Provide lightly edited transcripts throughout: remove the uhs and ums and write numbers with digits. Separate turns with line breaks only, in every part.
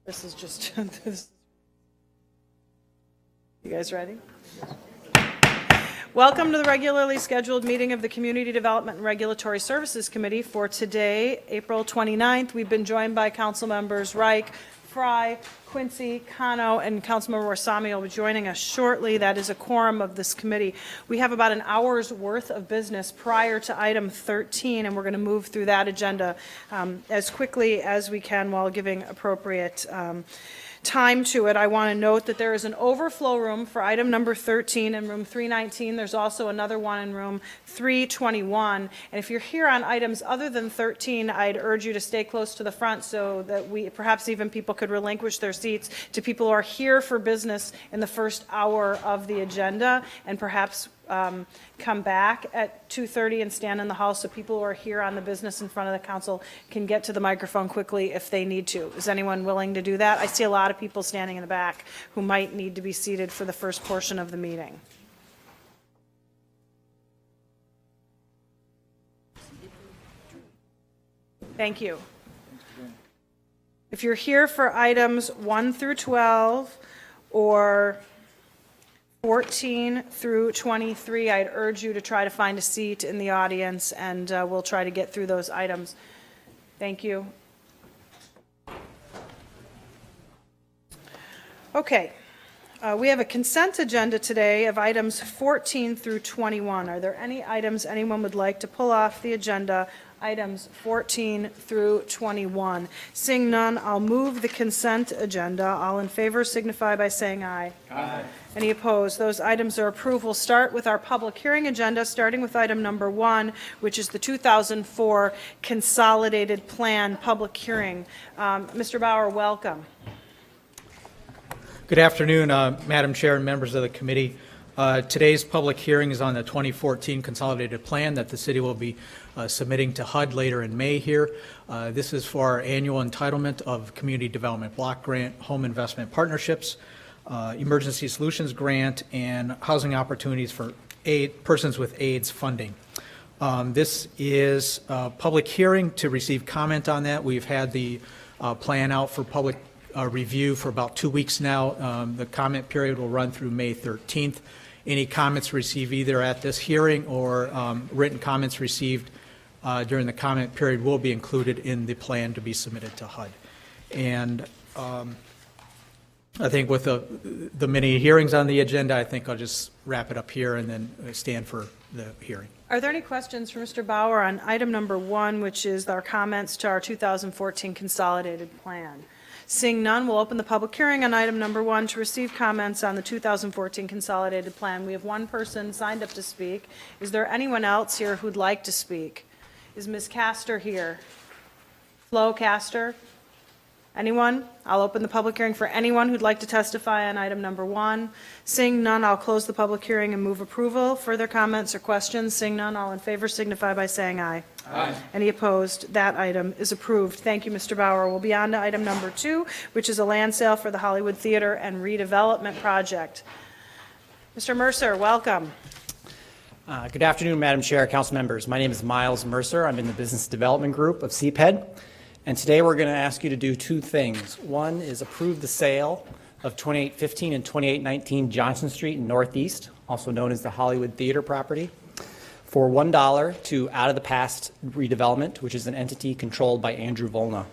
This is just, this. You guys ready? Welcome to the regularly scheduled meeting of the Community Development and Regulatory Services Committee for today, April 29th. We've been joined by council members Reich, Fry, Quincy, Cano, and Councilmember Warsame will be joining us shortly. That is a quorum of this committee. We have about an hour's worth of business prior to item 13, and we're going to move through that agenda as quickly as we can while giving appropriate time to it. I want to note that there is an overflow room for item number 13 in room 319. There's also another one in room 321. And if you're here on items other than 13, I'd urge you to stay close to the front so that perhaps even people could relinquish their seats to people who are here for business in the first hour of the agenda, and perhaps come back at 2:30 and stand in the hall so people who are here on the business in front of the council can get to the microphone quickly if they need to. Is anyone willing to do that? I see a lot of people standing in the back who might need to be seated for the first portion of the meeting. Thank you. If you're here for items 1 through 12 or 14 through 23, I'd urge you to try to find a seat in the audience, and we'll try to get through those items. Thank you. Okay. We have a consent agenda today of items 14 through 21. Are there any items anyone would like to pull off the agenda? Items 14 through 21. Seeing none, I'll move the consent agenda. All in favor signify by saying aye.
Aye.
Any opposed? Those items are approved. We'll start with our public hearing agenda, starting with item number 1, which is the 2004 Consolidated Plan public hearing. Mr. Bauer, welcome.
Good afternoon, Madam Chair and members of the committee. Today's public hearing is on the 2014 Consolidated Plan that the city will be submitting to HUD later in May here. This is for our annual entitlement of Community Development Block Grant, Home Investment Partnerships, Emergency Solutions Grant, and Housing Opportunities for Persons with AIDS funding. This is a public hearing to receive comment on that. We've had the plan out for public review for about 2 weeks now. The comment period will run through May 13th. Any comments received either at this hearing or written comments received during the comment period will be included in the plan to be submitted to HUD. And I think with the many hearings on the agenda, I think I'll just wrap it up here and then stand for the hearing.
Are there any questions for Mr. Bauer on item number 1, which is our comments to our 2014 Consolidated Plan? Seeing none, we'll open the public hearing on item number 1 to receive comments on the 2014 Consolidated Plan. We have one person signed up to speak. Is there anyone else here who'd like to speak? Is Ms. Castor here? Flo Castor? Anyone? I'll open the public hearing for anyone who'd like to testify on item number 1. Seeing none, I'll close the public hearing and move approval. Further comments or questions? Seeing none, all in favor signify by saying aye.
Aye.
Any opposed? That item is approved. Thank you, Mr. Bauer. We'll be on to item number 2, which is a land sale for the Hollywood Theater and redevelopment project. Mr. Mercer, welcome.
Good afternoon, Madam Chair, council members. My name is Miles Mercer. I'm in the Business Development Group of CPED. And today we're going to ask you to do 2 things. One is approve the sale of 2815 and 2819 Johnson Street in Northeast, also known as the Hollywood Theater property, for $1 to Out of the Past Redevelopment, which is an entity controlled by Andrew Volna.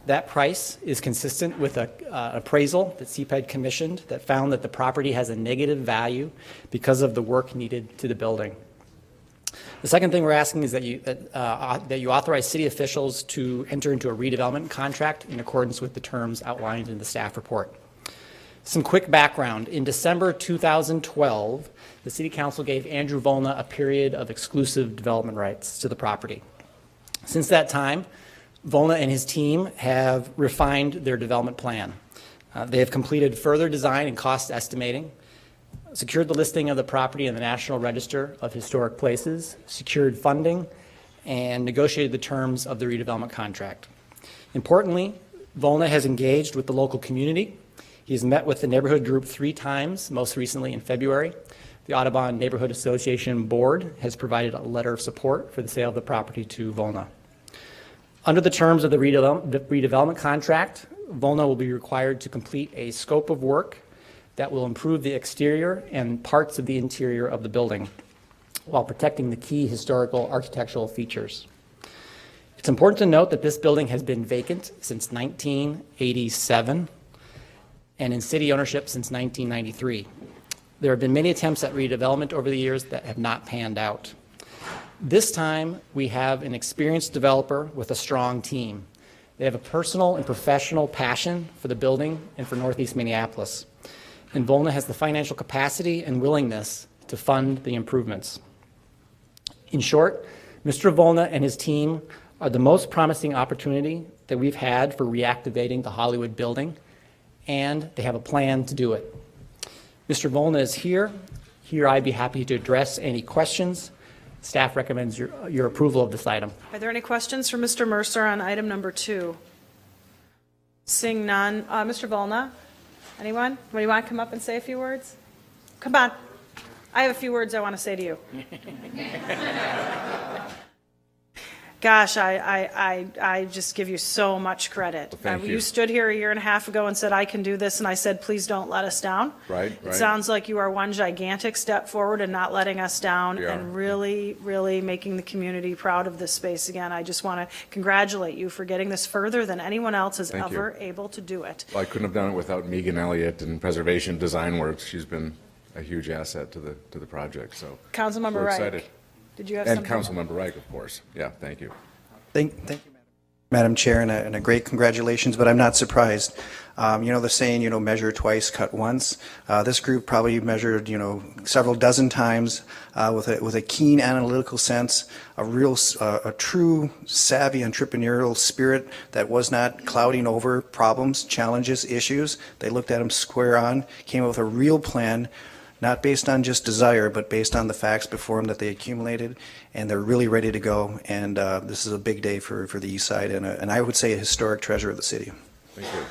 That price is consistent with an appraisal that CPED commissioned that found that the property has a negative value because of the work needed to the building. The second thing we're asking is that you authorize city officials to enter into a redevelopment contract in accordance with the terms outlined in the staff report. Some quick background. In December 2012, the City Council gave Andrew Volna a period of exclusive development rights to the property. Since that time, Volna and his team have refined their development plan. They have completed further design and cost estimating, secured the listing of the property in the National Register of Historic Places, secured funding, and negotiated the terms of the redevelopment contract. Importantly, Volna has engaged with the local community. He's met with the neighborhood group 3 times, most recently in February. The Audubon Neighborhood Association Board has provided a letter of support for the sale of the property to Volna. Under the terms of the redevelopment contract, Volna will be required to complete a scope of work that will improve the exterior and parts of the interior of the building while protecting the key historical architectural features. It's important to note that this building has been vacant since 1987 and in city ownership since 1993. There have been many attempts at redevelopment over the years that have not panned out. This time, we have an experienced developer with a strong team. They have a personal and professional passion for the building and for Northeast Minneapolis. And Volna has the financial capacity and willingness to fund the improvements. In short, Mr. Volna and his team are the most promising opportunity that we've had for reactivating the Hollywood building, and they have a plan to do it. Mr. Volna is here. Here I'd be happy to address any questions. Staff recommends your approval of this item.
Are there any questions for Mr. Mercer on item number 2? Seeing none. Mr. Volna, anyone? Do you want to come up and say a few words? Come on. I have a few words I want to say to you. Gosh, I just give you so much credit.
Well, thank you.
You stood here a year and a half ago and said, I can do this, and I said, please don't let us down.
Right.
It sounds like you are one gigantic step forward and not letting us down
We are.
and really, really making the community proud of this space again. I just want to congratulate you for getting this further than anyone else is
Thank you.
ever able to do it.
Well, I couldn't have done it without Megan Elliott and Preservation Design Works. She's been a huge asset to the project, so.
Councilmember
we're
Reich,
excited.
did you have
And
something?
Councilmember Reich, of course. Yeah, thank you.
Thank you, Madam Chair, and a great congratulations, but I'm not surprised. The saying, measure twice, cut once. This group probably measured, several dozen times with a keen analytical sense, a true savvy entrepreneurial spirit that was not clouding over problems, challenges, issues. They looked at them square on, came up with a real plan, not based on just desire, but based on the facts before them that they accumulated, and they're really ready to go. And this is a big day for the East Side, and I would say a historic treasure of the city.
Thank you.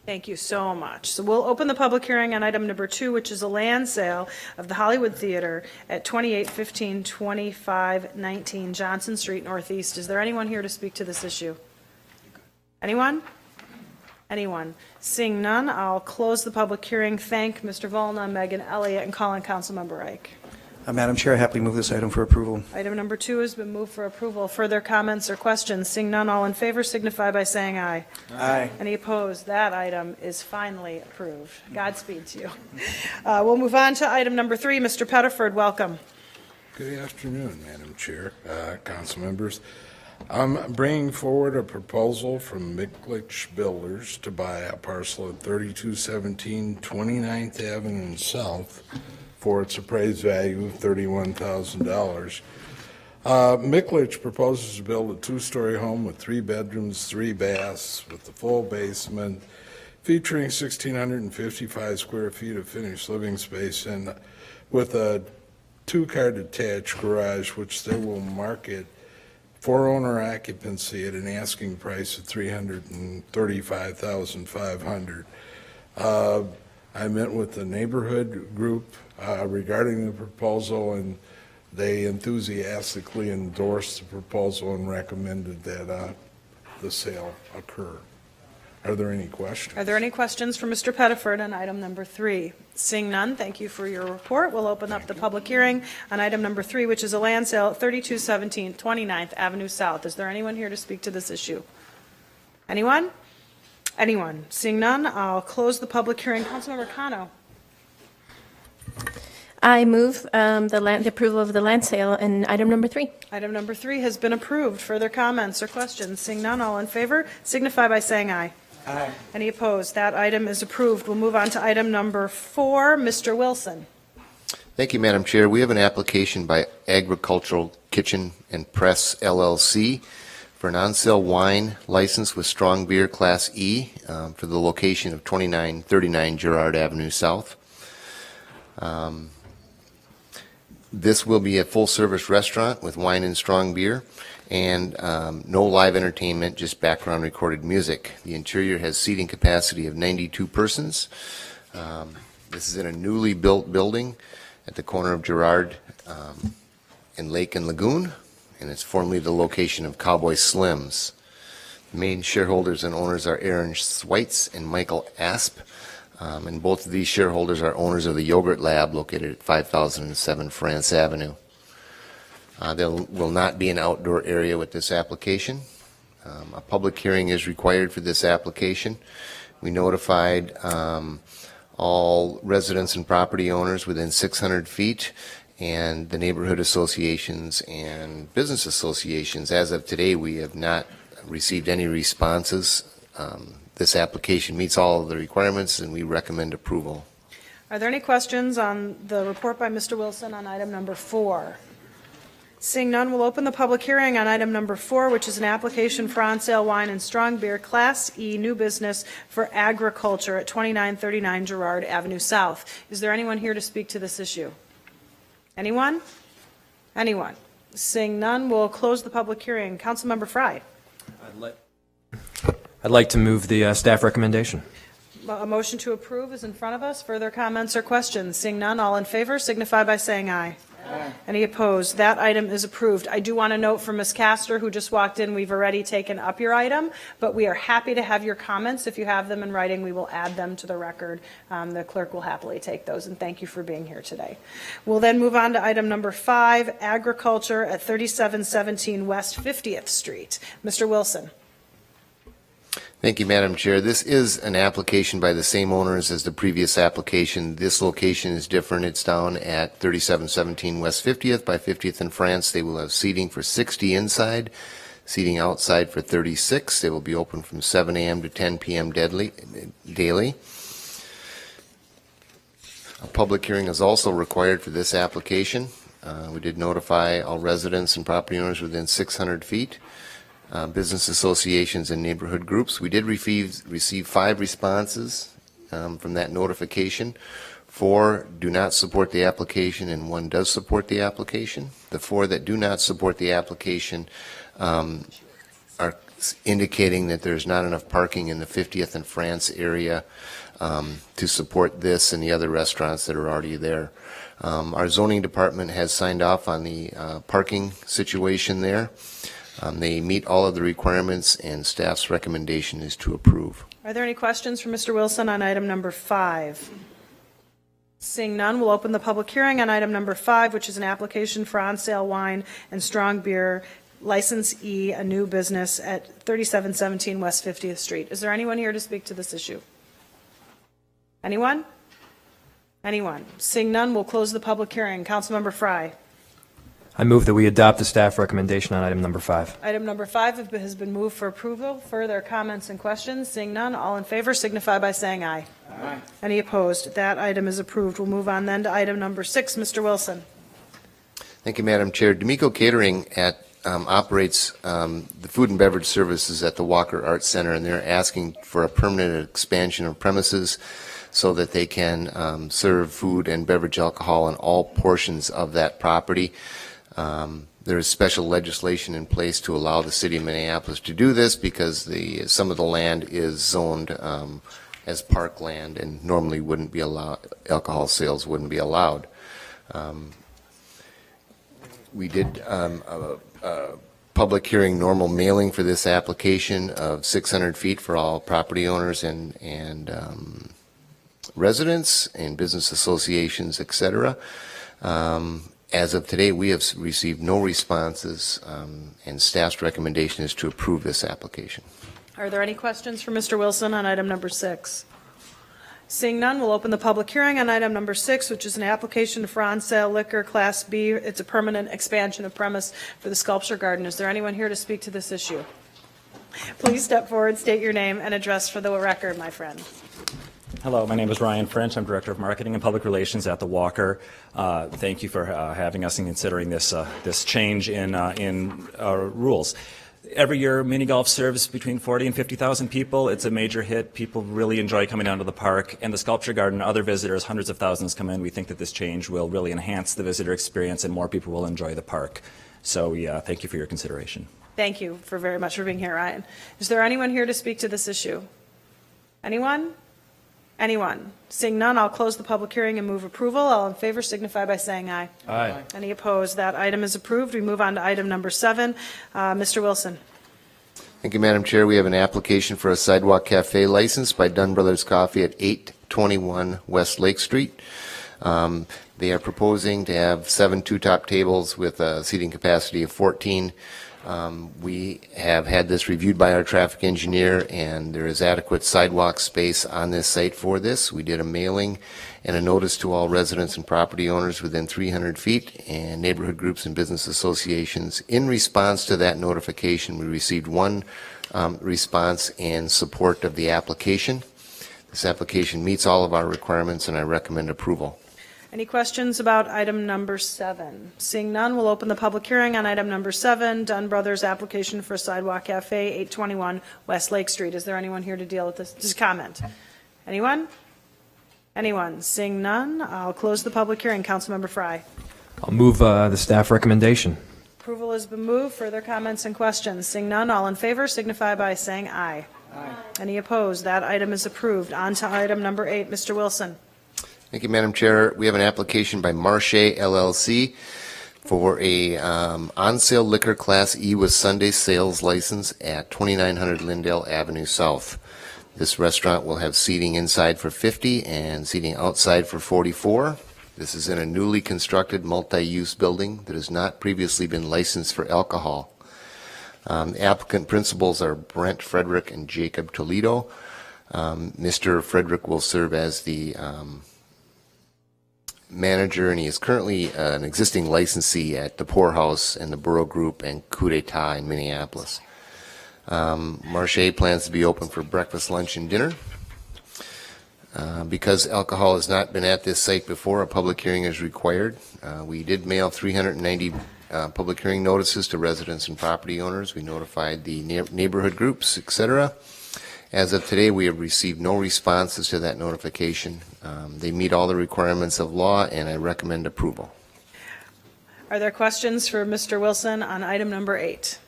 Thank you so much. So we'll open the public hearing on item number 2, which is a land sale of the Hollywood Theater at 2815 2519 Johnson Street Northeast. Is there anyone here to speak to this issue? Anyone? Anyone? Seeing none, I'll close the public hearing. Thank Mr. Volna, Megan Elliott, and call on Councilmember Reich.
Madam Chair, I happily move this item for approval.
Item number 2 has been moved for approval. Further comments or questions? Seeing none, all in favor signify by saying aye.
Aye.
Any opposed? That item is finally approved. Godspeed to you. We'll move on to item number 3. Mr. Pettiford, welcome.
Good afternoon, Madam Chair, council members. I'm bringing forward a proposal from Miklich Builders to buy a parcel at 3217 29th Avenue South for its appraised value of $31,000. Miklich proposes to build a 2-story home with 3 bedrooms, 3 baths, with a full basement, featuring 1,655 square feet of finished living space and with a 2-car detached garage, which they will market for owner occupancy at an asking price of $335,500. I met with the neighborhood group regarding the proposal, and they enthusiastically endorsed the proposal and recommended that the sale occur. Are there any questions?
Are there any questions for Mr. Pettiford on item number 3? Seeing none, thank you for your report. We'll open up the public hearing on item number 3, which is a land sale at 3217 29th Avenue South. Is there anyone here to speak to this issue? Anyone? Anyone? Seeing none, I'll close the public hearing. Councilmember Cano.
I move the approval of the land sale in item number 3.
Item number 3 has been approved. Further comments or questions? Seeing none, all in favor signify by saying aye.
Aye.
Any opposed? That item is approved. We'll move on to item number 4. Mr. Wilson.
Thank you, Madam Chair. We have an application by Agricultural Kitchen and Press LLC for an on-sale wine license with strong beer Class E for the location of 2939 Girard Avenue South. This will be a full-service restaurant with wine and strong beer, and no live entertainment, just background recorded music. The interior has seating capacity of 92 persons. This is in a newly built building at the corner of Girard and Lake and Lagoon, and it's formerly the location of Cowboy Slim's. The main shareholders and owners are Aaron Schweitz and Michael Asp. And both of these shareholders are owners of the Yogurt Lab located at 5007 France Avenue. There will not be an outdoor area with this application. A public hearing is required for this application. We notified all residents and property owners within 600 feet and the neighborhood associations and business associations. As of today, we have not received any responses. This application meets all of the requirements, and we recommend approval.
Are there any questions on the report by Mr. Wilson on item number 4? Seeing none, we'll open the public hearing on item number 4, which is an application for on-sale wine and strong beer, Class E, new business for agriculture at 2939 Girard Avenue South. Is there anyone here to speak to this issue? Anyone? Anyone? Seeing none, we'll close the public hearing. Councilmember Frye.
I'd like to move the staff recommendation.
A motion to approve is in front of us. Further comments or questions? Seeing none, all in favor signify by saying aye. Aye. Any opposed? That item is approved. I do want to note for Ms. Castor, who just walked in, we've already taken up your item, but we are happy to have your comments. If you have them in writing, we will add them to the record. The clerk will happily take those, and thank you for being here today. We'll then move on to item number 5, agriculture at 3717 West 50th Street. Mr. Wilson.
Thank you, Madam Chair. This is an application by the same owners as the previous application. This location is different. It's down at 3717 West 50th by 50th and France. They will have seating for 60 inside, seating outside for 36. They will be open from 7 a.m. to 10 p.m. daily. A public hearing is also required for this application. We did notify all residents and property owners within 600 feet. Business associations and neighborhood groups. We did receive 5 responses from that notification. 4 do not support the application and 1 does support the application. The 4 that do not support the application are indicating that there's not enough parking in the 50th and France area to support this and the other restaurants that are already there. Our zoning department has signed off on the parking situation there. They meet all of the requirements, and staff's recommendation is to approve.
Are there any questions for Mr. Wilson on item number 5? Seeing none, we'll open the public hearing on item number 5, which is an application for on-sale wine and strong beer, License E, a new business at 3717 West 50th Street. Is there anyone here to speak to this issue? Anyone? Anyone? Seeing none, we'll close the public hearing. Councilmember Frye.
I move that we adopt the staff recommendation on item number 5.
Item number 5 has been moved for approval. Further comments and questions? Seeing none, all in favor signify by saying aye. Aye. Any opposed? That item is approved. We'll move on then to item number 6. Mr. Wilson.
Thank you, Madam Chair. D'Amico Catering operates the food and beverage services at the Walker Arts Center, and they're asking for a permanent expansion of premises so that they can serve food and beverage alcohol in all portions of that property. There is special legislation in place to allow the city of Minneapolis to do this because some of the land is zoned as park land and normally wouldn't be allowed, alcohol sales wouldn't be allowed. We did a public hearing normal mailing for this application of 600 feet for all property owners and residents and business associations, etc. As of today, we have received no responses, and staff's recommendation is to approve this application.
Are there any questions for Mr. Wilson on item number 6? Seeing none, we'll open the public hearing on item number 6, which is an application for on-sale liquor, Class B. It's a permanent expansion of premise for the Sculpture Garden. Is there anyone here to speak to this issue? Please step forward, state your name and address for the record, my friend.
Hello, my name is Ryan French. I'm Director of Marketing and Public Relations at the Walker. Thank you for having us and considering this change in rules. Every year, mini golf serves between 40 and 50,000 people. It's a major hit. People really enjoy coming down to the park. And the Sculpture Garden, other visitors, hundreds of thousands come in. We think that this change will really enhance the visitor experience and more people will enjoy the park. So thank you for your consideration.
Thank you very much for being here, Ryan. Is there anyone here to speak to this issue? Anyone? Anyone? Seeing none, I'll close the public hearing and move approval. All in favor signify by saying aye.
Aye.
Any opposed? That item is approved. We move on to item number 7. Mr. Wilson.
Thank you, Madam Chair. We have an application for a sidewalk cafe license by Dunn Brothers Coffee at 821 West Lake Street. They are proposing to have 7 two-top tables with a seating capacity of 14. We have had this reviewed by our traffic engineer, and there is adequate sidewalk space on this site for this. We did a mailing and a notice to all residents and property owners within 300 feet and neighborhood groups and business associations. In response to that notification, we received one response in support of the application. This application meets all of our requirements, and I recommend approval.
Any questions about item number 7? Seeing none, we'll open the public hearing on item number 7, Dunn Brothers application for Sidewalk Cafe, 821 West Lake Street. Is there anyone here to deal with this? Just comment. Anyone? Anyone? Seeing none, I'll close the public hearing. Councilmember Fry.
I'll move the staff recommendation.
Approval has been moved. Further comments and questions? Seeing none, all in favor signify by saying aye. Aye. Any opposed? That item is approved. On to item number 8, Mr. Wilson.
Thank you, Madam Chair. We have an application by Marche LLC for a on-sale liquor Class E with Sunday sales license at 2900 Lindale Avenue South. This restaurant will have seating inside for 50 and seating outside for 44. This is in a newly constructed multi-use building that has not previously been licensed for alcohol. The applicant principals are Brent Frederick and Jacob Toledo. Mr. Frederick will serve as the manager, and he is currently an existing licensee at the Poorhouse and the Borough Group and Coup d'etat in Minneapolis. Marche plans to be open for breakfast, lunch, and dinner. Because alcohol has not been at this site before, a public hearing is required. We did mail 390 public hearing notices to residents and property owners. We notified the neighborhood groups, etc. As of today, we have received no responses to that notification. They meet all the requirements of law, and I recommend approval.
Are there questions for Mr. Wilson on item number 8?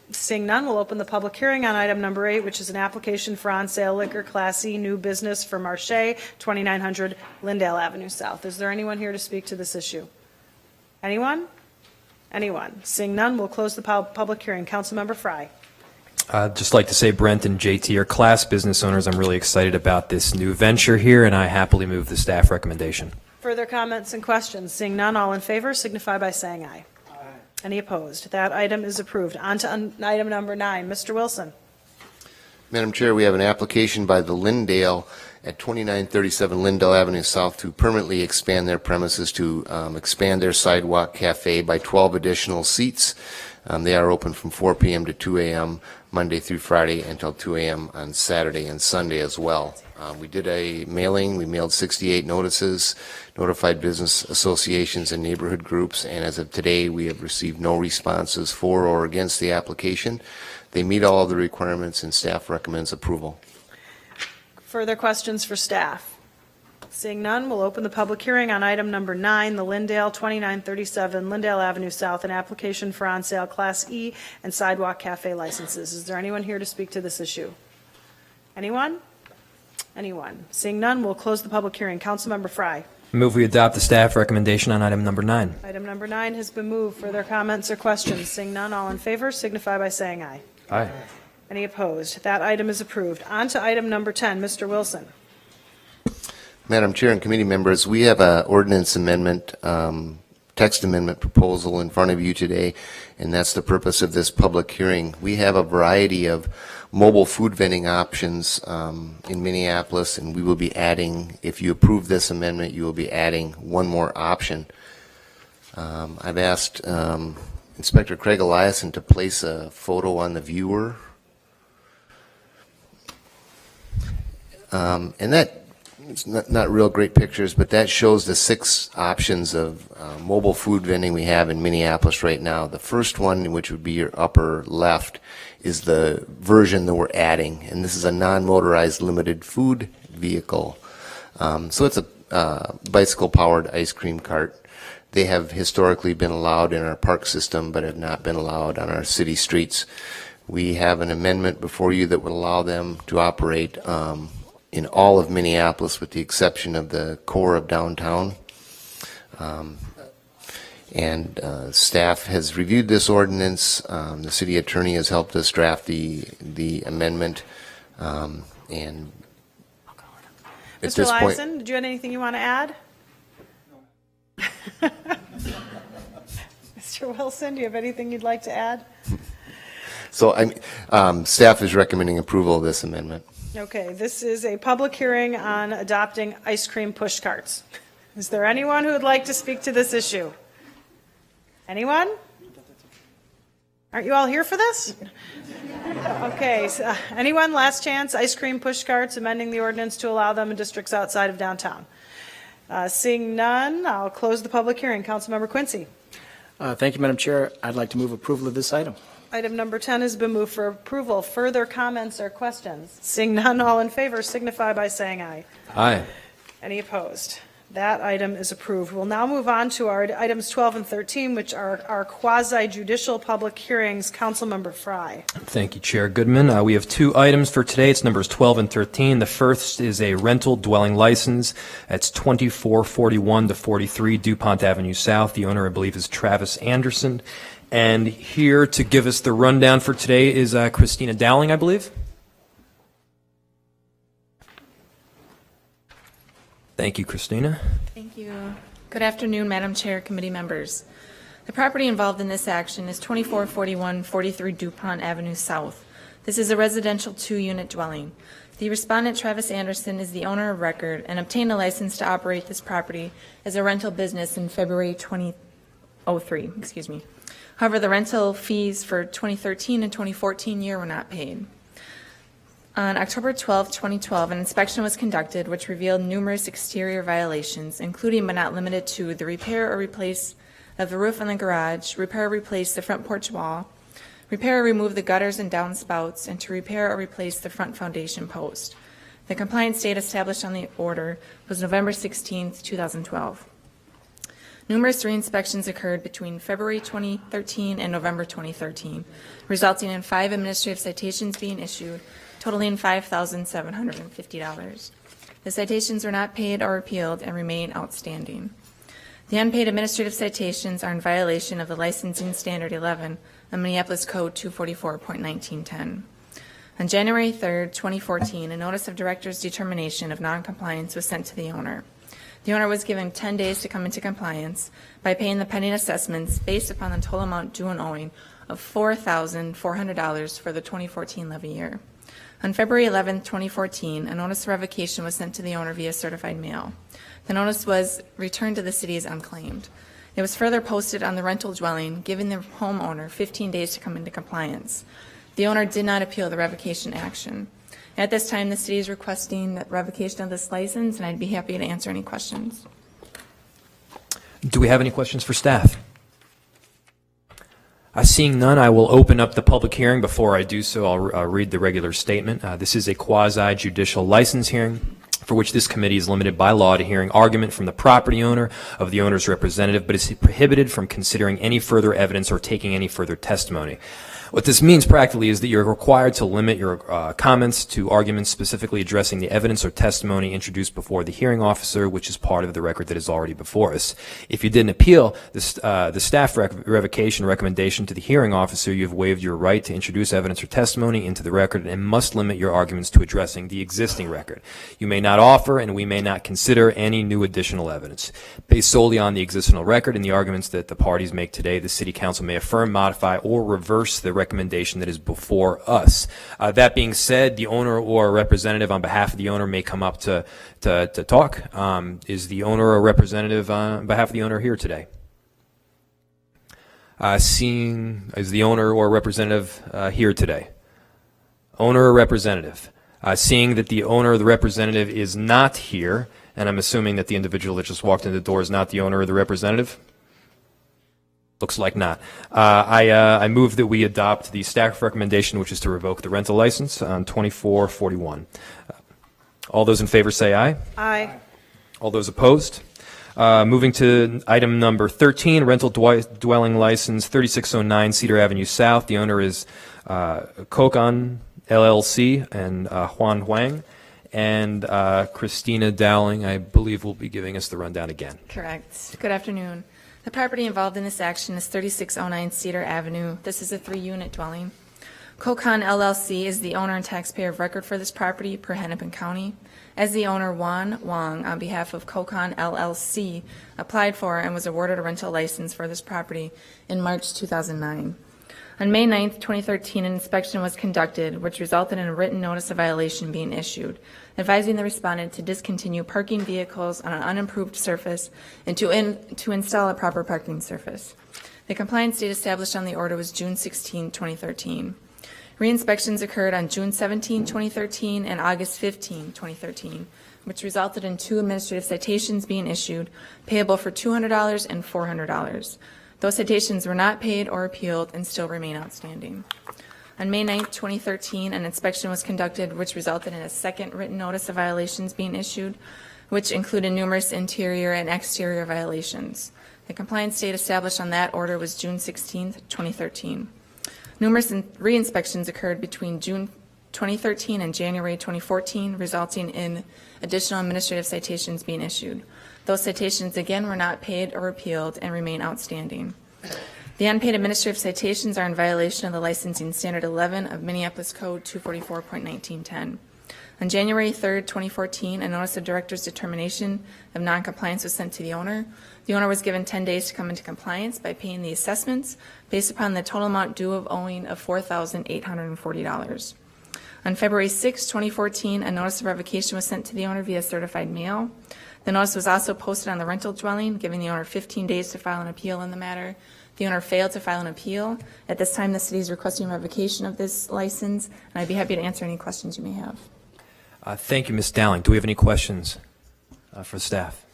Seeing none, we'll open the public hearing on item number 8, which is an application for on-sale liquor Class E new business for Marche, 2900 Lindale Avenue South. Is there anyone here to speak to this issue? Anyone? Anyone? Seeing none, we'll close the public hearing. Councilmember Fry.
I'd just like to say Brent and JT are class business owners. I'm really excited about this new venture here, and I happily move the staff recommendation.
Further comments and questions? Seeing none, all in favor signify by saying aye. Aye. Any opposed? That item is approved. On to item number 9. Mr. Wilson.
Madam Chair, we have an application by the Lindale at 2937 Lindale Avenue South to permanently expand their premises to expand their sidewalk cafe by 12 additional seats. They are open from 4 p.m. to 2 a.m. Monday through Friday until 2 a.m. on Saturday and Sunday as well. We did a mailing. We mailed 68 notices, notified business associations and neighborhood groups, and as of today, we have received no responses for or against the application. They meet all of the requirements, and staff recommends approval.
Further questions for staff? Seeing none, we'll open the public hearing on item number 9, the Lindale 2937 Lindale Avenue South, an application for on-sale Class E and sidewalk cafe licenses. Is there anyone here to speak to this issue? Anyone? Anyone? Seeing none, we'll close the public hearing. Councilmember Fry.
Move we adopt the staff recommendation on item number 9.
Item number 9 has been moved. Further comments or questions? Seeing none, all in favor signify by saying aye.
Aye.
Any opposed? That item is approved. On to item number 10, Mr. Wilson.
Madam Chair and committee members, we have an ordinance amendment, text amendment proposal in front of you today, and that's the purpose of this public hearing. We have a variety of mobile food vending options in Minneapolis, and we will be adding, if you approve this amendment, you will be adding one more option. I've asked Inspector Craig Eliason to place a photo on the viewer. And that, it's not real great pictures, but that shows the 6 options of mobile food vending we have in Minneapolis right now. The first one, which would be your upper left, is the version that we're adding, and this is a non-motorized limited food vehicle. So it's a bicycle-powered ice cream cart. They have historically been allowed in our park system, but have not been allowed on our city streets. We have an amendment before you that would allow them to operate in all of Minneapolis with the exception of the core of downtown. And staff has reviewed this ordinance. The city attorney has helped us draft the amendment. And at
Mr.
this point,
Eliason, did you have anything you want to add? Mr. Wilson, do you have anything you'd like to add?
so staff is recommending approval of this amendment.
Okay, this is a public hearing on adopting ice cream push carts. Is there anyone who would like to speak to this issue? Anyone? Aren't you all here for this? Okay, so, anyone? Last chance, ice cream push carts, amending the ordinance to allow them in districts outside of downtown. Seeing none, I'll close the public hearing. Councilmember Quincy.
Thank you, Madam Chair. I'd like to move approval of this item.
Item number 10 has been moved for approval. Further comments or questions? Seeing none, all in favor signify by saying aye.
Aye.
Any opposed? That item is approved. We'll now move on to our items 12 and 13, which are our quasi-judicial public hearings. Councilmember Fry.
Thank you, Chair Goodman. We have two items for today. It's numbers 12 and 13. The first is a rental dwelling license. That's 2441 to 43 DuPont Avenue South. The owner, I believe, is Travis Anderson. And here to give us the rundown for today is Christina Dowling, I believe. Thank you, Christina.
Thank you. Good afternoon, Madam Chair, committee members. The property involved in this action is 2441 43 DuPont Avenue South. This is a residential 2-unit dwelling. The respondent, Travis Anderson, is the owner of record and obtained a license to operate this property as a rental business in February 2003. However, the rental fees for 2013 and 2014 year were not paid. On October 12, 2012, an inspection was conducted which revealed numerous exterior violations, including but not limited to the repair or replace of the roof on the garage, repair or replace the front porch wall, repair or remove the gutters and downspouts, and to repair or replace the front foundation post. The compliance date established on the order was November 16, 2012. Numerous re-inspections occurred between February 2013 and November 2013, resulting in 5 administrative citations being issued, totaling $5,750. The citations were not paid or appealed and remain outstanding. The unpaid administrative citations are in violation of the Licensing Standard 11 of Minneapolis Code 244.1910. On January 3, 2014, a notice of director's determination of noncompliance was sent to the owner. The owner was given 10 days to come into compliance by paying the pending assessments based upon the total amount due and owing of $4,400 for the 2014 levy year. On February 11, 2014, a notice of revocation was sent to the owner via certified mail. The notice was returned to the city as unclaimed. It was further posted on the rental dwelling, giving the homeowner 15 days to come into compliance. The owner did not appeal the revocation action. At this time, the city is requesting that revocation of this license, and I'd be happy to answer any questions.
Do we have any questions for staff? Seeing none, I will open up the public hearing. Before I do so, I'll read the regular statement. This is a quasi-judicial license hearing for which this committee is limited by law to hearing argument from the property owner of the owner's representative, but is prohibited from considering any further evidence or taking any further testimony. What this means practically is that you're required to limit your comments to arguments specifically addressing the evidence or testimony introduced before the hearing officer, which is part of the record that is already before us. If you didn't appeal the staff revocation recommendation to the hearing officer, you have waived your right to introduce evidence or testimony into the record and must limit your arguments to addressing the existing record. You may not offer and we may not consider any new additional evidence. Based solely on the existing record and the arguments that the parties make today, the City Council may affirm, modify, or reverse the recommendation that is before us. That being said, the owner or a representative on behalf of the owner may come up to talk. Is the owner or representative on behalf of the owner here today? Is the owner or representative here today? Owner or representative? Seeing that the owner or the representative is not here, and I'm assuming that the individual that just walked in the door is not the owner or the representative? Looks like not. I move that we adopt the staff recommendation, which is to revoke the rental license on 2441. All those in favor say aye.
Aye.
All those opposed? Moving to item number 13, rental dwelling license 3609 Cedar Avenue South. The owner is Kokan LLC and Juan Huang. And Christina Dowling, I believe, will be giving us the rundown again.
Correct. Good afternoon. The property involved in this action is 3609 Cedar Avenue. This is a 3-unit dwelling. Cocon LLC is the owner and taxpayer of record for this property per Hennepin County. As the owner, Juan Wong, on behalf of Cocon LLC, applied for and was awarded a rental license for this property in March 2009. On May 9, 2013, an inspection was conducted, which resulted in a written notice of violation being issued, advising the respondent to discontinue parking vehicles on an unimproved surface and to install a proper parking surface. The compliance date established on the order was June 16, 2013. Re-inspections occurred on June 17, 2013 and August 15, 2013, which resulted in 2 administrative citations being issued, payable for $200 and $400. Those citations were not paid or appealed and still remain outstanding. On May 9, 2013, an inspection was conducted, which resulted in a second written notice of violations being issued, which included numerous interior and exterior violations. The compliance date established on that order was June 16, 2013. Numerous re-inspections occurred between June 2013 and January 2014, resulting in additional administrative citations being issued. Those citations again were not paid or appealed and remain outstanding. The unpaid administrative citations are in violation of the licensing standard 11 of Minneapolis Code 244.1910. On January 3, 2014, a notice of director's determination of noncompliance was sent to the owner. The owner was given 10 days to come into compliance by paying the assessments based upon the total amount due of owing of $4,840. On February 6, 2014, a notice of revocation was sent to the owner via certified mail. The notice was also posted on the rental dwelling, giving the owner 15 days to file an appeal in the matter. The owner failed to file an appeal. At this time, the city is requesting revocation of this license, and I'd be happy to answer any questions you may have.
Thank you, Ms. Dowling. Do we have any questions for staff?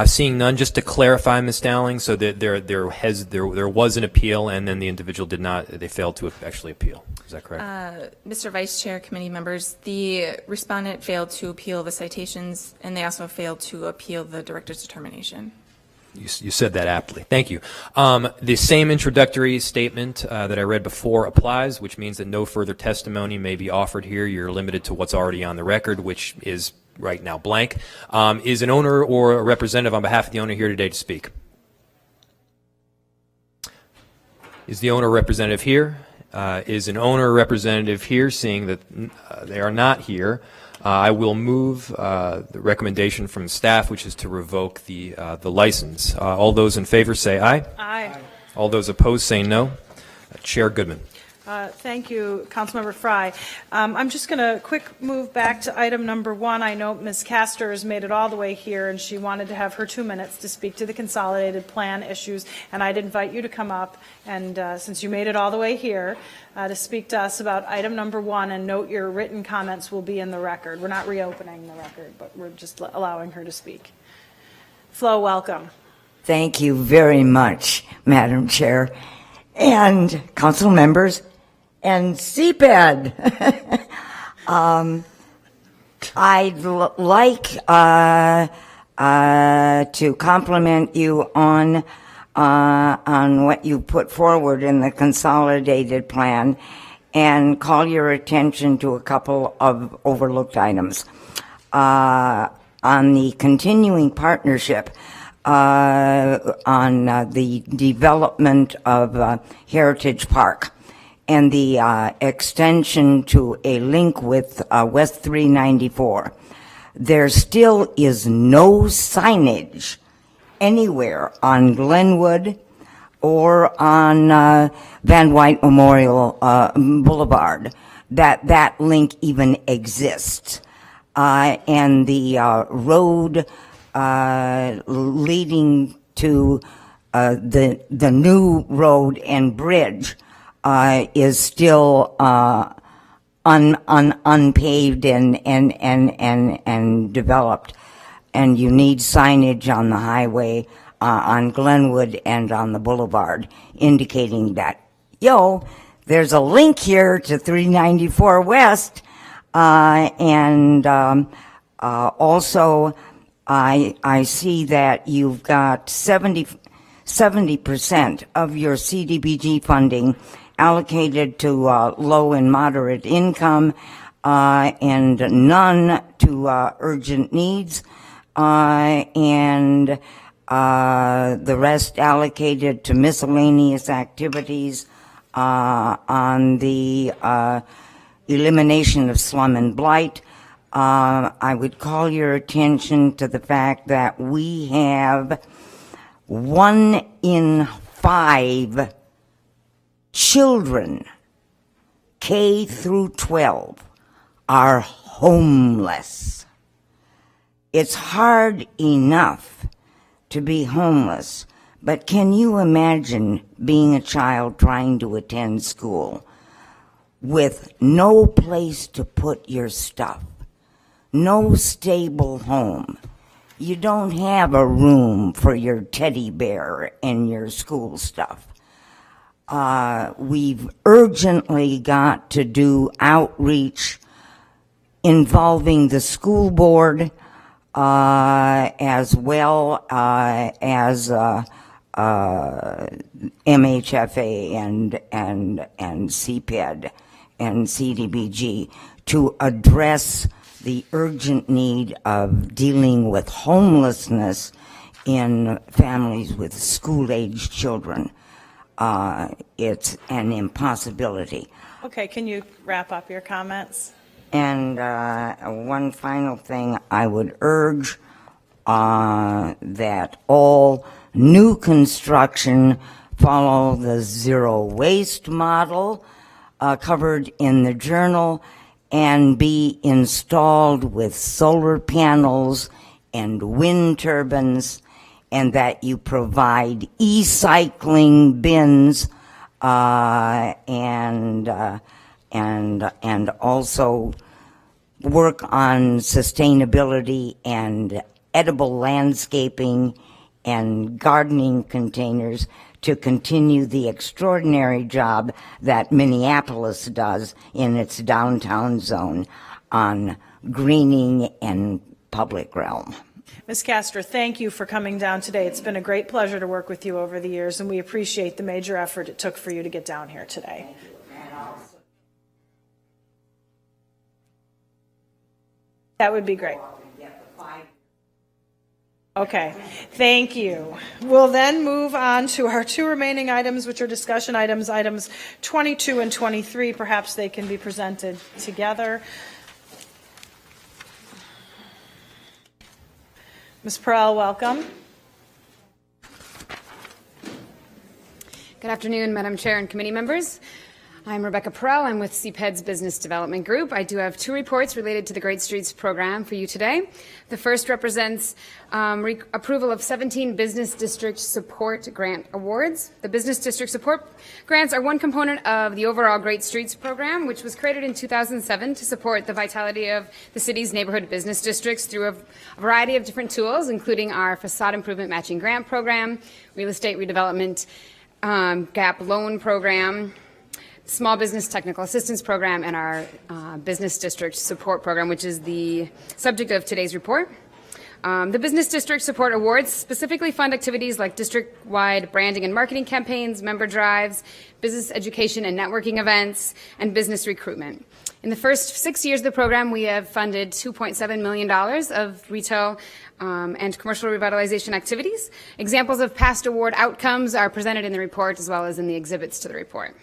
Seeing none, just to clarify, Ms. Dowling, so that there was an appeal, and then the individual they failed to actually appeal. Is that correct?
Mr. Vice Chair, committee members, the respondent failed to appeal the citations, and they also failed to appeal the director's determination.
You said that aptly. Thank you. The same introductory statement that I read before applies, which means that no further testimony may be offered here. You're limited to what's already on the record, which is right now blank. Is an owner or a representative on behalf of the owner here today to speak? Is the owner or representative here? Is an owner or representative here? Seeing that they are not here, I will move the recommendation from staff, which is to revoke the license. All those in favor say aye.
Aye.
All those opposed say no. Chair Goodman.
Thank you, Councilmember Fry. I'm just going to quick move back to item number 1. I know Ms. Castor has made it all the way here, and she wanted to have her 2 minutes to speak to the consolidated plan issues, and I'd invite you to come up, and since you made it all the way here, to speak to us about item number 1, and note your written comments will be in the record. We're not reopening the record, but we're just allowing her to speak. Flo, welcome.
Thank you very much, Madam Chair, and council members, and CPED. I'd like to compliment you on what you put forward in the consolidated plan and call your attention to a couple of overlooked items. On the continuing partnership, on the development of Heritage Park and the extension to a link with West 394. There still is no signage anywhere on Glenwood or on Van Wyck Memorial Boulevard that link even exists. And the road leading to the new road and bridge is still unpaved and developed, and you need signage on the highway on Glenwood and on the boulevard indicating that there's a link here to 394 West, and also I see that you've got 70% of your CDBG funding allocated to low and moderate income, and none to urgent needs, and The rest allocated to miscellaneous activities on the elimination of slum and blight. I would call your attention to the fact that we have 1 in 5 children, K through 12, are homeless. It's hard enough to be homeless, but can you imagine being a child trying to attend school with no place to put your stuff, no stable home? You don't have a room for your teddy bear and your school stuff. We've urgently got to do outreach involving the school board as well as MHFA and CPED and CDBG to address the urgent need of dealing with homelessness in families with school-aged children. It's an impossibility.
Okay, can you wrap up your comments?
And one final thing, I would urge that all new construction follow the zero waste model covered in the journal and be installed with solar panels and wind turbines, and that you provide e-cycling bins and also work on sustainability and edible landscaping and gardening containers to continue the extraordinary job that Minneapolis does in its downtown zone on greening and public realm.
Ms. Castor, thank you for coming down today. It's been a great pleasure to work with you over the years, and we appreciate the major effort it took for you to get down here today. That would be great. Okay, thank you. We'll then move on to our 2 remaining items, which are discussion items, items 22 and 23. Perhaps they can be presented together. Ms. Perrell, welcome.
Good afternoon, Madam Chair and committee members. I'm Rebecca Perrell. I'm with CPED's Business Development Group. I do have 2 reports related to the Great Streets program for you today. The first represents approval of 17 Business District Support Grant Awards. The Business District Support Grants are one component of the overall Great Streets program, which was created in 2007 to support the vitality of the city's neighborhood business districts through a variety of different tools, including our Facade Improvement Matching Grant Program, Real Estate Redevelopment Gap Loan Program, Small Business Technical Assistance Program, and our Business District Support Program, which is the subject of today's report. The Business District Support Awards specifically fund activities like district-wide branding and marketing campaigns, member drives, business education and networking events, and business recruitment. In the first 6 years of the program, we have funded $2.7 million of retail and commercial revitalization activities. Examples of past award outcomes are presented in the report as well as in the exhibits to the report.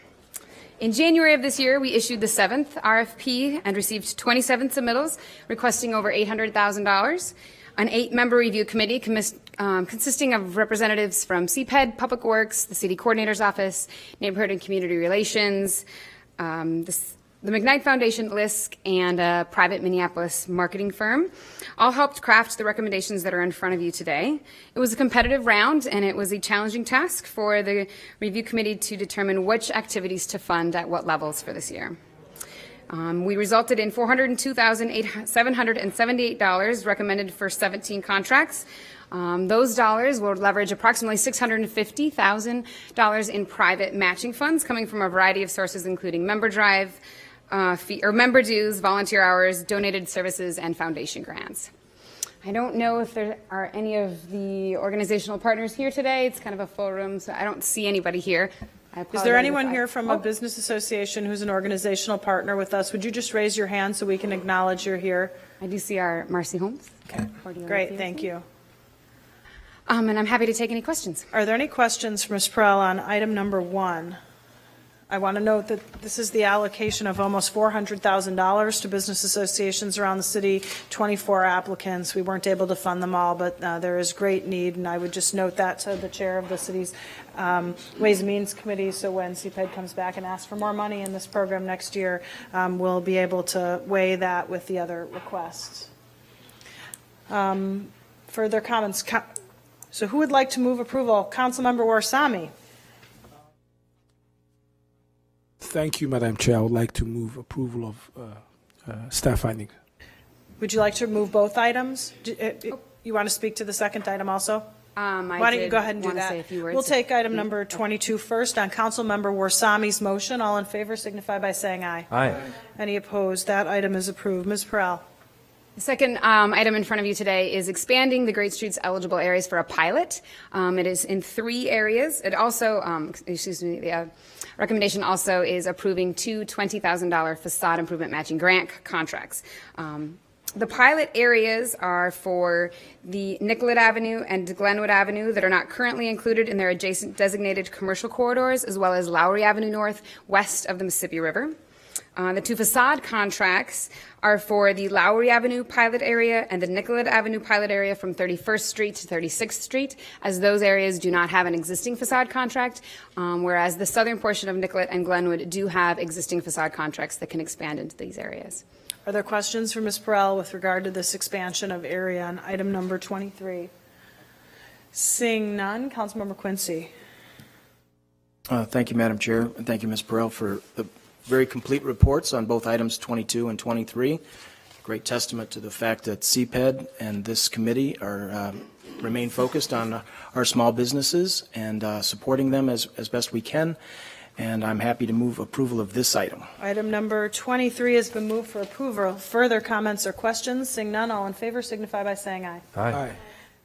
In January of this year, we issued the 7th RFP and received 27 submittals requesting over $800,000. An 8-member review committee consisting of representatives from CPED, Public Works, the City Coordinator's Office, Neighborhood and Community Relations, the McKnight Foundation, LISC, and a private Minneapolis marketing firm all helped craft the recommendations that are in front of you today. It was a competitive round, and it was a challenging task for the review committee to determine which activities to fund at what levels for this year. We resulted in $402,778 recommended for 17 contracts. Those dollars will leverage approximately $650,000 in private matching funds coming from a variety of sources, including member drive, member dues, volunteer hours, donated services, and foundation grants. I don't know if there are any of the organizational partners here today. It's kind of a full room, so I don't see anybody here.
Is there anyone here from a business association who's an organizational partner with us? Would you just raise your hand so we can acknowledge you're here?
I do see our Marcy Holmes.
Okay, great, thank you.
And I'm happy to take any questions.
Are there any questions for Ms. Perrell on item number 1? I want to note that this is the allocation of almost $400,000 to business associations around the city, 24 applicants. We weren't able to fund them all, but there is great need, and I would just note that to the chair of the city's Ways and Means Committee, so when CPED comes back and asks for more money in this program next year, we'll be able to weigh that with the other requests. Further comments? So who would like to move approval? Councilmember Warsame.
Thank you, Madam Chair. I would like to move approval of staff findings.
Would you like to move both items? You want to speak to the second item also? Why don't you go ahead and do that?
Say a few words.
We'll take item number 22 first on Councilmember Warsame's motion. All in favor signify by saying aye.
Aye.
Any opposed? That item is approved. Ms. Perrell.
The second item in front of you today is expanding the Great Streets eligible areas for a pilot. It is in 3 areas. It also, the recommendation also is approving 2 $20,000 facade improvement matching grant contracts. The pilot areas are for the Nicollet Avenue and Glenwood Avenue that are not currently included in their adjacent designated commercial corridors, as well as Lowry Avenue North, west of the Mississippi River. The 2 facade contracts are for the Lowry Avenue pilot area and the Nicollet Avenue pilot area from 31st Street to 36th Street, as those areas do not have an existing facade contract, whereas the southern portion of Nicollet and Glenwood do have existing facade contracts that can expand into these areas.
Are there questions for Ms. Perrell with regard to this expansion of area on item number 23? Seeing none, Councilmember Quincy.
Thank you, Madam Chair, and thank you, Ms. Perrell, for the very complete reports on both items 22 and 23. Great testament to the fact that CPED and this committee are remain focused on our small businesses and supporting them as best we can. And I'm happy to move approval of this item.
Item number 23 has been moved for approval. Further comments or questions? Seeing none, all in favor signify by saying aye.
Aye.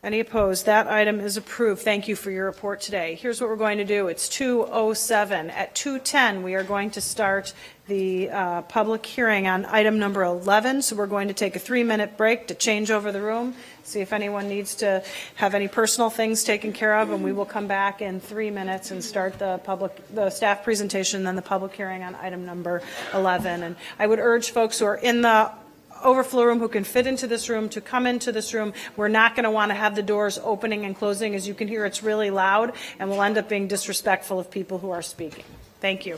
Any opposed? That item is approved. Thank you for your report today. Here's what we're going to do. It's 2:07. At 2:10, we are going to start the public hearing on item number 11. So we're going to take a 3-minute break to change over the room, see if anyone needs to have any personal things taken care of, and we will come back in 3 minutes and start the staff presentation, then the public hearing on item number 11. And I would urge folks who are in the overflow room who can fit into this room to come into this room. We're not going to want to have the doors opening and closing. As you can hear, it's really loud, and we'll end up being disrespectful of people who are speaking. Thank you.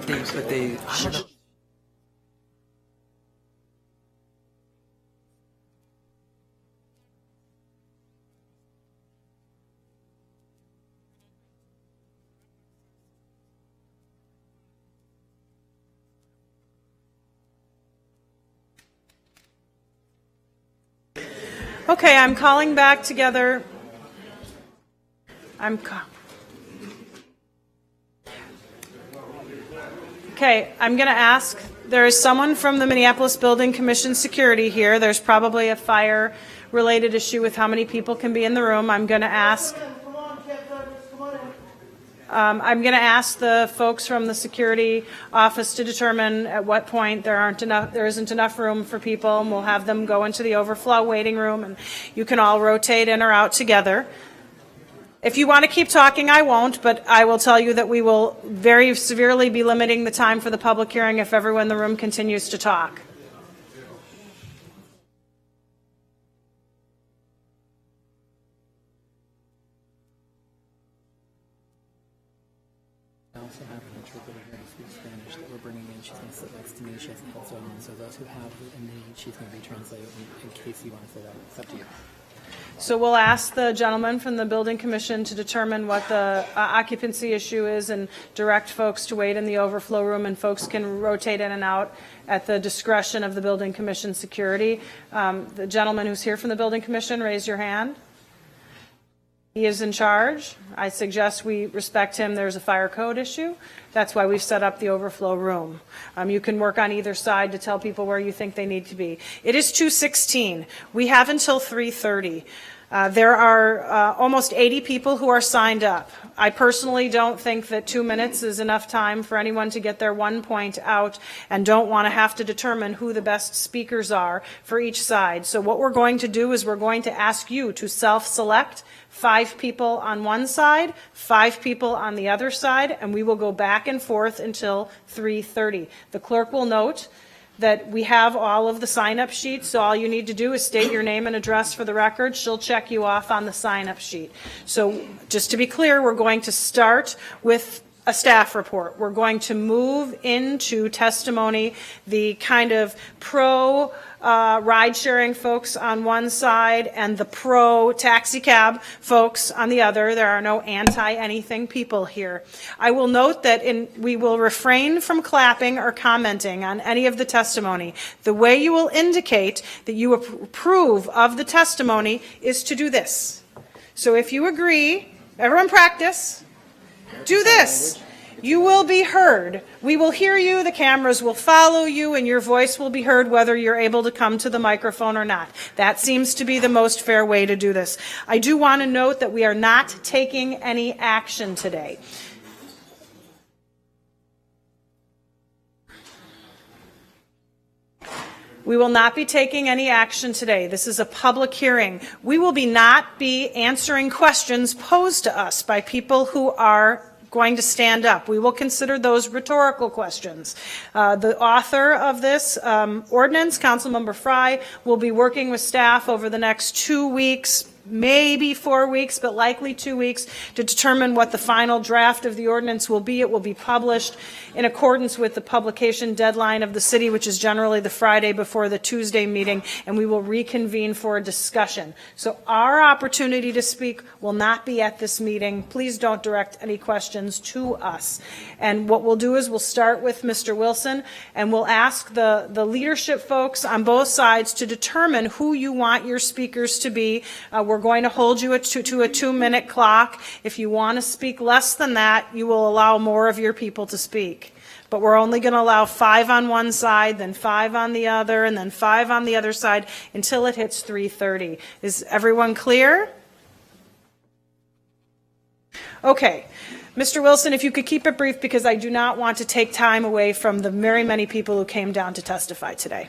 But they.
Okay, I'm calling back together. Okay, I'm going to ask, there is someone from the Minneapolis Building Commission security here. There's probably a fire-related issue with how many people can be in the room. I'm going to ask the folks from the security office to determine at what point there isn't enough room for people, and we'll have them go into the overflow waiting room, and you can all rotate in or out together. If you want to keep talking, I won't, but I will tell you that we will very severely be limiting the time for the public hearing if everyone in the room continues to talk.
I also have an interpreter here who speaks Spanish that we're bringing in. She's going to sit next to me. She has headphones on, so those who have a need, she's going to be translating in case you want to say that. It's up to you.
So we'll ask the gentleman from the Building Commission to determine what the occupancy issue is and direct folks to wait in the overflow room, and folks can rotate in and out at the discretion of the Building Commission security. The gentleman who's here from the Building Commission, raise your hand. He is in charge. I suggest we respect him. There's a fire code issue. That's why we've set up the overflow room. You can work on either side to tell people where you think they need to be. It is 2:16. We have until 3:30. There are almost 80 people who are signed up. I personally don't think that 2 minutes is enough time for anyone to get their one point out, and don't want to have to determine who the best speakers are for each side. So what we're going to do is we're going to ask you to self-select 5 people on one side, 5 people on the other side, and we will go back and forth until 3:30. The clerk will note that we have all of the sign-up sheets, so all you need to do is state your name and address for the record. She'll check you off on the sign-up sheet. So just to be clear, we're going to start with a staff report. We're going to move into testimony, the kind of pro ride-sharing folks on one side and the pro taxi cab folks on the other. There are no anti-anything people here. I will note that we will refrain from clapping or commenting on any of the testimony. The way you will indicate that you approve of the testimony is to do this. So if you agree, everyone practice, do this. You will be heard. We will hear you, the cameras will follow you, and your voice will be heard whether you're able to come to the microphone or not. That seems to be the most fair way to do this. I do want to note that we are not taking any action today. We will not be taking any action today. This is a public hearing. We will not be answering questions posed to us by people who are going to stand up. We will consider those rhetorical questions. The author of this ordinance, Councilmember Fry, will be working with staff over the next 2 weeks, maybe 4 weeks, but likely 2 weeks, to determine what the final draft of the ordinance will be. It will be published in accordance with the publication deadline of the city, which is generally the Friday before the Tuesday meeting, and we will reconvene for a discussion. So our opportunity to speak will not be at this meeting. Please don't direct any questions to us. And what we'll do is we'll start with Mr. Wilson, and we'll ask the leadership folks on both sides to determine who you want your speakers to be. We're going to hold you to a 2-minute clock. If you want to speak less than that, you will allow more of your people to speak. But we're only going to allow 5 on one side, then 5 on the other, and then 5 on the other side until it hits 3:30. Is everyone clear? Okay. Mr. Wilson, if you could keep it brief, because I do not want to take time away from the very many people who came down to testify today.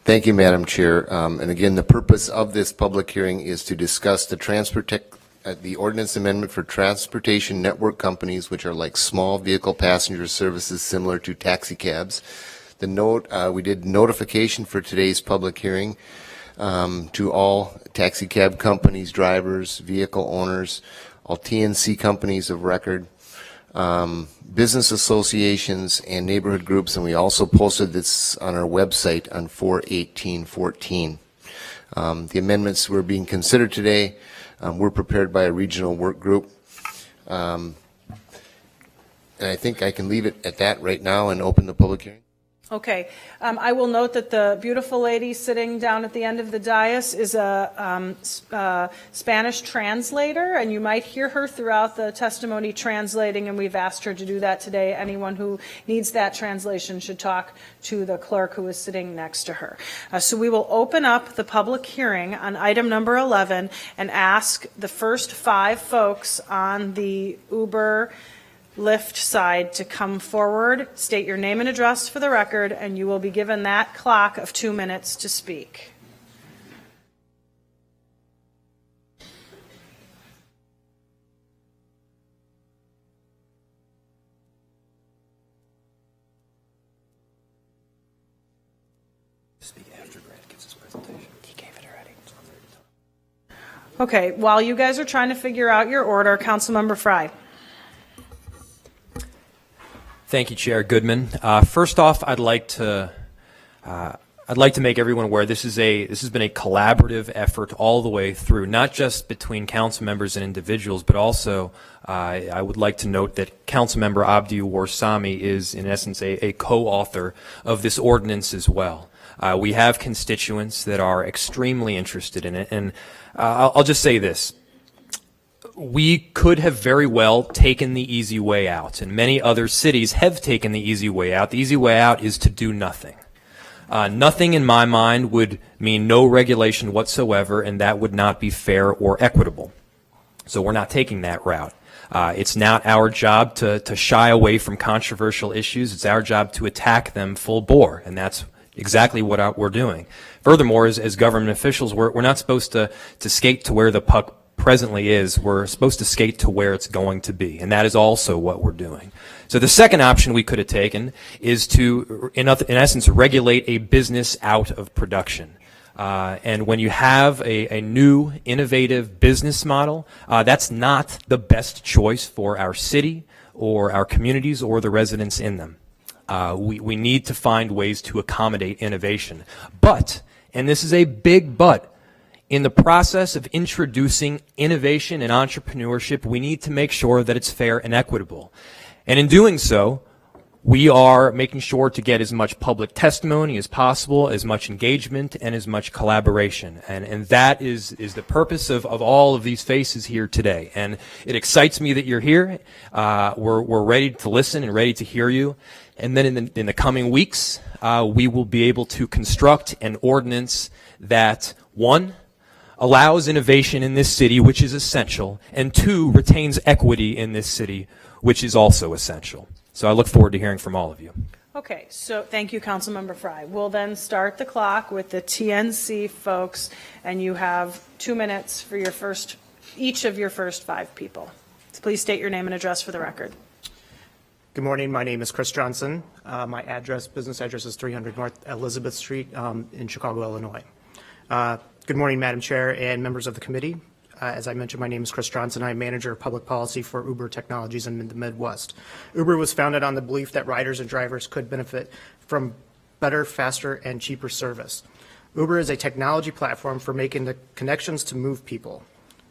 Thank you, Madam Chair. And again, the purpose of this public hearing is to discuss the ordinance amendment for transportation network companies, which are like small vehicle passenger services similar to taxi cabs. We did notification for today's public hearing to all taxi cab companies, drivers, vehicle owners, all TNC companies of record. business associations and neighborhood groups, and we also posted this on our website on 4/18/14. The amendments were being considered today were prepared by a regional work group. And I think I can leave it at that right now and open the public hearing.
Okay. I will note that the beautiful lady sitting down at the end of the dais is a Spanish translator, and you might hear her throughout the testimony translating, and we've asked her to do that today. Anyone who needs that translation should talk to the clerk who is sitting next to her. So we will open up the public hearing on item number 11 and ask the first 5 folks on the Uber Lyft side to come forward, state your name and address for the record, and you will be given that clock of 2 minutes to speak.
Speak after Brad gives his presentation. He gave it already.
Okay, while you guys are trying to figure out your order, Councilmember Frye.
Thank you, Chair Goodman. First off, I'd like to make everyone aware this has been a collaborative effort all the way through, not just between council members and individuals, but also I would like to note that Councilmember Abdi Warsami is, in essence, a co-author of this ordinance as well. We have constituents that are extremely interested in it, and I'll just say this. We could have very well taken the easy way out, and many other cities have taken the easy way out. The easy way out is to do nothing. Nothing, in my mind, would mean no regulation whatsoever, and that would not be fair or equitable. So we're not taking that route. It's not our job to shy away from controversial issues. It's our job to attack them full bore, and that's exactly what we're doing. Furthermore, as government officials, we're not supposed to skate to where the puck presently is. We're supposed to skate to where it's going to be, and that is also what we're doing. So the second option we could have taken is to, in essence, regulate a business out of production. And when you have a new, innovative business model, that's not the best choice for our city or our communities or the residents in them. We need to find ways to accommodate innovation. But, and this is a big but, in the process of introducing innovation and entrepreneurship, we need to make sure that it's fair and equitable. And in doing so, we are making sure to get as much public testimony as possible, as much engagement, and as much collaboration. And that is the purpose of all of these faces here today. And it excites me that you're here. We're ready to listen and ready to hear you. And then in the coming weeks, we will be able to construct an ordinance that, 1, allows innovation in this city, which is essential, and 2, retains equity in this city, which is also essential. So I look forward to hearing from all of you.
Okay, so thank you, Councilmember Frye. We'll then start the clock with the TNC folks, and you have 2 minutes for each of your first 5 people. So please state your name and address for the record.
Good morning. My name is Chris Johnson. My business address is 300 North Elizabeth Street in Chicago, Illinois. Good morning, Madam Chair and members of the committee. As I mentioned, my name is Chris Johnson. I'm manager of public policy for Uber Technologies in the Midwest. Uber was founded on the belief that riders and drivers could benefit from better, faster, and cheaper service. Uber is a technology platform for making the connections to move people.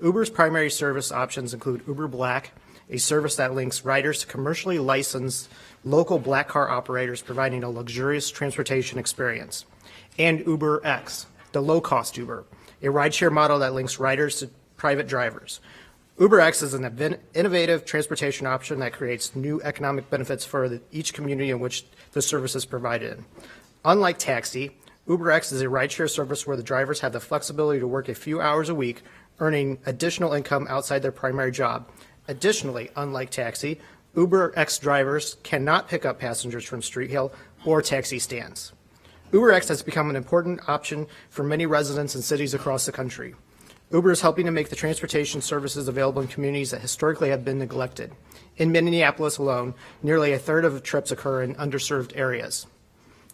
Uber's primary service options include Uber Black, a service that links riders to commercially licensed local black car operators providing a luxurious transportation experience, and Uber X, the low-cost Uber, a rideshare model that links riders to private drivers. Uber X is an innovative transportation option that creates new economic benefits for each community in which the service is provided. Unlike taxi, Uber X is a rideshare service where the drivers have the flexibility to work a few hours a week, earning additional income outside their primary job. Additionally, unlike taxi, Uber X drivers cannot pick up passengers from street hail or taxi stands. Uber X has become an important option for many residents in cities across the country. Uber is helping to make the transportation services available in communities that historically have been neglected. In Minneapolis alone, nearly a third of trips occur in underserved areas.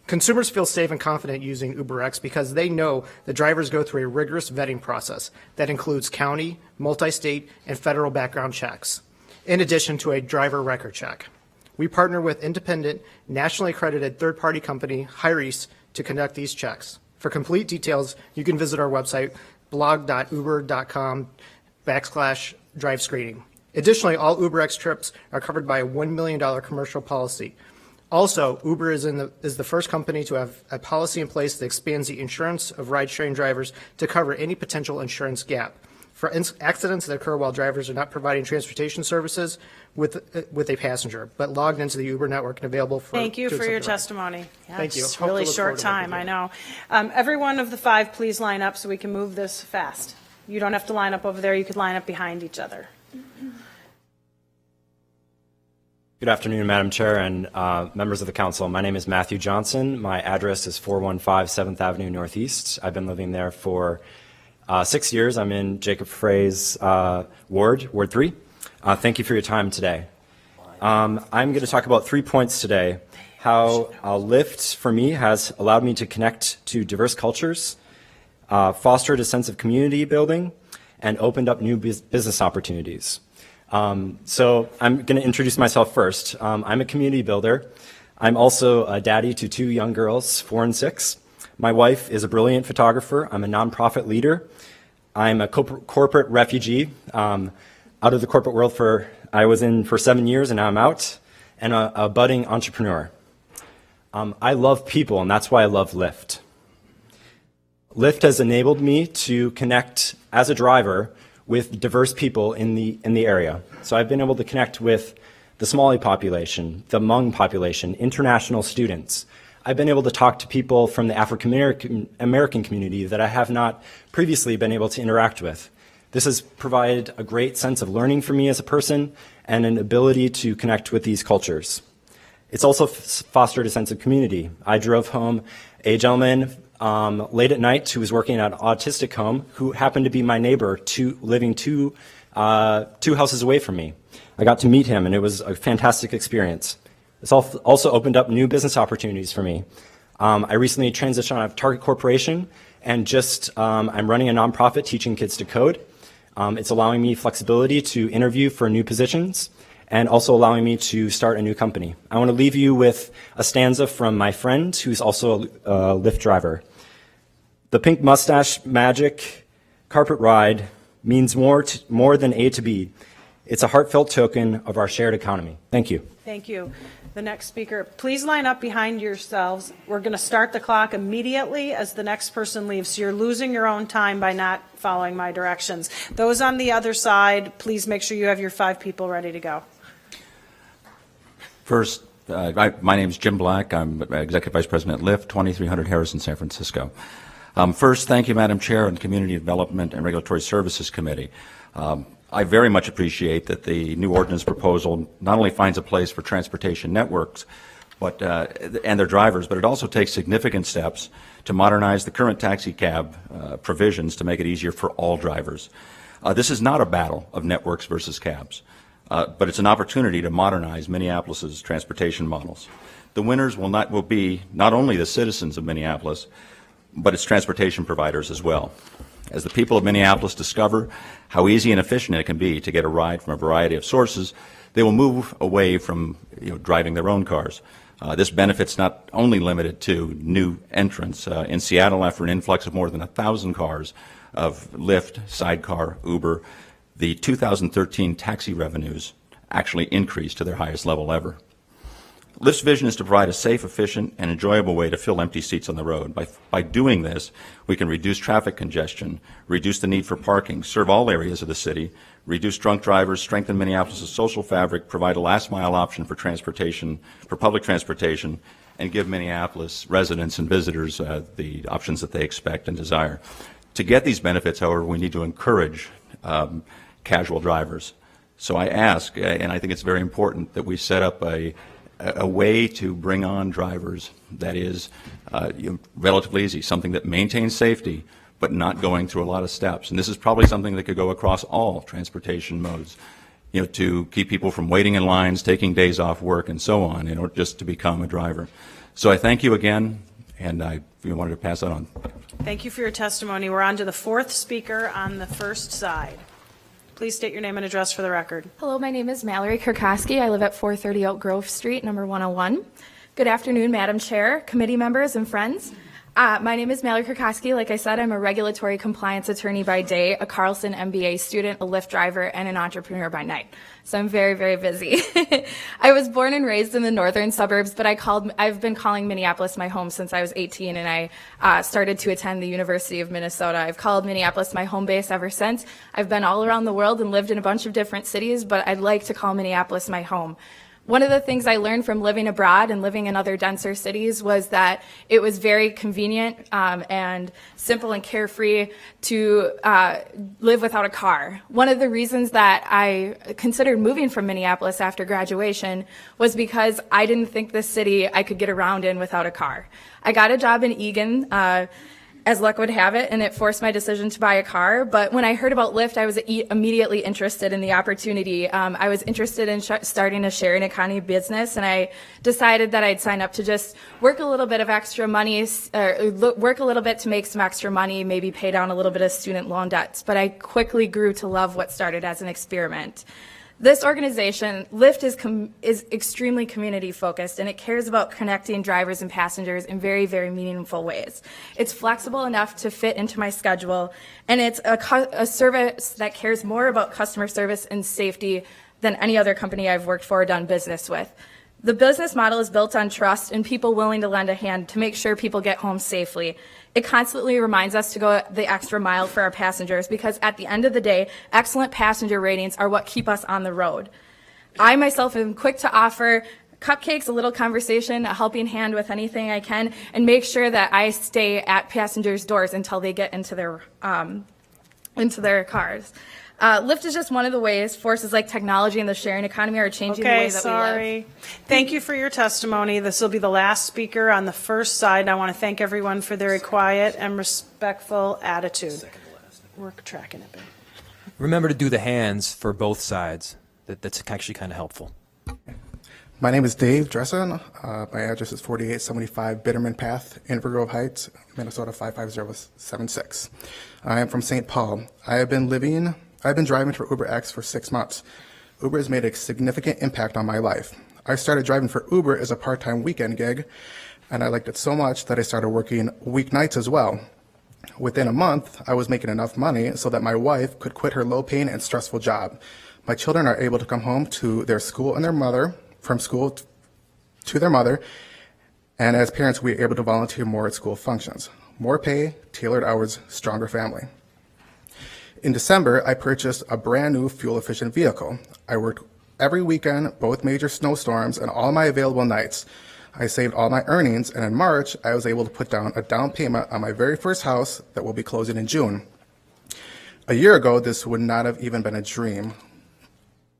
Consumers feel safe and confident using UberX because they know the drivers go through a rigorous vetting process that includes county, multi-state, and federal background checks. in addition to a driver record check. We partner with independent, nationally accredited third-party company, Hyres, to conduct these checks. For complete details, you can visit our website, blog.uber.com/drive screening. Additionally, all UberX trips are covered by a $1 million commercial policy. Also, Uber is the first company to have a policy in place that expands the insurance of ride-sharing drivers to cover any potential insurance gap for accidents that occur while drivers are not providing transportation services with a passenger, but logged into the Uber network and available for.
Thank you
to
for
accept
your
the ride.
testimony. Yeah,
Thank you.
It's
Hope to
really
look
short
forward to working
time, I
with
know. Every one of the five, please line up so we can move this fast. You don't have to line up over there. You could line up behind each other.
Good afternoon, Madam Chair and members of the council. My name is Matthew Johnson. My address is 415 7th Avenue Northeast. I've been living there for 6 years. I'm in Jacob Frey's Ward 3. Thank you for your time today. I'm going to talk about 3 points today. How Lyft, for me, has allowed me to connect to diverse cultures, fostered a sense of community building, and opened up new business opportunities. So I'm going to introduce myself first. I'm a community builder. I'm also a daddy to 2 young girls, 4 and 6. My wife is a brilliant photographer. I'm a nonprofit leader. I'm a corporate refugee out of the corporate world I was in for 7 years and now I'm out, and a budding entrepreneur. I love people, and that's why I love Lyft. Lyft has enabled me to connect as a driver with diverse people in the area. So I've been able to connect with the Somali population, the Hmong population, international students. I've been able to talk to people from the African American community that I have not previously been able to interact with. This has provided a great sense of learning for me as a person and an ability to connect with these cultures. It's also fostered a sense of community. I drove home a gentleman late at night who was working at an autistic home who happened to be my neighbor living two houses away from me. I got to meet him, and it was a fantastic experience. It's also opened up new business opportunities for me. I recently transitioned out of Target Corporation, and I'm running a nonprofit teaching kids to code. It's allowing me flexibility to interview for new positions and also allowing me to start a new company. I want to leave you with a stanza from my friend who's also a Lyft driver. The pink mustache magic carpet ride means more than A to B. It's a heartfelt token of our shared economy. Thank you.
Thank you. The next speaker, please line up behind yourselves. We're going to start the clock immediately as the next person leaves. So you're losing your own time by not following my directions. Those on the other side, please make sure you have your 5 people ready to go.
First, my name is Jim Black. I'm Executive Vice President at Lyft, 2300 Harrison, San Francisco. First, thank you, Madam Chair, and Community Development and Regulatory Services Committee. I very much appreciate that the new ordinance proposal not only finds a place for transportation networks and their drivers, but it also takes significant steps to modernize the current taxi cab provisions to make it easier for all drivers. This is not a battle of networks versus cabs, but it's an opportunity to modernize Minneapolis's transportation models. The winners will be not only the citizens of Minneapolis, but its transportation providers as well. As the people of Minneapolis discover how easy and efficient it can be to get a ride from a variety of sources, they will move away from driving their own cars. This benefit's not only limited to new entrants. In Seattle, after an influx of more than 1,000 cars of Lyft, Sidecar, Uber, the 2013 taxi revenues actually increased to their highest level ever. Lyft's vision is to provide a safe, efficient, and enjoyable way to fill empty seats on the road. By doing this, we can reduce traffic congestion, reduce the need for parking, serve all areas of the city, reduce drunk drivers, strengthen Minneapolis' social fabric, provide a last-mile option for public transportation, and give Minneapolis residents and visitors the options that they expect and desire. To get these benefits, however, we need to encourage casual drivers. So I ask, and I think it's very important, that we set up a way to bring on drivers that is relatively easy, something that maintains safety, but not going through a lot of steps. And this is probably something that could go across all transportation modes, to keep people from waiting in lines, taking days off work, and so on, in order just to become a driver. So I thank you again, and I wanted to pass that on.
Thank you for your testimony. We're on to the 4th speaker on the first side. Please state your name and address for the record.
Hello, my name is Mallory Kirkowski. I live at 430 Oak Grove Street, number 101. Good afternoon, Madam Chair, committee members, and friends. My name is Mallory Kirkowski. Like I said, I'm a regulatory compliance attorney by day, a Carlson MBA student, a Lyft driver, and an entrepreneur by night. So I'm very, very busy. I was born and raised in the northern suburbs, but I've been calling Minneapolis my home since I was 18, and I started to attend the University of Minnesota. I've called Minneapolis my home base ever since. I've been all around the world and lived in a bunch of different cities, but I'd like to call Minneapolis my home. One of the things I learned from living abroad and living in other denser cities was that it was very convenient and simple and carefree to live without a car. One of the reasons that I considered moving from Minneapolis after graduation was because I didn't think this city I could get around in without a car. I got a job in Eagan, as luck would have it, and it forced my decision to buy a car. But when I heard about Lyft, I was immediately interested in the opportunity. I was interested in starting a sharing economy business, and I decided that I'd sign up to just work a little bit of extra money, work a little bit to make some extra money, maybe pay down a little bit of student loan debts. But I quickly grew to love what started as an experiment. This organization, Lyft, is extremely community focused, and it cares about connecting drivers and passengers in very, very meaningful ways. It's flexible enough to fit into my schedule, and it's a service that cares more about customer service and safety than any other company I've worked for or done business with. The business model is built on trust and people willing to lend a hand to make sure people get home safely. It constantly reminds us to go the extra mile for our passengers because at the end of the day, excellent passenger ratings are what keep us on the road. I myself am quick to offer cupcakes, a little conversation, a helping hand with anything I can, and make sure that I stay at passengers' doors until they get into their cars. Lyft is just one of the ways forces like technology and the sharing economy are changing the way that we live.
Thank you for your testimony. This will be the last speaker on the first side. I want to thank everyone for their quiet and respectful attitude. We're tracking it, babe.
Remember to do the hands for both sides. That's actually kind of helpful.
My name is Dave Dressen. My address is 4875 Bitterman Path, Inver Grove Heights, Minnesota 55076. I am from St. Paul. I've been driving for UberX for 6 months. Uber has made a significant impact on my life. I started driving for Uber as a part-time weekend gig, and I liked it so much that I started working weeknights as well. Within a month, I was making enough money so that my wife could quit her low-paying and stressful job. My children are able to come home to their school and their mother, from school to their mother, and as parents, we are able to volunteer more at school functions. More pay, tailored hours, stronger family. In December, I purchased a brand new fuel-efficient vehicle. I worked every weekend, both major snowstorms, and all my available nights. I saved all my earnings, and in March, I was able to put down a down payment on my very first house that will be closing in June. A year ago, this would not have even been a dream.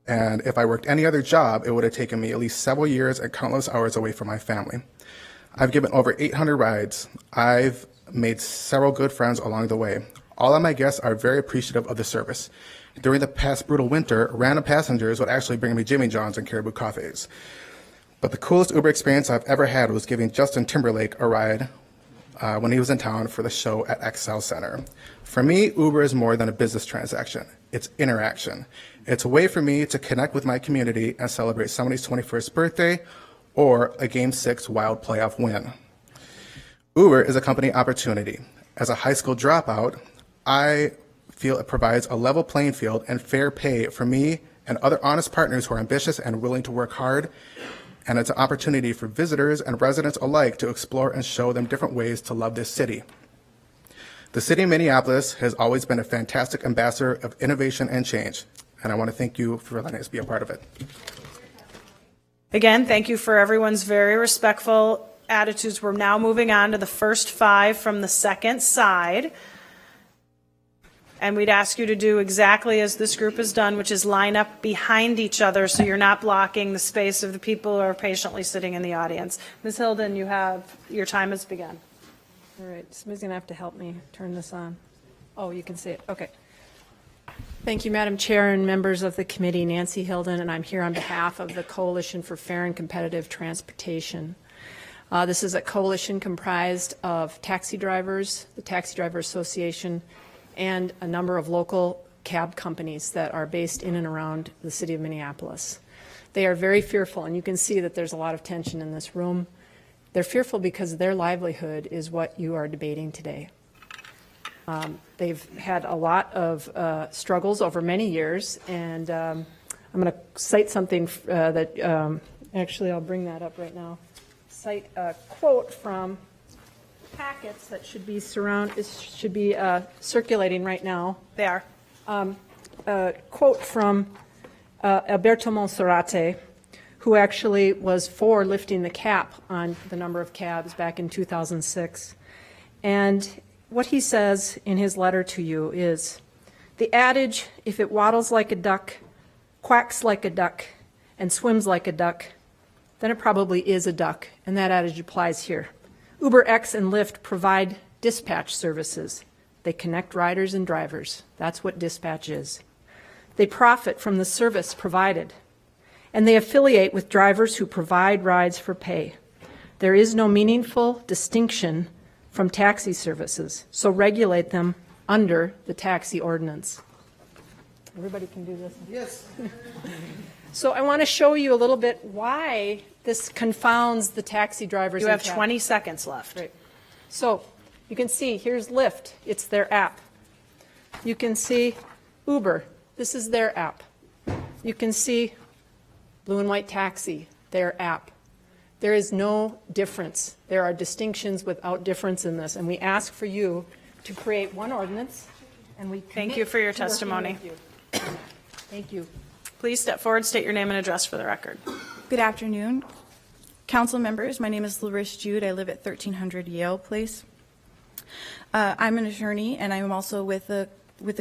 And if I worked any other job, it would have taken me at least several years and countless hours away from my family. I've given over 800 rides. I've made several good friends along the way. All of my guests are very appreciative of the service. During the past brutal winter, random passengers would actually bring me Jimmy John's and Caribou coffees. But the coolest Uber experience I've ever had was giving Justin Timberlake a ride when he was in town for the show at XL Center. For me, Uber is more than a business transaction. It's interaction. It's a way for me to connect with my community and celebrate somebody's 21st birthday or a Game 6 Wild playoff win. Uber is a company opportunity. As a high school dropout, I feel it provides a level playing field and fair pay for me and other honest partners who are ambitious and willing to work hard. And it's an opportunity for visitors and residents alike to explore and show them different ways to love this city. The city of Minneapolis has always been a fantastic ambassador of innovation and change, and I want to thank you for letting us be a part of it.
Again, thank you for everyone's very respectful attitudes. We're now moving on to the first five from the second side. And we'd ask you to do exactly as this group has done, which is line up behind each other so you're not blocking the space of the people who are patiently sitting in the audience. Ms. Hilden, your time has begun.
All right, somebody's going to have to help me turn this on. Oh, you can see it. Okay. Thank you, Madam Chair and members of the committee. Nancy Hilden, and I'm here on behalf of the Coalition for Fair and Competitive Transportation. This is a coalition comprised of taxi drivers, the Taxi Driver Association, and a number of local cab companies that are based in and around the city of Minneapolis. They are very fearful, and you can see that there's a lot of tension in this room. They're fearful because their livelihood is what you are debating today. They've had a lot of struggles over many years, and I'm going to cite something that, actually I'll bring that up right now, cite a quote from packets that should be circulating right now.
They are.
A quote from Alberto Monserrate, who actually was for lifting the cap on the number of cabs back in 2006. And what he says in his letter to you is, the adage, if it waddles like a duck, quacks like a duck, and swims like a duck, then it probably is a duck, and that adage applies here. UberX and Lyft provide dispatch services. They connect riders and drivers. That's what dispatch is. They profit from the service provided, and they affiliate with drivers who provide rides for pay. There is no meaningful distinction from taxi services, so regulate them under the taxi ordinance. Everybody can do this? Yes. So I want to show you a little bit why this confounds the taxi drivers.
You
and
have 20 seconds left.
Right. So you can see, here's Lyft. It's their app. You can see Uber. This is their app. You can see Blue and White Taxi, their app. There is no difference. There are distinctions without difference in this, and we ask for you to create one ordinance, and we
Thank you for your testimony.
Thank you.
Please step forward, state your name and address for the record.
Good afternoon, council members. My name is Larissa Jude. I live at 1300 Yale Place. I'm an attorney, and I'm also with the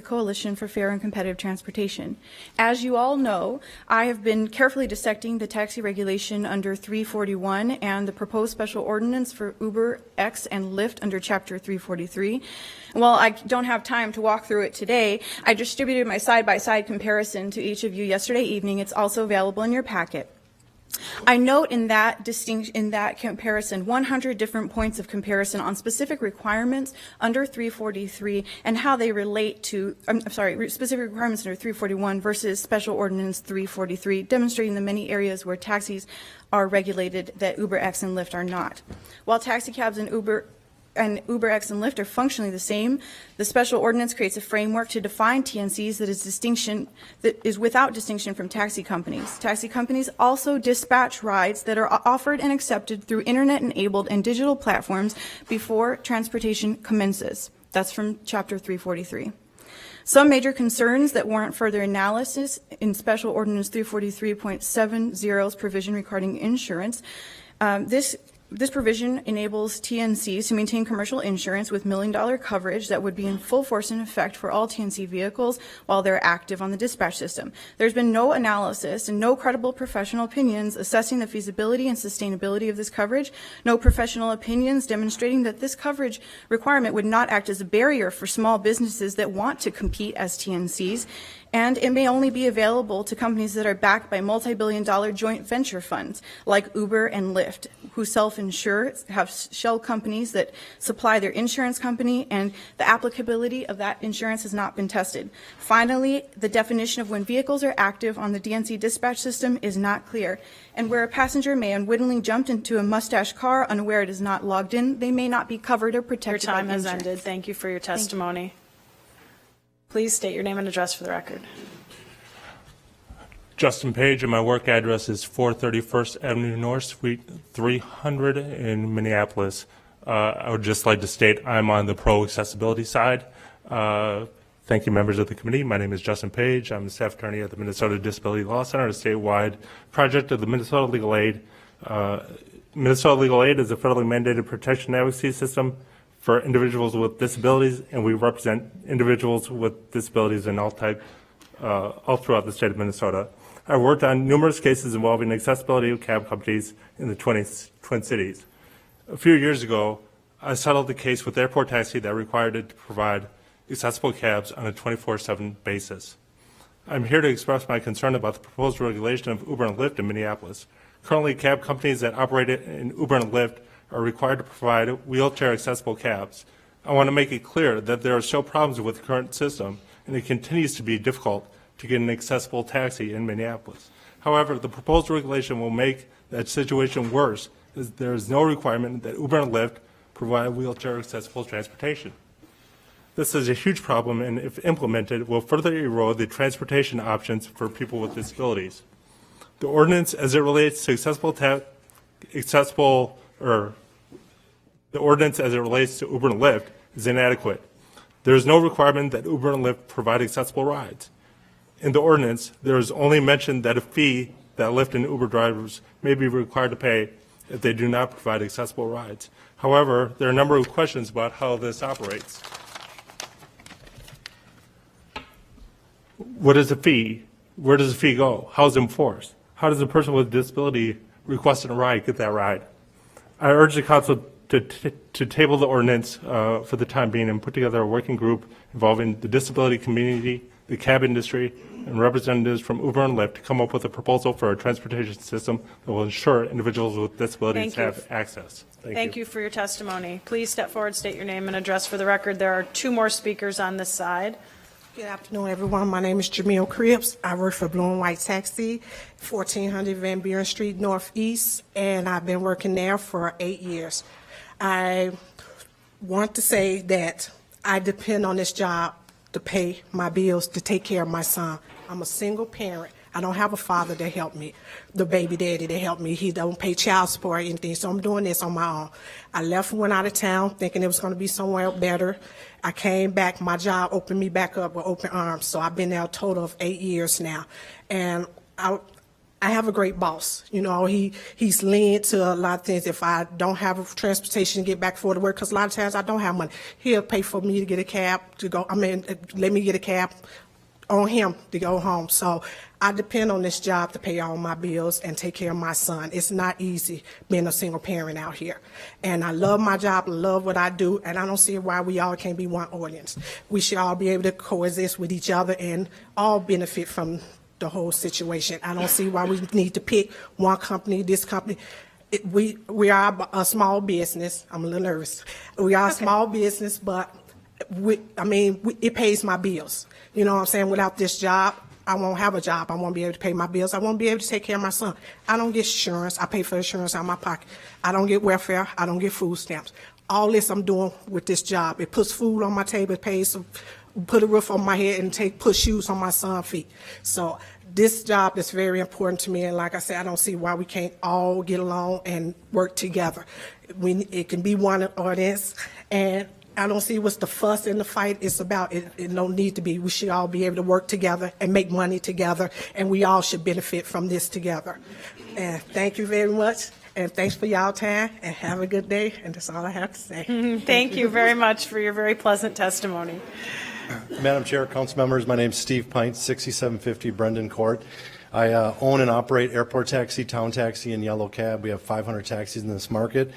Coalition for Fair and Competitive Transportation. As you all know, I have been carefully dissecting the taxi regulation under 341 and the proposed special ordinance for UberX and Lyft under Chapter 343. While I don't have time to walk through it today, I distributed my side-by-side comparison to each of you yesterday evening. It's also available in your packet. I note in that comparison 100 different points of comparison on specific requirements under 343 and how they relate to, specific requirements under 341 versus Special Ordinance 343, demonstrating the many areas where taxis are regulated that UberX and Lyft are not. While taxi cabs and UberX and Lyft are functionally the same, the special ordinance creates a framework to define TNCs that is without distinction from taxi companies. Taxi companies also dispatch rides that are offered and accepted through internet-enabled and digital platforms before transportation commences. That's from Chapter 343. Some major concerns that warrant further analysis in Special Ordinance 343.70's provision regarding insurance. This provision enables TNCs to maintain commercial insurance with $1 million coverage that would be in full force and effect for all TNC vehicles while they're active on the dispatch system. There's been no analysis and no credible professional opinions assessing the feasibility and sustainability of this coverage, no professional opinions demonstrating that this coverage requirement would not act as a barrier for small businesses that want to compete as TNCs, and it may only be available to companies that are backed by multi-billion-dollar joint venture funds like Uber and Lyft, who self-insure, have shell companies that supply their insurance company, and the applicability of that insurance has not been tested. Finally, the definition of when vehicles are active on the DNC dispatch system is not clear, and where a passenger may unwittingly jump into a mustache car unaware it is not logged in, they may not be covered or protected.
Your time
by
has
insurance.
ended. Thank you for your testimony. Please state your name and address for the record.
Justin Page, and my work address is 431st Avenue North, Suite 300 in Minneapolis. I would just like to state I'm on the pro-accessibility side. Thank you, members of the committee. My name is Justin Page. I'm the staff attorney at the Minnesota Disability Law Center, a statewide project of the Minnesota Legal Aid. Minnesota Legal Aid is a federally mandated protection advocacy system for individuals with disabilities, and we represent individuals with disabilities in all throughout the state of Minnesota. I worked on numerous cases involving accessibility of cab companies in the Twin Cities. A few years ago, I settled a case with Airport Taxi that required it to provide accessible cabs on a 24/7 basis. I'm here to express my concern about the proposed regulation of Uber and Lyft in Minneapolis. Currently, cab companies that operate in Uber and Lyft are required to provide wheelchair accessible cabs. I want to make it clear that there are still problems with the current system, and it continues to be difficult to get an accessible taxi in Minneapolis. However, the proposed regulation will make that situation worse, as there is no requirement that Uber and Lyft provide wheelchair-accessible transportation. This is a huge problem, and if implemented, will further erode the transportation options for people with disabilities. The ordinance, as it relates to the ordinance as it relates to Uber and Lyft is inadequate. There is no requirement that Uber and Lyft provide accessible rides. In the ordinance, there is only mention that a fee that Lyft and Uber drivers may be required to pay if they do not provide accessible rides. However, there are a number of questions about how this operates. What is a fee? Where does the fee go? How is it enforced? How does a person with a disability requesting a ride get that ride? I urge the council to table the ordinance for the time being and put together a working group involving the disability community, the cab industry, and representatives from Uber and Lyft to come up with a proposal for a transportation system that will ensure individuals with disabilities have access.
Thank you for your testimony. Please step forward, state your name and address for the record. There are two more speakers on this side.
Good afternoon, everyone. My name is Jamil Cripps. I work for Blue and White Taxi, 1400 Van Buren Street Northeast, and I've been working there for 8 years. I want to say that I depend on this job to pay my bills, to take care of my son. I'm a single parent. I don't have a father to help me, the baby daddy to help me. He don't pay child support or anything, so I'm doing this on my own. I left and went out of town thinking it was going to be somewhere better. I came back. My job opened me back up with open arms, so I've been there a total of 8 years now. And I have a great boss. You know, he's lenient to a lot of things. If I don't have transportation to get back for to work, because a lot of times I don't have money, he'll pay for me to get a cab to go. Let me get a cab on him to go home. So I depend on this job to pay all my bills and take care of my son. It's not easy being a single parent out here. And I love my job, love what I do, and I don't see why we all can't be one audience. We should all be able to coexist with each other and all benefit from the whole situation. I don't see why we need to pick one company, this company. We are a small business. I'm a little nervous. We are a small business, but it pays my bills. You know what I'm saying? Without this job, I won't have a job. I won't be able to pay my bills. I won't be able to take care of my son. I don't get insurance. I pay for insurance out of my pocket. I don't get welfare. I don't get food stamps. All this I'm doing with this job. It puts food on my table, it pays, put a roof on my head, and put shoes on my son's feet. So this job is very important to me. And like I said, I don't see why we can't all get along and work together. It can be one audience, and I don't see what's the fuss and the fight is about. It don't need to be. We should all be able to work together and make money together, and we all should benefit from this together. And thank you very much, and thanks for y'all time, and have a good day, and that's all I have to say.
Thank you very much for your very pleasant testimony.
Madam Chair, council members, my name is Steve Pint, 6750 Brendan Court. I own and operate airport taxi, town taxi, and yellow cab. We have 500 taxis in this market.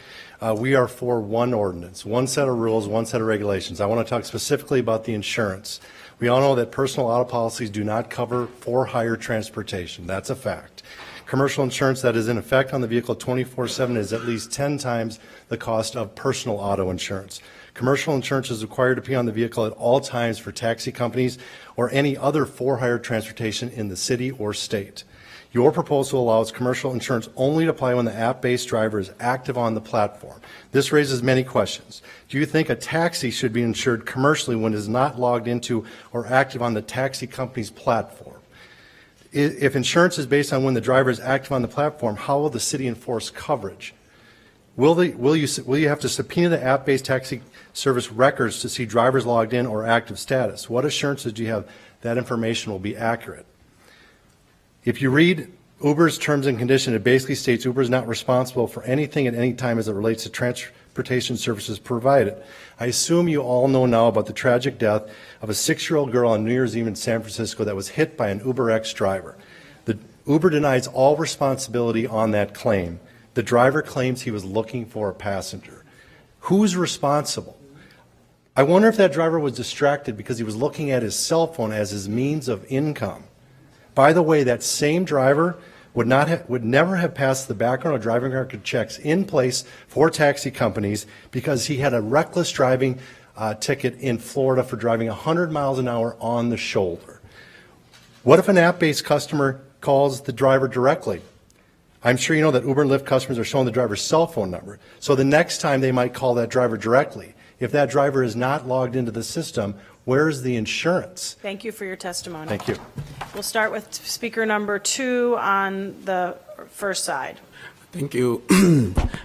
We are for one ordinance, one set of rules, one set of regulations. I want to talk specifically about the insurance. We all know that personal auto policies do not cover for-hire transportation. That's a fact. Commercial insurance that is in effect on the vehicle 24/7 is at least 10 times the cost of personal auto insurance. Commercial insurance is required to be on the vehicle at all times for taxi companies or any other for-hire transportation in the city or state. Your proposal allows commercial insurance only to apply when the app-based driver is active on the platform. This raises many questions. Do you think a taxi should be insured commercially when it is not logged into or active on the taxi company's platform? If insurance is based on when the driver is active on the platform, how will the city enforce coverage? Will you have to subpoena the app-based taxi service records to see drivers logged in or active status? What assurances do you have that information will be accurate? If you read Uber's terms and conditions, it basically states Uber is not responsible for anything at any time as it relates to transportation services provided. I assume you all know now about the tragic death of a 6-year-old girl on New Year's Eve in San Francisco that was hit by an UberX driver. The Uber denies all responsibility on that claim. The driver claims he was looking for a passenger. Who's responsible? I wonder if that driver was distracted because he was looking at his cell phone as his means of income. By the way, that same driver would never have passed the background or driving record checks in place for taxi companies because he had a reckless driving ticket in Florida for driving 100 miles an hour on the shoulder. What if an app-based customer calls the driver directly? I'm sure you know that Uber and Lyft customers are showing the driver's cell phone number. So the next time they might call that driver directly. If that driver is not logged into the system, where's the insurance?
Thank you for your testimony.
Thank you.
We'll start with speaker number 2 on the first side.
Thank you.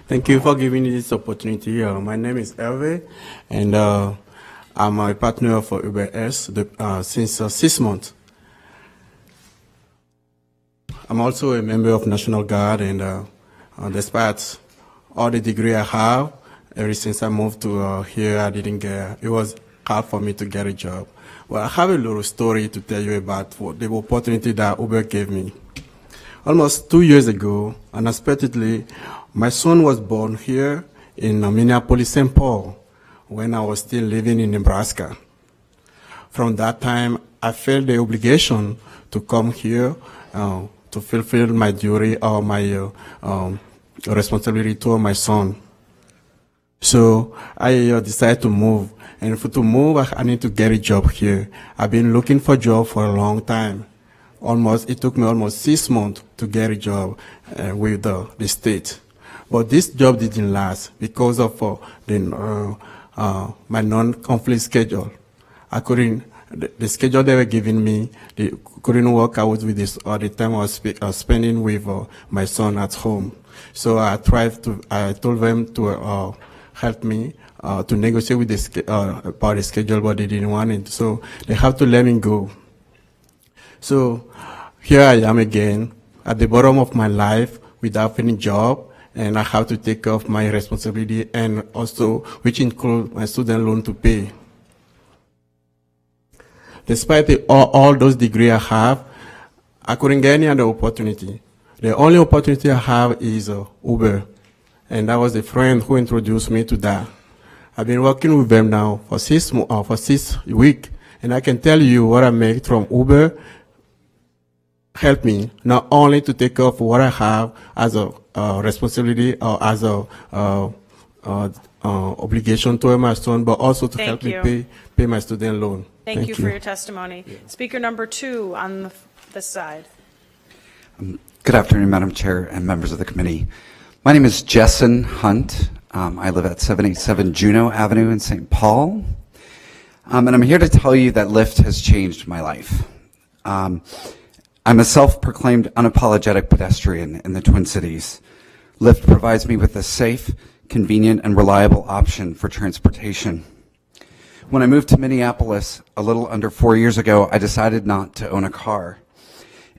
Thank you for giving me this opportunity. My name is Hervé, and I'm a partner for Uber S since 6 months. I'm also a member of National Guard, and despite all the degree I have, ever since I moved to here, I didn't get, it was hard for me to get a job. Well, I have a little story to tell you about the opportunity that Uber gave me. Almost 2 years ago, unexpectedly, my son was born here in Minneapolis, St. Paul, when I was still living in Nebraska. From that time, I felt the obligation to come here to fulfill my duty or my responsibility toward my son. So I decided to move. And to move, I need to get a job here. I've been looking for a job for a long time. It took me almost 6 months to get a job with the state. But this job didn't last because of my non-conflict schedule. The schedule they were giving me, they couldn't work out with this, or the time I was spending with my son at home. So I told them to help me to negotiate with about the schedule, but they didn't want it. So they have to let me go. So here I am again at the bottom of my life without any job, and I have to take off my responsibility, and also which include my student loan to pay. Despite all those degrees I have, I couldn't get any other opportunity. The only opportunity I have is Uber, and that was a friend who introduced me to that. I've been working with them now for 6 weeks, and I can tell you what I make from Uber help me not only to take off what I have as a responsibility or as a obligation to my son, but also to help me pay my student loan.
Thank you for your testimony. Speaker number 2 on this side.
Good afternoon, Madam Chair and members of the committee. My name is Jessen Hunt. I live at 787 Juneau Avenue in St. Paul. And I'm here to tell you that Lyft has changed my life. I'm a self-proclaimed unapologetic pedestrian in the Twin Cities. Lyft provides me with a safe, convenient, and reliable option for transportation. When I moved to Minneapolis a little under 4 years ago, I decided not to own a car.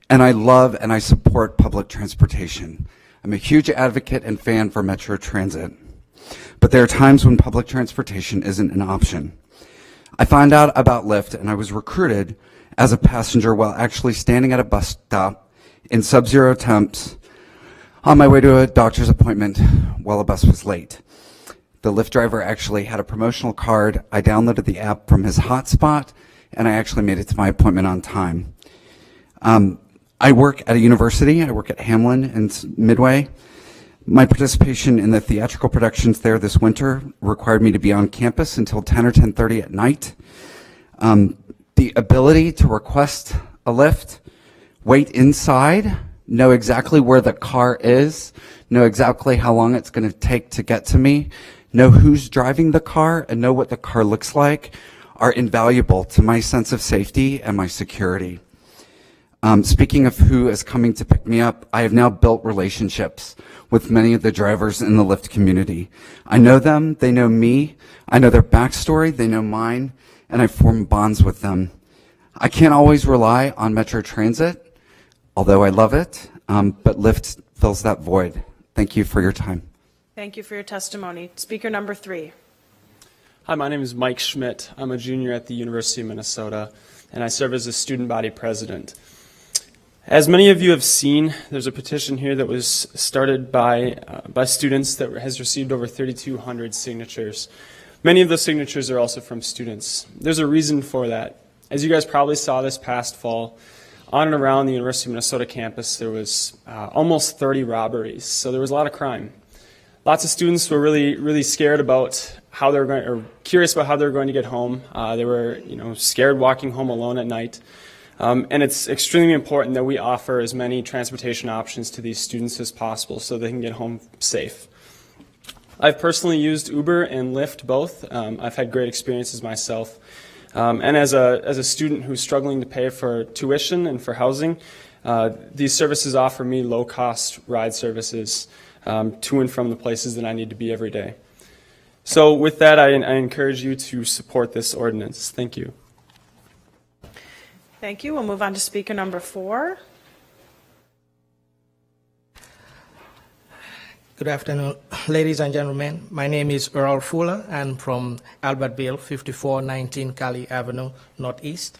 And I love and I support public transportation. I'm a huge advocate and fan for Metro Transit. But there are times when public transportation isn't an option. I found out about Lyft and I was recruited as a passenger while actually standing at a bus stop in sub-zero temps on my way to a doctor's appointment while a bus was late. The Lyft driver actually had a promotional card. I downloaded the app from his hotspot, and I actually made it to my appointment on time. I work at a university. I work at Hamlin and Midway. My participation in the theatrical productions there this winter required me to be on campus until 10 or 10:30 at night. The ability to request a Lyft, wait inside, know exactly where the car is, know exactly how long it's going to take to get to me, know who's driving the car, and know what the car looks like are invaluable to my sense of safety and my security. Speaking of who is coming to pick me up, I have now built relationships with many of the drivers in the Lyft community. I know them, they know me, I know their backstory, they know mine, and I form bonds with them. I can't always rely on Metro Transit, although I love it, but Lyft fills that void. Thank you for your time.
Thank you for your testimony. Speaker number 3.
Hi, my name is Mike Schmidt. I'm a junior at the University of Minnesota, and I serve as a student body president. As many of you have seen, there's a petition here that was started by students that has received over 3,200 signatures. Many of those signatures are also from students. There's a reason for that. As you guys probably saw this past fall, on and around the University of Minnesota campus, there was almost 30 robberies, so there was a lot of crime. Lots of students were really scared about how they're going, or curious about how they're going to get home. They were, scared walking home alone at night. And it's extremely important that we offer as many transportation options to these students as possible so they can get home safe. I've personally used Uber and Lyft both. I've had great experiences myself. And as a student who's struggling to pay for tuition and for housing, these services offer me low-cost ride services to and from the places that I need to be every day. So with that, I encourage you to support this ordinance. Thank you.
Thank you. We'll move on to speaker number 4.
Good afternoon, ladies and gentlemen. My name is Earl Fuller. I'm from Albertville, 5419 Cali Avenue, Northeast.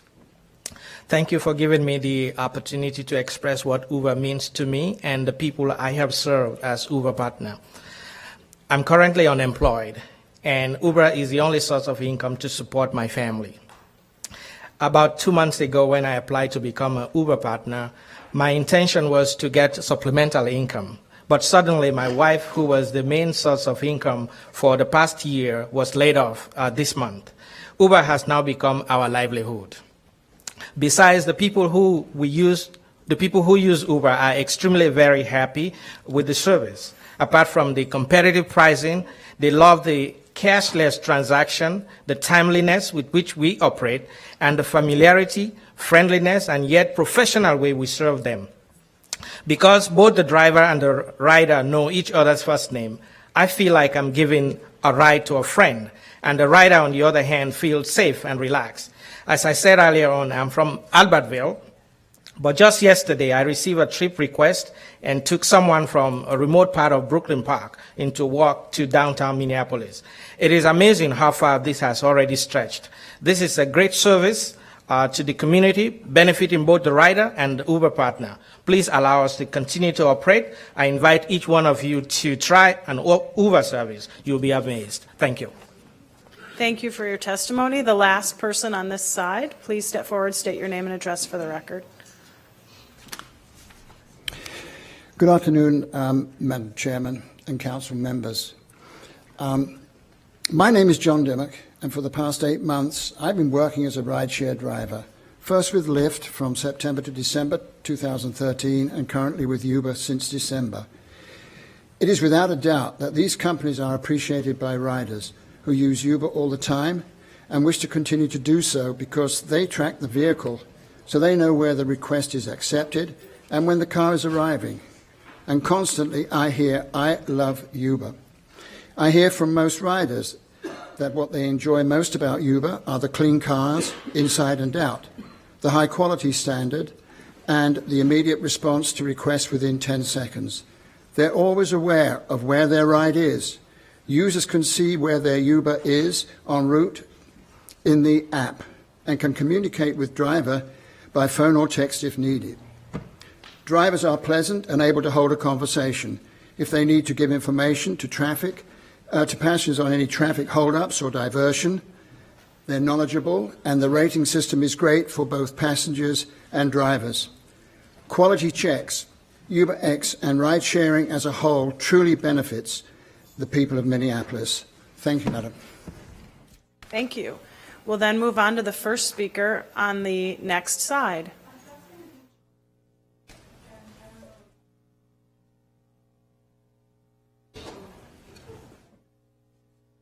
Thank you for giving me the opportunity to express what Uber means to me and the people I have served as Uber partner. I'm currently unemployed, and Uber is the only source of income to support my family. About 2 months ago, when I applied to become an Uber partner, my intention was to get supplemental income. But suddenly, my wife, who was the main source of income for the past year, was laid off this month. Uber has now become our livelihood. Besides, the people who use Uber are extremely very happy with the service. Apart from the competitive pricing, they love the cashless transaction, the timeliness with which we operate, and the familiarity, friendliness, and yet professional way we serve them. Because both the driver and the rider know each other's first name, I feel like I'm giving a ride to a friend, and the rider, on the other hand, feels safe and relaxed. As I said earlier on, I'm from Albertville, but just yesterday I received a trip request and took someone from a remote part of Brooklyn Park into walk to downtown Minneapolis. It is amazing how far this has already stretched. This is a great service to the community, benefiting both the rider and the Uber partner. Please allow us to continue to operate. I invite each one of you to try an Uber service. You'll be amazed. Thank you.
Thank you for your testimony. The last person on this side, please step forward, state your name and address for the record.
Good afternoon, Madam Chairman and Council members. My name is John Dimmock, and for the past 8 months, I've been working as a rideshare driver, first with Lyft from September to December 2013, and currently with Uber since December. It is without a doubt that these companies are appreciated by riders who use Uber all the time and wish to continue to do so because they track the vehicle, so they know where the request is accepted and when the car is arriving. And constantly I hear, "I love Uber." I hear from most riders that what they enjoy most about Uber are the clean cars, inside and out, the high quality standard, and the immediate response to requests within 10 seconds. They're always aware of where their ride is. Users can see where their Uber is en route in the app and can communicate with driver by phone or text if needed. Drivers are pleasant and able to hold a conversation. If they need to give information to passengers on any traffic hold-ups or diversion, they're knowledgeable, and the rating system is great for both passengers and drivers. Quality checks, UberX and ride sharing as a whole truly benefits the people of Minneapolis. Thank you, Madam.
Thank you. We'll then move on to the first speaker on the next side.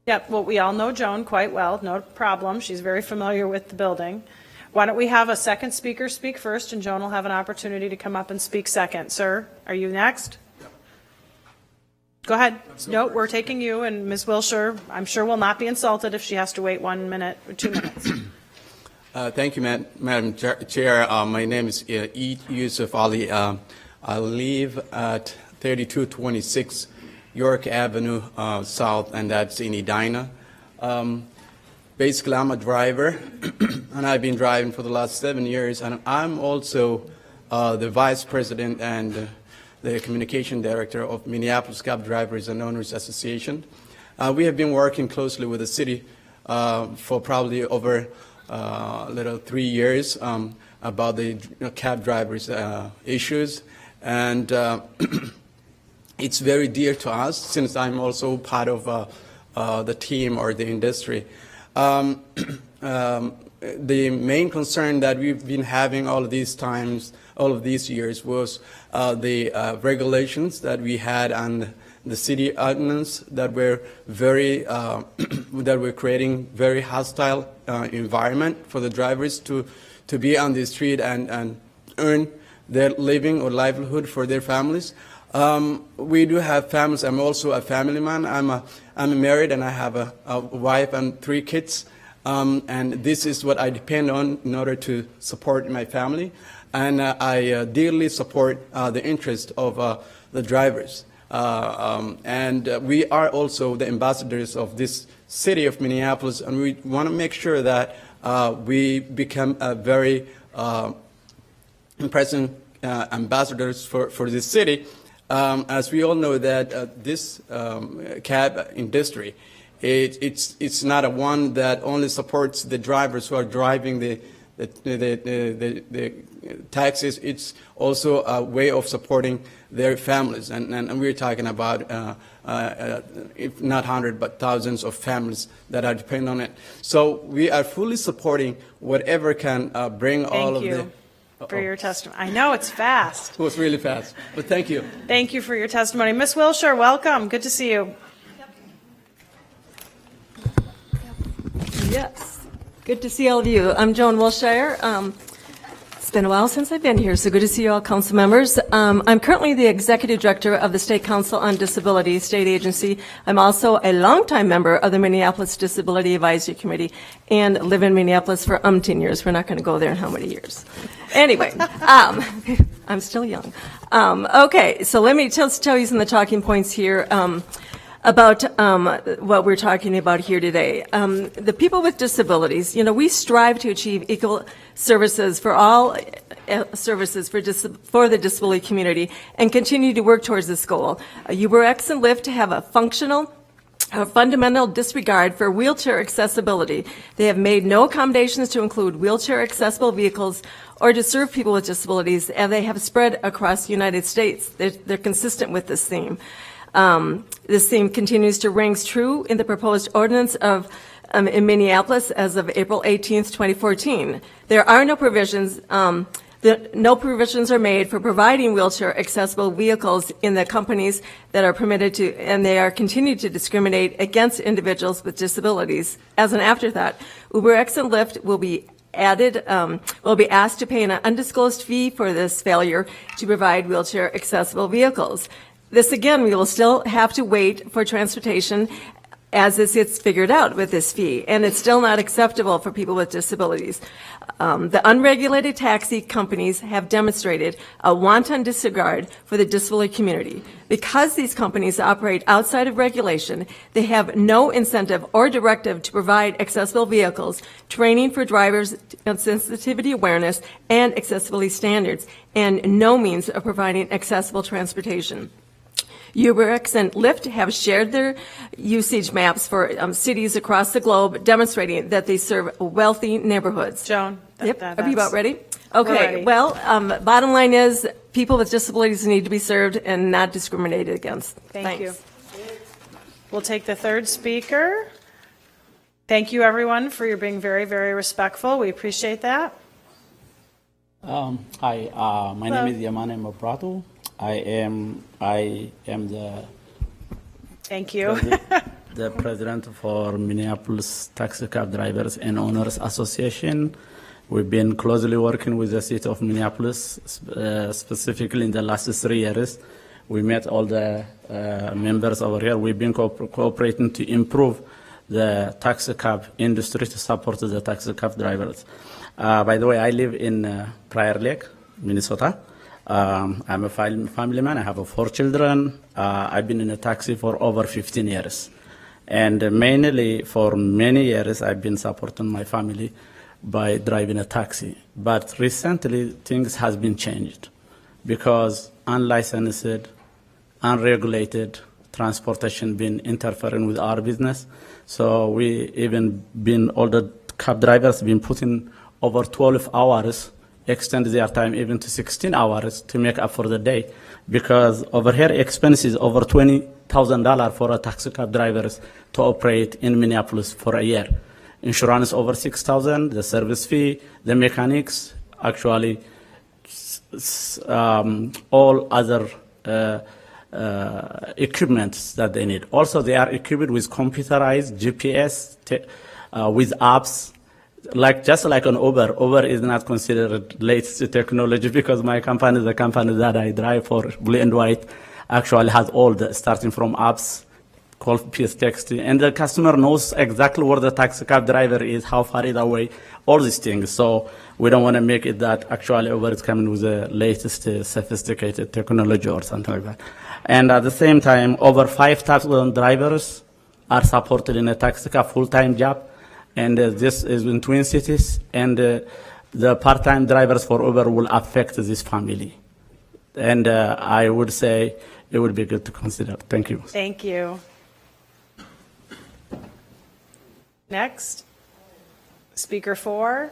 Yep, well, we all know Joan quite well, no problem. She's very familiar with the building. Why don't we have a second speaker speak first, and Joan will have an opportunity to come up and speak second. Sir, are you next? Go ahead. No, we're taking you, and Ms. Wilshire, I'm sure will not be insulted if she has to wait 1 minute or 2 minutes.
Thank you, Madam Chair. My name is Eid Yusuf Ali. I live at 3226 York Avenue South, and that's in Edina. Basically, I'm a driver, and I've been driving for the last 7 years, and I'm also the Vice President and the Communication Director of Minneapolis Cab Drivers and Owners Association. We have been working closely with the city for probably over 3 years about the cab drivers issues, and it's very dear to us since I'm also part of the team or the industry. The main concern that we've been having all of these years was the regulations that we had on the city ordinance that were that were creating very hostile environment for the drivers to be on the street and earn their living or livelihood for their families. We do have families. I'm also a family man. I'm married and I have a wife and 3 kids. And this is what I depend on in order to support my family. And I dearly support the interest of the drivers. And we are also the ambassadors of this city of Minneapolis, and we want to make sure that we become a very impressive ambassadors for this city. As we all know that this cab industry, it's not a one that only supports the drivers who are driving the taxis. It's also a way of supporting their families, and we're talking about if not 100 but thousands of families that are dependent on it. So we are fully supporting whatever can bring all of the.
Thank you for your testimony. I know it's fast.
It was really fast, but thank you.
Thank you for your testimony. Ms. Wilshire, welcome. Good to see you.
Yes. Good to see all of you. I'm Joan Wilshire. It's been a while since I've been here, so good to see you all, council members. I'm currently the executive director of the State Council on Disability state agency. I'm also a longtime member of the Minneapolis Disability Advisory Committee and live in Minneapolis for umpteen years. We're not going to go there in how many years. Anyway, I'm still young. Okay, so let me just tell you some of the talking points here. About what we're talking about here today. The people with disabilities, we strive to achieve equal services for all services for the disability community and continue to work towards this goal. UberX and Lyft have a fundamental disregard for wheelchair accessibility. They have made no accommodations to include wheelchair accessible vehicles or to serve people with disabilities, and they have spread across the United States. They're consistent with this theme. This theme continues to ring true in the proposed ordinance in Minneapolis as of April 18th, 2014. There are no provisions. No provisions are made for providing wheelchair accessible vehicles in the companies that are permitted to, and they are continued to discriminate against individuals with disabilities. As an afterthought, UberX and Lyft will be asked to pay an undisclosed fee for this failure to provide wheelchair accessible vehicles. This, again, we will still have to wait for transportation as this gets figured out with this fee, and it's still not acceptable for people with disabilities. The unregulated taxi companies have demonstrated a wanton disregard for the disability community. Because these companies operate outside of regulation, they have no incentive or directive to provide accessible vehicles, training for drivers on sensitivity awareness and accessibility standards, and no means of providing accessible transportation. UberX and Lyft have shared their usage maps for cities across the globe, demonstrating that they serve wealthy neighborhoods.
Joan,
Are you about ready? Okay.
ready.
Well, bottom line is people with disabilities need to be served and not discriminated against.
Thank you. We'll take the third speaker. Thank you, everyone, for your being very, very respectful. We appreciate that.
Hi, my name is Yamane Mabrato. I am the
Thank you.
the president for Minneapolis Taxi Cab Drivers and Owners Association. We've been closely working with the city of Minneapolis, specifically in the last 3 years. We met all the members over here. We've been cooperating to improve the taxi cab industry to support the taxi cab drivers. By the way, I live in Prior Lake, Minnesota. I'm a family man. I have 4 children. I've been in a taxi for over 15 years. And mainly for many years, I've been supporting my family by driving a taxi. But recently, things has been changed because unlicensed, unregulated transportation been interfering with our business. So all the cab drivers been putting over 12 hours extend their time even to 16 hours to make up for the day. Because over here, expenses over $20,000 for a taxi cab drivers to operate in Minneapolis for a year. Insurance over $6,000, the service fee, the mechanics, actually all other equipment that they need. Also, they are equipped with computerized GPS with apps. Just like an Uber, Uber is not considered latest technology because my company, the company that I drive for, Blue and White, actually has all the, starting from apps, call PS texting, and the customer knows exactly where the taxi cab driver is, how far is away, all these things. So we don't want to make it that actually Uber is coming with the latest sophisticated technology or something like that. And at the same time, over 5,000 drivers are supported in a taxi cab full-time job. And this is in Twin Cities, and the part-time drivers for Uber will affect this family. And I would say it would be good to consider. Thank you.
Thank you. Next, speaker 4.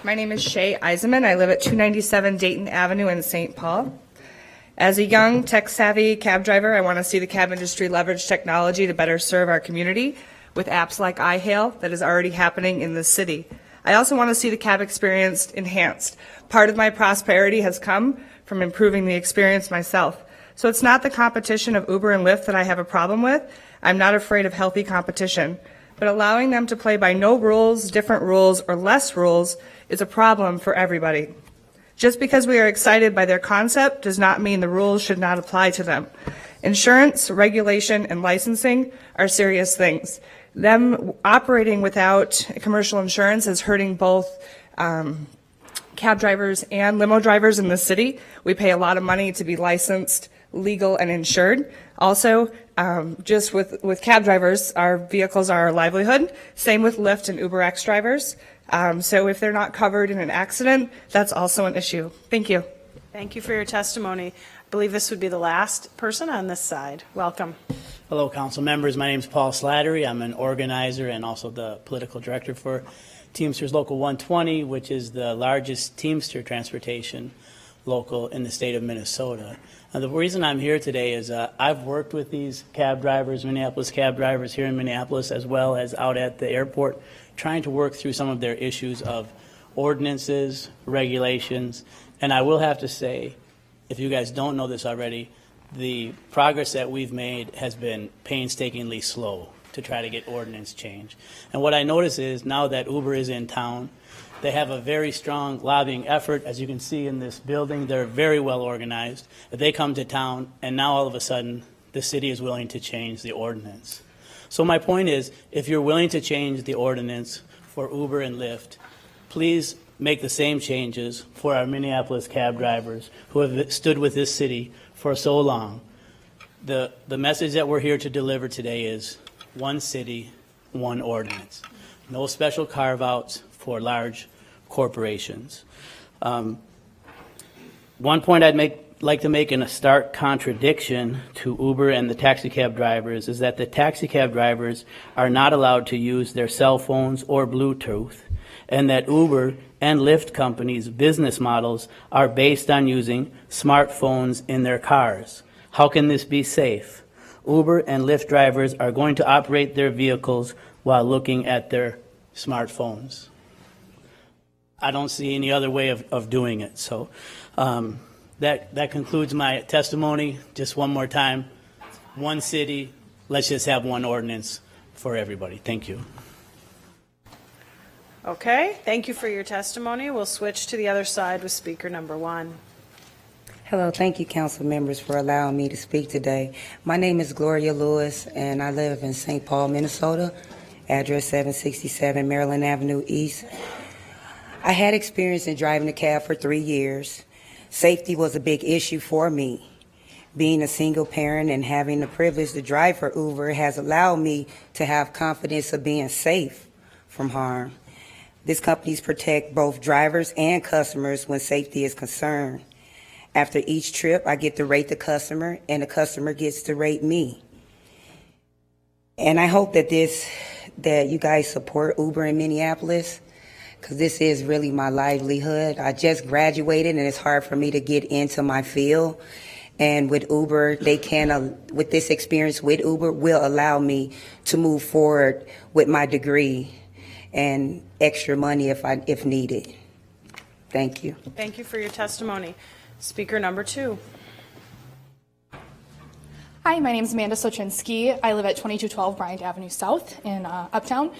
My name is Shay Eisenman. I live at 297 Dayton Avenue in St. Paul. As a young, tech-savvy cab driver, I want to see the cab industry leverage technology to better serve our community with apps like iHail that is already happening in the city. I also want to see the cab experience enhanced. Part of my prosperity has come from improving the experience myself. So it's not the competition of Uber and Lyft that I have a problem with. I'm not afraid of healthy competition. But allowing them to play by no rules, different rules, or less rules is a problem for everybody. Just because we are excited by their concept does not mean the rules should not apply to them. Insurance, regulation, and licensing are serious things. Them operating without commercial insurance is hurting both cab drivers and limo drivers in the city. We pay a lot of money to be licensed, legal, and insured. Also, just with cab drivers, our vehicles are our livelihood. Same with Lyft and UberX drivers. So if they're not covered in an accident, that's also an issue. Thank you.
Thank you for your testimony. I believe this would be the last person on this side. Welcome.
Hello, council members. My name is Paul Slattery. I'm an organizer and also the political director for Teamsters Local 120, which is the largest Teamster transportation local in the state of Minnesota. And the reason I'm here today is I've worked with these cab drivers, Minneapolis cab drivers here in Minneapolis, as well as out at the airport, trying to work through some of their issues of ordinances, regulations, and I will have to say, if you guys don't know this already, the progress that we've made has been painstakingly slow to try to get ordinance change. And what I notice is now that Uber is in town, they have a very strong lobbying effort. As you can see in this building, they're very well organized. They come to town, and now all of a sudden, the city is willing to change the ordinance. So my point is, if you're willing to change the ordinance for Uber and Lyft, please make the same changes for our Minneapolis cab drivers who have stood with this city for so long. The message that we're here to deliver today is one city, one ordinance. No special carve-outs for large corporations. One point I'd like to make in a stark contradiction to Uber and the taxi cab drivers is that the taxi cab drivers are not allowed to use their cell phones or Bluetooth, and that Uber and Lyft companies' business models are based on using smartphones in their cars. How can this be safe? Uber and Lyft drivers are going to operate their vehicles while looking at their smartphones. I don't see any other way of doing it. So that concludes my testimony. Just one more time, one city, let's just have one ordinance for everybody. Thank you.
Okay, thank you for your testimony. We'll switch to the other side with speaker number 1.
Hello, thank you, council members, for allowing me to speak today. My name is Gloria Lewis, and I live in St. Paul, Minnesota, address 767 Maryland Avenue East. I had experience in driving a cab for 3 years. Safety was a big issue for me. Being a single parent and having the privilege to drive for Uber has allowed me to have confidence of being safe from harm. These companies protect both drivers and customers when safety is concerned. After each trip, I get to rate the customer, and the customer gets to rate me. And I hope that that you guys support Uber in Minneapolis, because this is really my livelihood. I just graduated, and it's hard for me to get into my field. And with Uber, they can, with this experience with Uber, will allow me to move forward with my degree and extra money if needed. Thank you.
Thank you for your testimony. Speaker number 2.
Hi, my name is Amanda Sochinsky. I live at 2212 Bryant Avenue South in Uptown.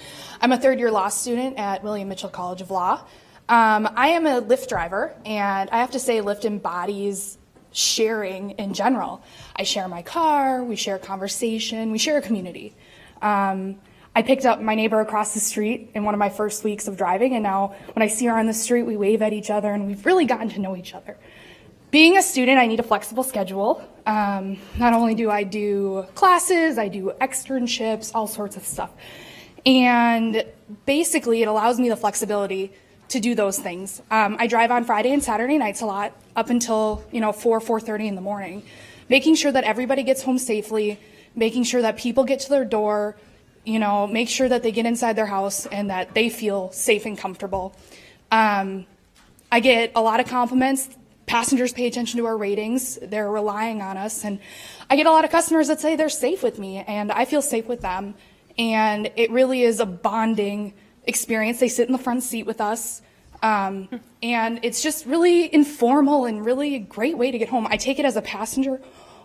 I'm a third-year law student at William Mitchell College of Law. I am a Lyft driver, and I have to say Lyft embodies sharing in general. I share my car, we share conversation, we share a community. I picked up my neighbor across the street in one of my first weeks of driving, and now when I see her on the street, we wave at each other, and we've really gotten to know each other. Being a student, I need a flexible schedule. Not only do I do classes, I do externships, all sorts of stuff. And basically, it allows me the flexibility to do those things. I drive on Friday and Saturday nights a lot, up until 4:30 in the morning, making sure that everybody gets home safely, making sure that people get to their door, make sure that they get inside their house and that they feel safe and comfortable. I get a lot of compliments. Passengers pay attention to our ratings. They're relying on us. And I get a lot of customers that say they're safe with me, and I feel safe with them. And it really is a bonding experience. They sit in the front seat with us. And it's just really informal and really a great way to get home. I take it as a passenger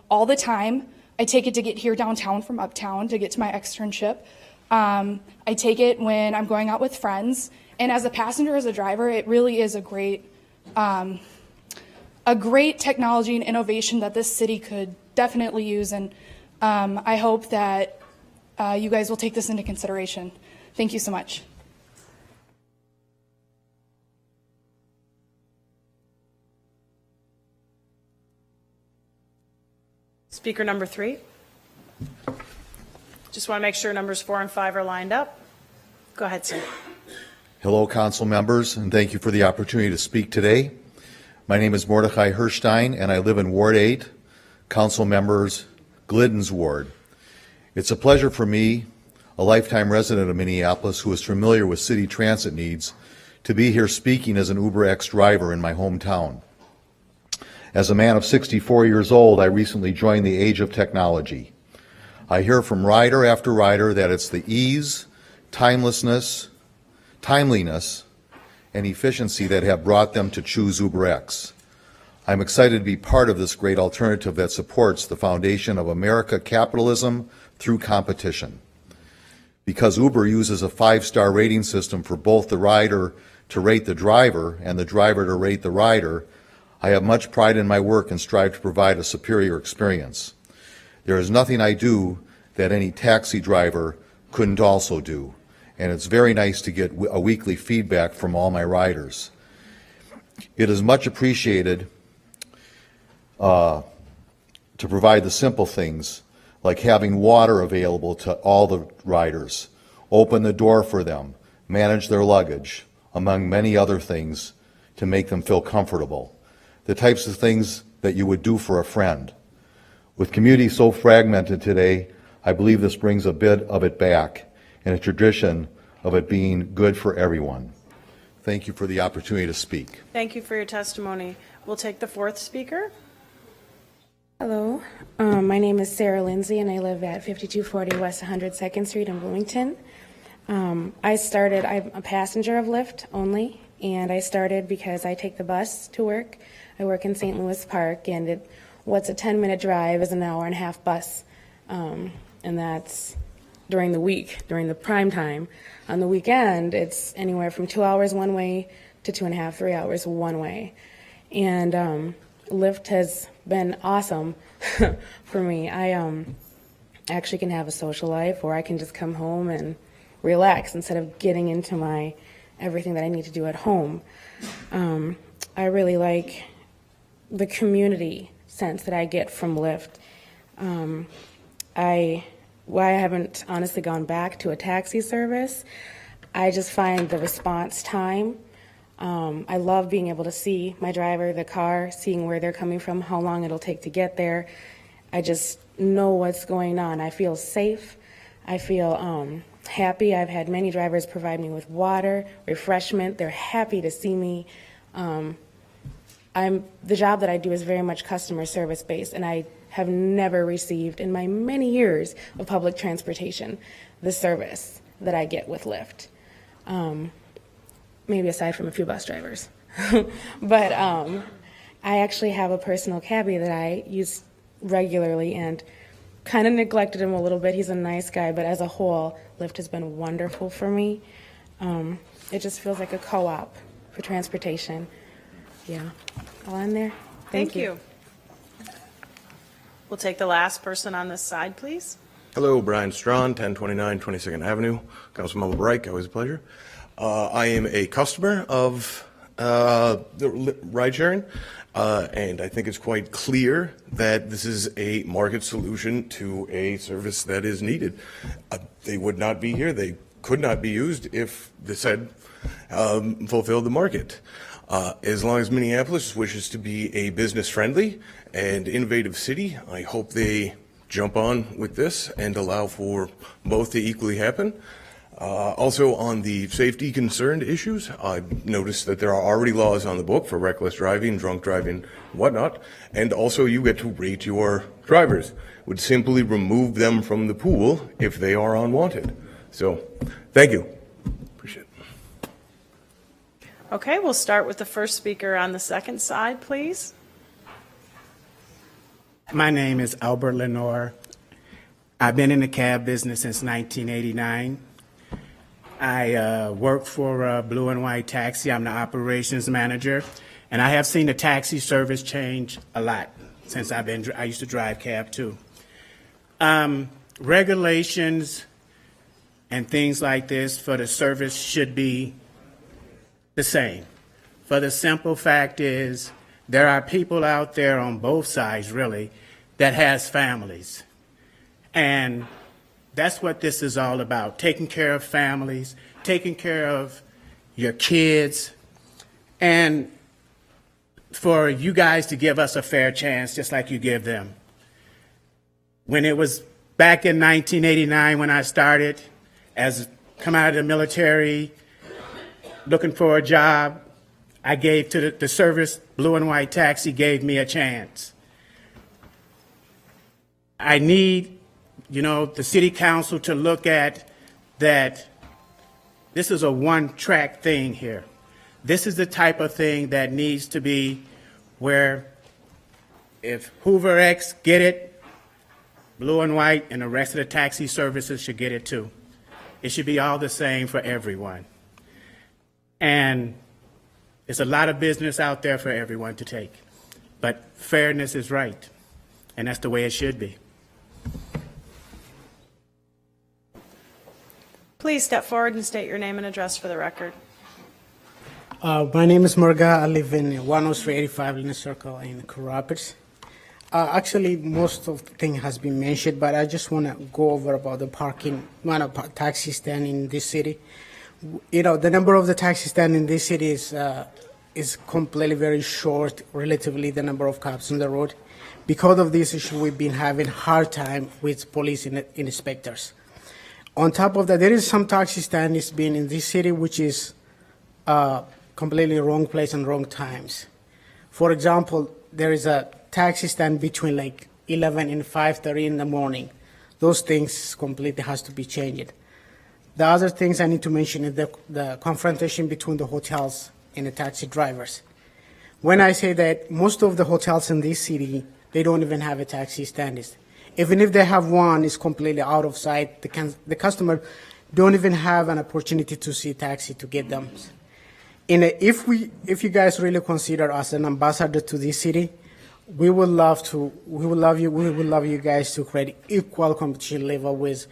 all the time. I take it to get here downtown from Uptown to get to my externship. I take it when I'm going out with friends. And as a passenger, as a driver, it really is a great technology and innovation that this city could definitely use. And I hope that you guys will take this into consideration. Thank you so much.
Speaker number 3. Just want to make sure numbers 4 and 5 are lined up. Go ahead, sir.
Hello, council members, and thank you for the opportunity to speak today. My name is Mordecai Hirstein, and I live in Ward 8, council members Glidden's ward. It's a pleasure for me, a lifetime resident of Minneapolis who is familiar with city transit needs, to be here speaking as an UberX driver in my hometown. As a man of 64 years old, I recently joined the age of technology. I hear from rider after rider that it's the ease, timeliness, and efficiency that have brought them to choose UberX. I'm excited to be part of this great alternative that supports the foundation of America capitalism through competition. Because Uber uses a 5-star rating system for both the rider to rate the driver and the driver to rate the rider, I have much pride in my work and strive to provide a superior experience. There is nothing I do that any taxi driver couldn't also do, and it's very nice to get a weekly feedback from all my riders. It is much appreciated to provide the simple things like having water available to all the riders, open the door for them, manage their luggage, among many other things to make them feel comfortable. The types of things that you would do for a friend. With communities so fragmented today, I believe this brings a bit of it back and a tradition of it being good for everyone. Thank you for the opportunity to speak.
Thank you for your testimony. We'll take the 4th speaker.
Hello, my name is Sarah Lindsay, and I live at 5240 West 102nd Street in Bloomington. I'm a passenger of Lyft only, and I started because I take the bus to work. I work in St. Louis Park, and what's a 10-minute drive is an hour and a half bus, and that's during the week, during the prime time. On the weekend, it's anywhere from 2 hours one way to 2.5, 3 hours one way. And Lyft has been awesome for me. I actually can have a social life, or I can just come home and relax instead of getting into my everything that I need to do at home. I really like the community sense that I get from Lyft. I haven't honestly gone back to a taxi service. I just find the response time. I love being able to see my driver, the car, seeing where they're coming from, how long it'll take to get there. I just know what's going on. I feel safe. I feel happy. I've had many drivers provide me with water, refreshment. They're happy to see me. The job that I do is very much customer service based, and I have never received in my many years of public transportation the service that I get with Lyft. Maybe aside from a few bus drivers. But I actually have a personal cabbie that I use regularly and kind of neglected him a little bit. He's a nice guy, but as a whole, Lyft has been wonderful for me. It just feels like a co-op for transportation. Yeah, all in there.
Thank you. We'll take the last person on this side, please.
Hello, Brian Strawn, 1029 22nd Avenue. Councilmember Reich, always a pleasure. I am a customer of the ride sharing, and I think it's quite clear that this is a market solution to a service that is needed. They would not be here. They could not be used if this had fulfilled the market. As long as Minneapolis wishes to be a business-friendly and innovative city, I hope they jump on with this and allow for both to equally happen. Also, on the safety concerned issues, I've noticed that there are already laws on the book for reckless driving, drunk driving, whatnot, and also you get to rate your drivers. Would simply remove them from the pool if they are unwanted. So, thank you. Appreciate it.
Okay, we'll start with the first speaker on the second side, please.
My name is Albert Lenore. I've been in the cab business since 1989. I work for Blue and White Taxi. I'm the operations manager, and I have seen the taxi service change a lot since I used to drive cab too. Regulations and things like this for the service should be the same. For the simple fact is, there are people out there on both sides, really, that has families. And that's what this is all about, taking care of families, taking care of your kids, and for you guys to give us a fair chance, just like you give them. When it was back in 1989 when I started, come out of the military, looking for a job, I gave to the service, Blue and White Taxi gave me a chance. I need, the city council to look at that this is a one-track thing here. This is the type of thing that needs to be where if Hoover X get it, Blue and White and the rest of the taxi services should get it too. It should be all the same for everyone. And there's a lot of business out there for everyone to take. But fairness is right, and that's the way it should be.
Please step forward and state your name and address for the record.
My name is Murga. I live in 10385 Linus Circle in Coral Rapids. Actually, most of the thing has been mentioned, but I just want to go over about the parking, taxi stand in this city. The number of the taxi stand in this city is completely very short, relatively the number of cops on the road. Because of this issue, we've been having hard time with police inspectors. On top of that, there is some taxi stands being in this city, which is completely wrong place and wrong times. For example, there is a taxi stand between like 11 and 5:30 in the morning. Those things completely has to be changed. The other things I need to mention is the confrontation between the hotels and the taxi drivers. When I say that most of the hotels in this city, they don't even have a taxi stand. Even if they have one, it's completely out of sight. The customer don't even have an opportunity to see taxi to get them. If you guys really consider us an ambassador to this city, we would love you guys to create equal competition level with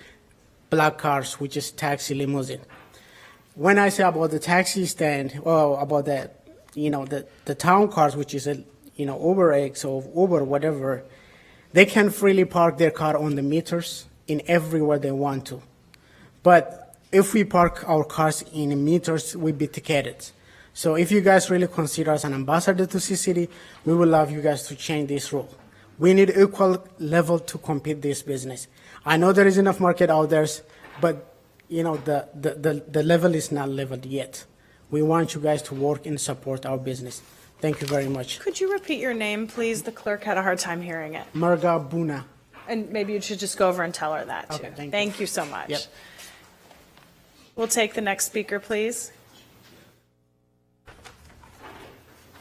black cars, which is taxi limousine. When I say about the taxi stand, or about the town cars, which is Uber X or Uber, whatever, they can freely park their car on the meters in everywhere they want to. But if we park our cars in meters, we'd be ticketed. So if you guys really consider us an ambassador to C-City, we would love you guys to change this rule. We need equal level to compete this business. I know there is enough market out there, but the level is not leveled yet. We want you guys to work and support our business. Thank you very much.
Could you repeat your name, please? The clerk had a hard time hearing it.
Marga Buna.
And maybe you should just go over and tell her that, too.
Okay,
Thank you so much.
Yep.
We'll take the next speaker, please.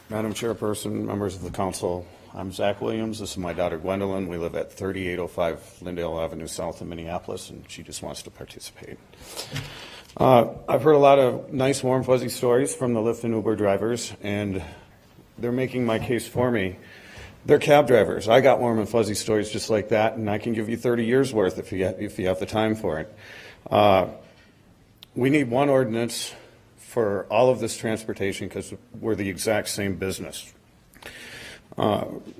Madam Chairperson, members of the council, I'm Zach Williams. This is my daughter Gwendolyn. We live at 3805 Lindale Avenue South in Minneapolis, and she just wants to participate. I've heard a lot of nice, warm, fuzzy stories from the Lyft and Uber drivers, and they're making my case for me. They're cab drivers. I got warm and fuzzy stories just like that, and I can give you 30 years worth if you have the time for it. We need one ordinance for all of this transportation because we're the exact same business.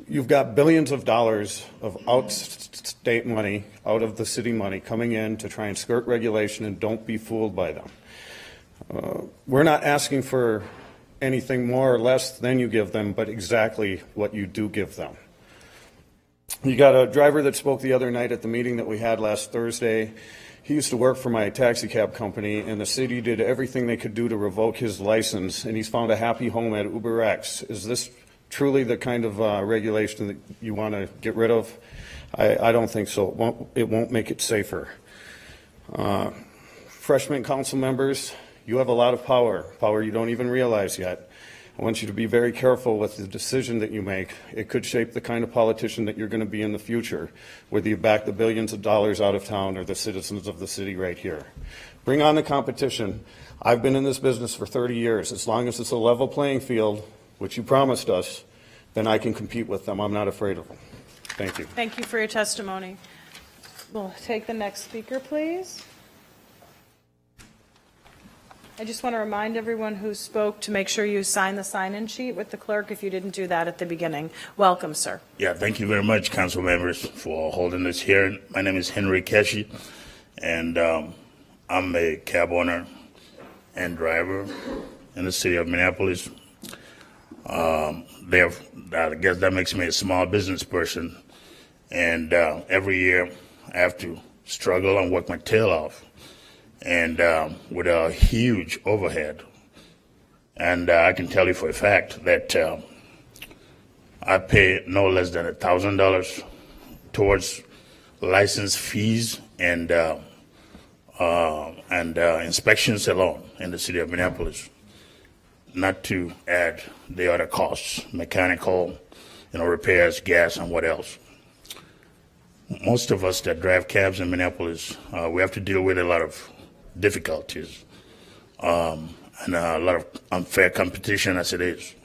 You've got billions of dollars of out-state money, out of the city money, coming in to try and skirt regulation, and don't be fooled by them. We're not asking for anything more or less than you give them, but exactly what you do give them. You got a driver that spoke the other night at the meeting that we had last Thursday. He used to work for my taxi cab company, and the city did everything they could do to revoke his license, and he's found a happy home at UberX. Is this truly the kind of regulation that you want to get rid of? I don't think so. It won't make it safer. Freshman council members, you have a lot of power you don't even realize yet. I want you to be very careful with the decision that you make. It could shape the kind of politician that you're going to be in the future, whether you back the billions of dollars out of town or the citizens of the city right here. Bring on the competition. I've been in this business for 30 years. As long as it's a level playing field, which you promised us, then I can compete with them. I'm not afraid of them. Thank you.
Thank you for your testimony. We'll take the next speaker, please. I just want to remind everyone who spoke to make sure you sign the sign-in sheet with the clerk if you didn't do that at the beginning. Welcome, sir.
Yeah, thank you very much, council members, for holding this hearing. My name is Henry Keshi, and I'm a cab owner and driver in the city of Minneapolis. I guess that makes me a small business person, and every year I have to struggle and work my tail off, and with a huge overhead. And I can tell you for a fact that I pay no less than $1,000 towards license fees and inspections alone in the city of Minneapolis, not to add the other costs, mechanical, repairs, gas, and what else. Most of us that drive cabs in Minneapolis, we have to deal with a lot of difficulties and a lot of unfair competition as it is.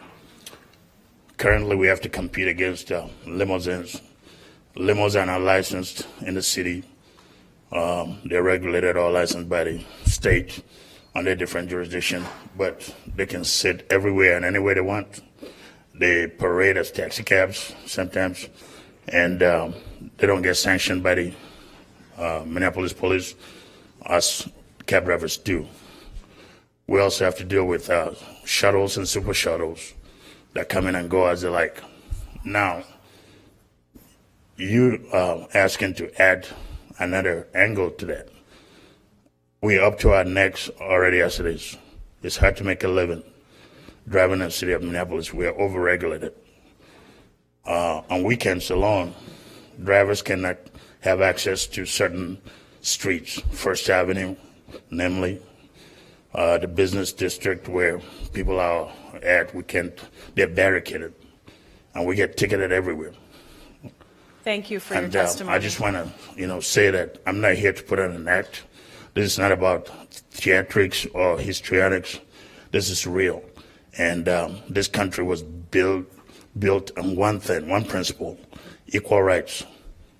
Currently, we have to compete against limousines. Limos are not licensed in the city. They're regulated or licensed by the state under different jurisdiction, but they can sit everywhere and anywhere they want. They parade as taxi cabs sometimes, and they don't get sanctioned by the Minneapolis police. Us cab drivers do. We also have to deal with shuttles and super shuttles that come in and go as they like. Now, you asking to add another angle to that. We're up to our necks already as it is. It's hard to make a living driving in the city of Minneapolis. We are overregulated. On weekends alone, drivers cannot have access to certain streets. First Avenue, namely, the business district where people are at, they're barricaded, and we get ticketed everywhere.
Thank you for your
And
testimony.
I just want to, say that I'm not here to put on an act. This is not about theatrics or histrionics. This is real. And this country was built on one thing, one principle: equal rights,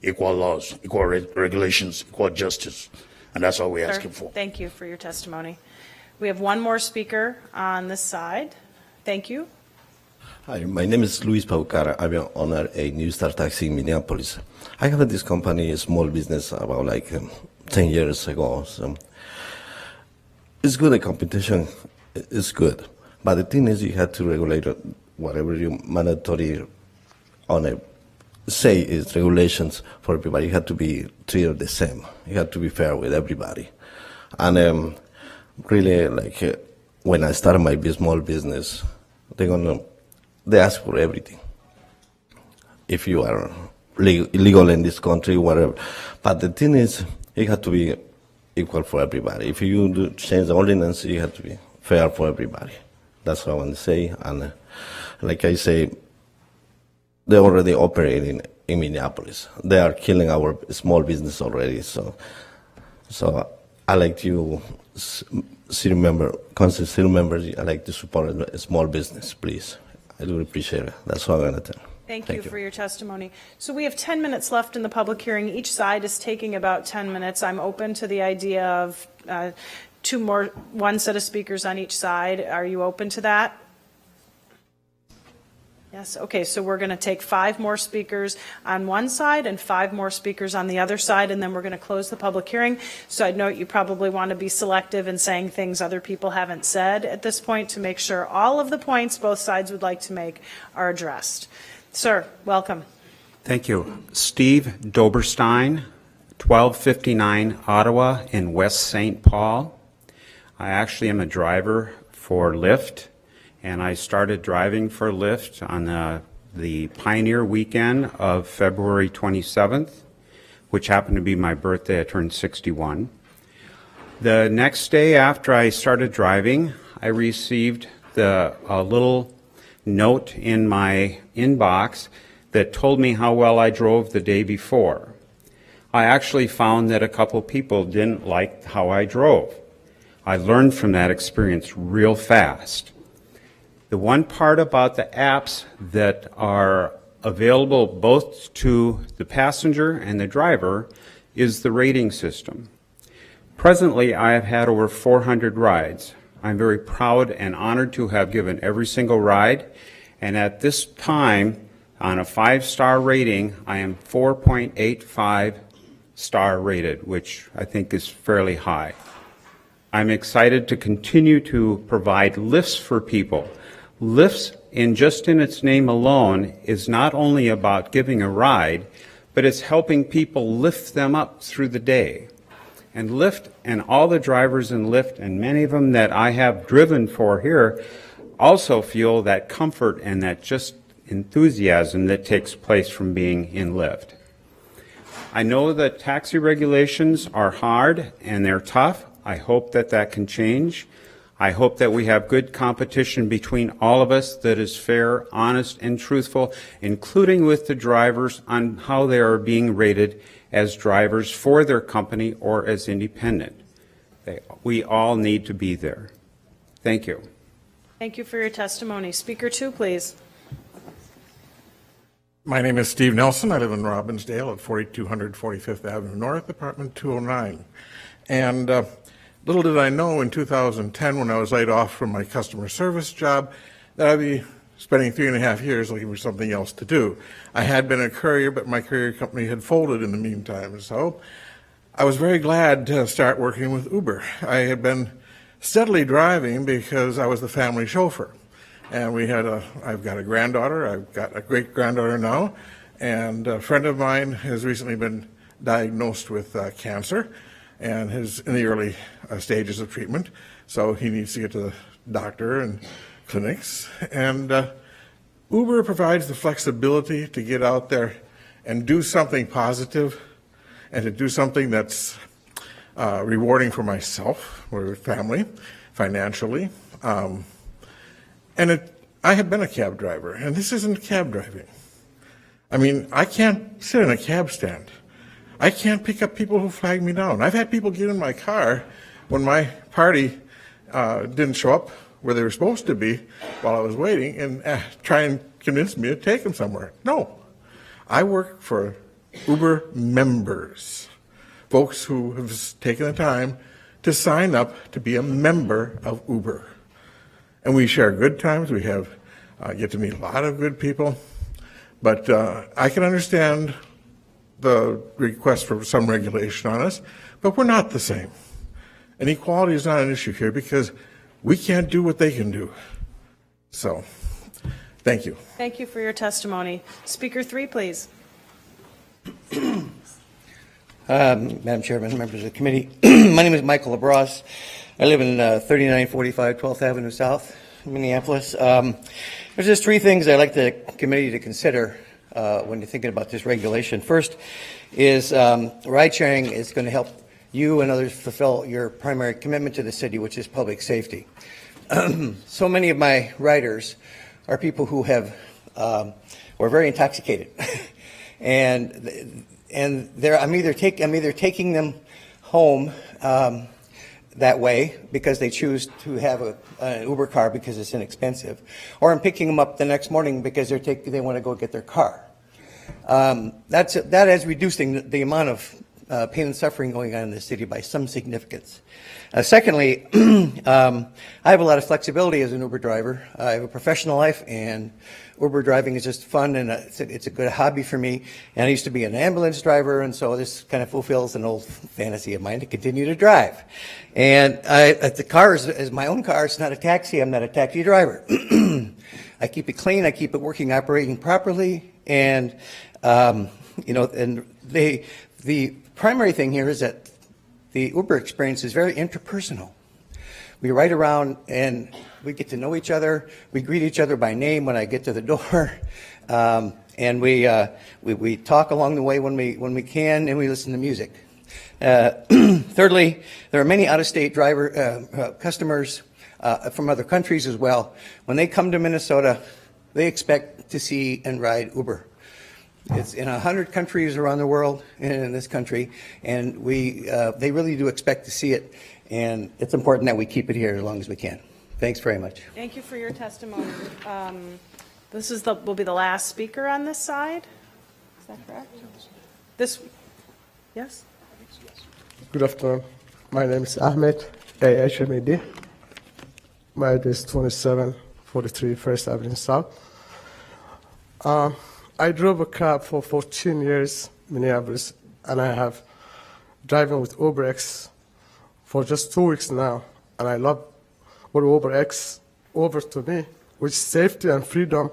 equal laws, equal regulations, equal justice. And that's all we're
Sir,
asking for.
Thank you for your testimony. We have one more speaker on this side. Thank you.
Hi, my name is Luis Paucara. I will owner a New Star Taxi in Minneapolis. I have this company, a small business, about 10 years ago. So it's good, the competition is good. But the thing is, you have to regulate whatever you mandatory on a say is regulations for everybody. You have to be treated the same. You have to be fair with everybody. And really, like when I started my small business, they ask for everything. If you are legal in this country, whatever. But the thing is, it had to be equal for everybody. If you do change the ordinance, it had to be fair for everybody. That's what I want to say. And like I say, they're already operating in Minneapolis. They are killing our small business already. So I like to, council city members, I like to support a small business, please. I do appreciate it. That's what I'm going to tell.
Thank you for your testimony. So we have 10 minutes left in the public hearing. Each side is taking about 10 minutes. I'm open to the idea of one set of speakers on each side. Are you open to that? Yes, okay, so we're going to take 5 more speakers on one side and 5 more speakers on the other side, and then we're going to close the public hearing. So I'd note you probably want to be selective in saying things other people haven't said at this point to make sure all of the points both sides would like to make are addressed. Sir, welcome.
Thank you. Steve Doberstein, 1259 Ottawa in West St. Paul. I actually am a driver for Lyft, and I started driving for Lyft on the Pioneer weekend of February 27th, which happened to be my birthday. I turned 61. The next day after I started driving, I received a little note in my inbox that told me how well I drove the day before. I actually found that a couple people didn't like how I drove. I learned from that experience real fast. The one part about the apps that are available both to the passenger and the driver is the rating system. Presently, I have had over 400 rides. I'm very proud and honored to have given every single ride, and at this time, on a 5-star rating, I am 4.85 star rated, which I think is fairly high. I'm excited to continue to provide lifts for people. Lifts, just in its name alone, is not only about giving a ride, but it's helping people lift them up through the day. And Lyft and all the drivers in Lyft, and many of them that I have driven for here, also feel that comfort and that just enthusiasm that takes place from being in Lyft. I know that taxi regulations are hard and they're tough. I hope that that can change. I hope that we have good competition between all of us that is fair, honest, and truthful, including with the drivers on how they are being rated as drivers for their company or as independent. We all need to be there. Thank you.
Thank you for your testimony. Speaker 2, please.
My name is Steve Nelson. I live in Robbinsdale at 4200 45th Avenue North, apartment 209. And little did I know in 2010, when I was laid off from my customer service job, that I'd be spending 3.5 years looking for something else to do. I had been a courier, but my courier company had folded in the meantime. So I was very glad to start working with Uber. I had been steadily driving because I was the family chauffeur. And I've got a granddaughter, I've got a great-granddaughter now, and a friend of mine has recently been diagnosed with cancer and is in the early stages of treatment, so he needs to get to the doctor and clinics. And Uber provides the flexibility to get out there and do something positive and to do something that's rewarding for myself or family, financially. I had been a cab driver, and this isn't cab driving. I mean, I can't sit in a cab stand. I can't pick up people who flag me down. I've had people get in my car when my party didn't show up where they were supposed to be while I was waiting and try and convince me to take them somewhere. No. I work for Uber members, folks who have taken the time to sign up to be a member of Uber. And we share good times. We get to meet a lot of good people. But I can understand the request for some regulation on us, but we're not the same. And equality is not an issue here because we can't do what they can do. So, thank you.
Thank you for your testimony. Speaker 3, please.
Madam Chairman, members of the committee. My name is Michael LaBrosse. I live in 3945 12th Avenue South, Minneapolis. There's just three things I'd like the committee to consider when you're thinking about this regulation. First is ride sharing is going to help you and others fulfill your primary commitment to the city, which is public safety. So many of my riders are people who have were very intoxicated, and I'm either taking them home that way because they choose to have an Uber car because it's inexpensive, or I'm picking them up the next morning because they want to go get their car. That is reducing the amount of pain and suffering going on in the city by some significance. Secondly, I have a lot of flexibility as an Uber driver. I have a professional life, and Uber driving is just fun, and it's a good hobby for me. And I used to be an ambulance driver, and so this kind of fulfills an old fantasy of mine to continue to drive. And the car is my own car. It's not a taxi. I'm not a taxi driver. I keep it clean. I keep it working, operating properly. And and the primary thing here is that the Uber experience is very interpersonal. We ride around and we get to know each other. We greet each other by name when I get to the door, and we talk along the way when we can, and we listen to music. Thirdly, there are many out-of-state customers from other countries as well. When they come to Minnesota, they expect to see and ride Uber. It's in 100 countries around the world and in this country, and they really do expect to see it, and it's important that we keep it here as long as we can. Thanks very much.
Thank you for your testimony. This will be the last speaker on this side. Is that correct? Yes?
Good afternoon. My name is Ahmed A.H.M.A.D. My address is 2743 First Avenue South. I drove a cab for 14 years in Minneapolis, and I have driving with UberX for just 2 weeks now, and I love what UberX offers to me, which is safety and freedom.